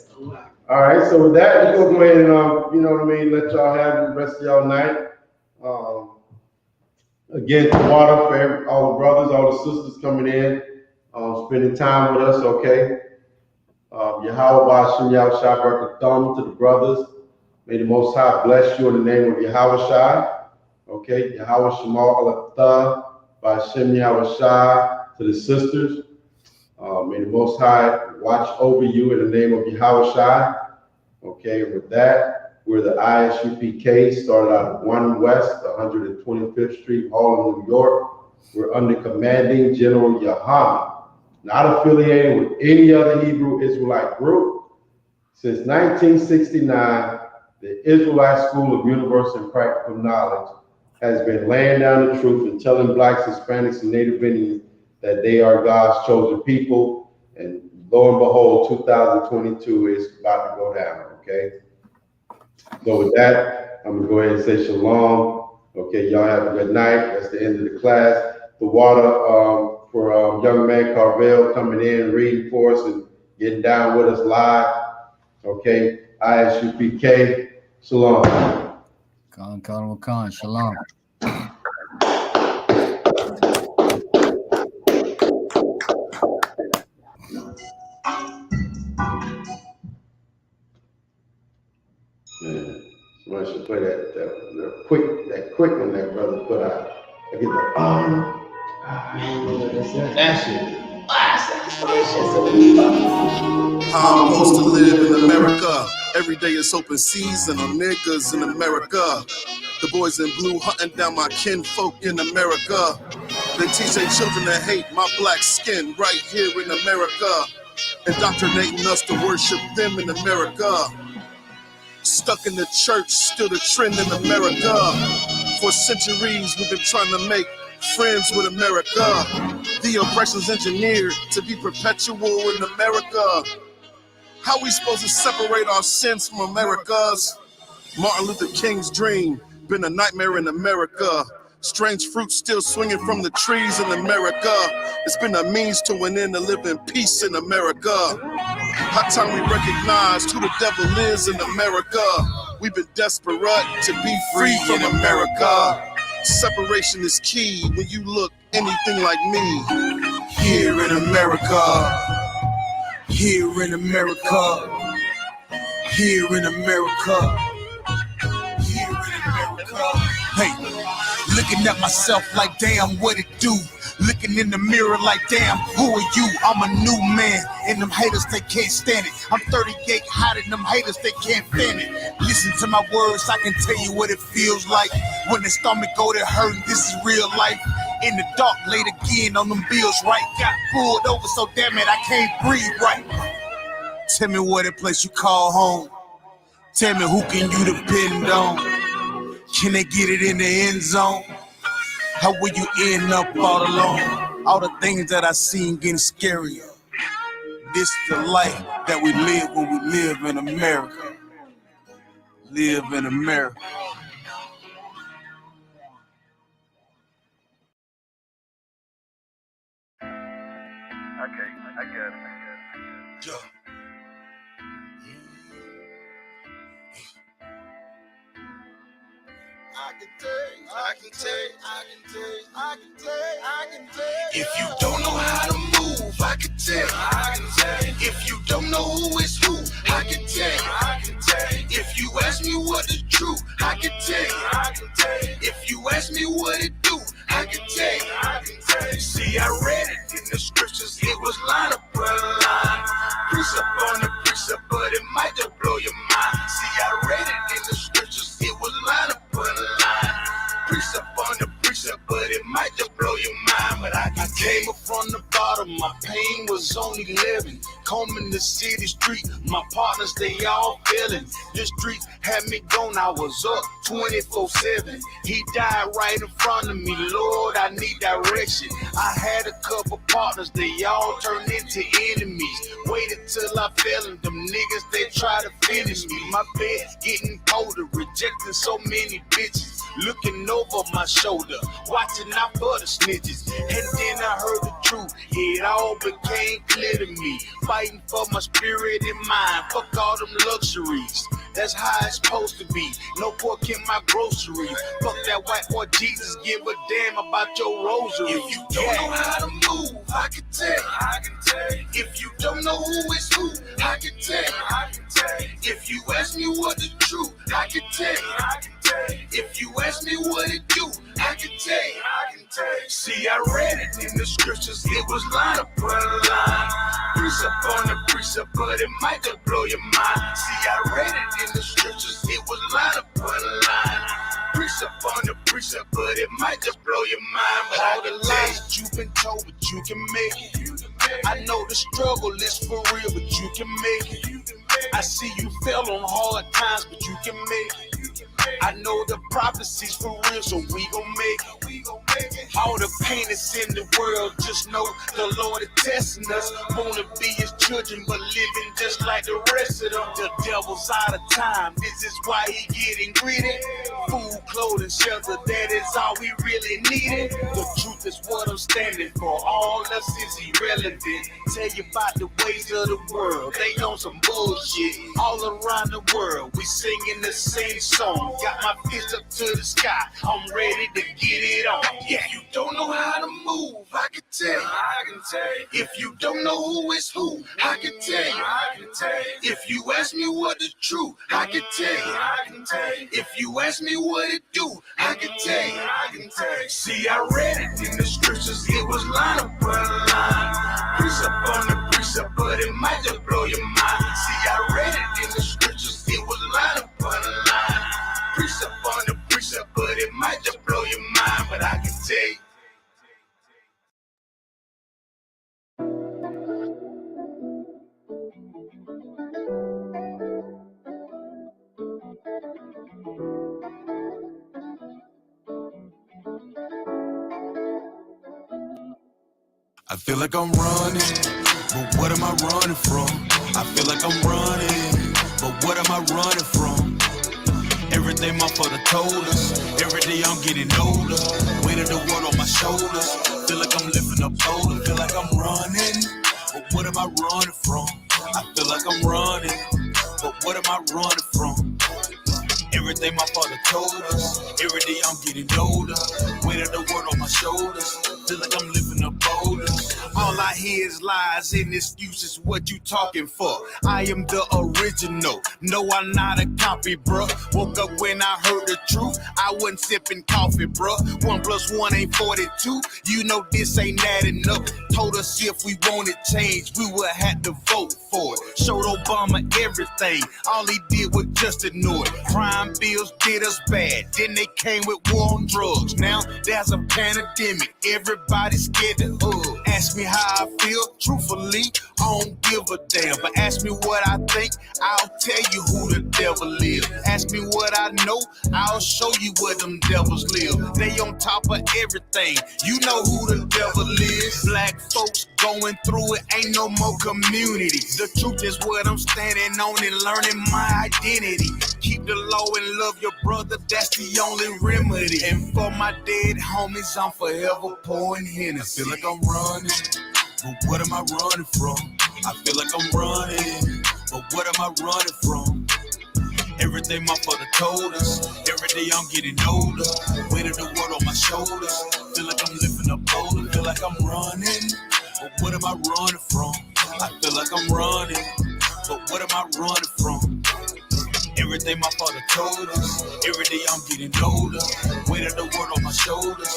All right. So with that, we're gonna go ahead and let y'all have the rest of y'all night. Again, water for all the brothers, all the sisters coming in, spending time with us. Okay. Yahweh Ba'Shem Yahushua Barakatham to the brothers. May the Most High bless you in the name of Yahweh Shai. Okay, Yahweh Shemal Alatha Ba'Shem Yahushua to the sisters. May the Most High watch over you in the name of Yahweh Shai. Okay, with that, we're the I.S.U.P.K, started out of 1 West, 125th Street, Harlem, New York. We're under commanding General YAHANNA, not affiliated with any other Hebrew Israelite group. Since 1969, the Israelite School of Universal and Practical Knowledge has been laying down the truth and telling Blacks, Hispanics, and Native Indians that they are God's chosen people. And lo and behold, 2022 is about to go down, okay? So with that, I'm gonna go ahead and say shalom. Okay, y'all have a good night. That's the end of the class. The water for young man Carvel coming in, reading for us and getting down with us live. Okay, I.S.U.P.K. Shalom. Khan, shalom. Man, somebody should play that quick one that brother put out. I get the that shit. How I'm supposed to live in America. Every day is open season on niggas in America. The boys in blue hunting down my kinfolk in America. They teach their children to hate my black skin right here in America. Indoctrinating us to worship them in America. Stuck in the church, still the trend in America. For centuries we've been trying to make friends with America. The oppression's engineered to be perpetual in America. How we supposed to separate our sins from America's? Martin Luther King's dream, been a nightmare in America. Strange fruit still swinging from the trees in America. It's been a means to an end to live in peace in America. How time we recognized who the devil is in America. We've been desperate to be free from America. Separation is key when you look anything like me. Here in America. Here in America. Here in America. Here in America. Hey, looking at myself like damn, what it do? Looking in the mirror like damn, who are you? I'm a new man, and them haters, they can't stand it. I'm 38 hotter than them haters, they can't fan it. Listen to my words, I can tell you what it feels like when the stomach go to hurting. This is real life. In the dark, late again on them bills, right? Got pulled over, so damn it, I can't breathe right. Tell me what that place you call home. Tell me who can you depend on? Can they get it in the end zone? How will you end up all alone? All the things that I seen getting scarier. This the life that we live when we live in America. Live in America. Okay, I get it. Yeah. If you don't know how to move, I can tell. If you don't know who is who, I can tell. If you ask me what is true, I can tell. If you ask me what it do, I can tell. See, I read it in the scriptures, it was line upon line, precept on the precept, but it might just blow your mind. See, I read it in the scriptures, it was line upon line, precept on the precept, but it might just blow your mind. But I came up from the bottom, my pain was only living. Combing the city street, my partners, they all feeling. The streets had me gone, I was up 24/7. He died right in front of me, Lord, I need direction. I had a couple partners, they all turned into enemies. Waited till I fell and them niggas, they try to finish me. My bed getting colder, rejecting so many bitches. Looking over my shoulder, watching out for the snitches. And then I heard the truth, it all became clear to me. Fighting for my spirit and mind, fuck all them luxuries. That's how it's supposed to be. No pork in my groceries. Fuck that white boy Jesus, give a damn about your rosary. If you don't know how to move, I can tell you. If you don't know who is who, I can tell you. If you ask me what the truth, I can tell you. If you ask me what it do, I can tell you. See, I read it in the scriptures, it was line upon line. Precept on the precept, but it might just blow your mind. See, I read it in the scriptures, it was line upon line. Precept on the precept, but it might just blow your mind. But all the lies you've been told, but you can make it. I know the struggle is for real, but you can make it. I see you fell on hard times, but you can make it. I know the prophecies for real, so we gon' make it. All the pain that's in the world, just know the Lord is testing us. Wanna be his children, but living just like the rest of them. The devil's out of time, this is why he getting greedy. Food, clothing, shelter, that is all we really needed. The truth is what I'm standing for, all else is irrelevant. Tell you about the ways of the world, they on some bullshit. All around the world, we singing the same song. Got my fist up to the sky, I'm ready to get it on. Yeah, you don't know how to move, I can tell you. If you don't know who is who, I can tell you. If you ask me what the truth, I can tell you. If you ask me what it do, I can tell you. See, I read it in the scriptures, it was line upon line. Precept on the precept, but it might just blow your mind. See, I read it in the scriptures, it was line upon line. Precept on the precept, but it might just blow your mind, but I can tell you. I feel like I'm running, but what am I running from? I feel like I'm running, but what am I running from? Everything my father told us, every day I'm getting older. Weight of the world on my shoulders, feel like I'm lifting up older. Feel like I'm running, but what am I running from? I feel like I'm running, but what am I running from? Everything my father told us, every day I'm getting older. Weight of the world on my shoulders, feel like I'm lifting up older. All I hear is lies and excuses, what you talking for? I am the original, no I'm not a copy, bruh. Woke up when I heard the truth, I wasn't sipping coffee, bruh. 1 + 1 ain't 42, you know this ain't adding up. Told us if we wanted change, we would have to vote for it. Showed Obama everything, all he did was just ignore it. Crime bills did us bad, then they came with war on drugs. Now there's a pandemic, everybody's scared to hug. Ask me how I feel, truthfully, I don't give a damn. But ask me what I think, I'll tell you who the devil is. Ask me what I know, I'll show you where them devils live. They on top of everything, you know who the devil is. Black folks going through it, ain't no more community. The truth is what I'm standing on and learning my identity. Keep the law and love your brother, that's the only remedy. And for my dead homies, I'm forever pouring Hennessy. I feel like I'm running, but what am I running from? I feel like I'm running, but what am I running from? Everything my father told us, every day I'm getting older. Weight of the world on my shoulders, feel like I'm lifting up older. Feel like I'm running, but what am I running from? I feel like I'm running, but what am I running from? Everything my father told us, every day I'm getting older. Weight of the world on my shoulders,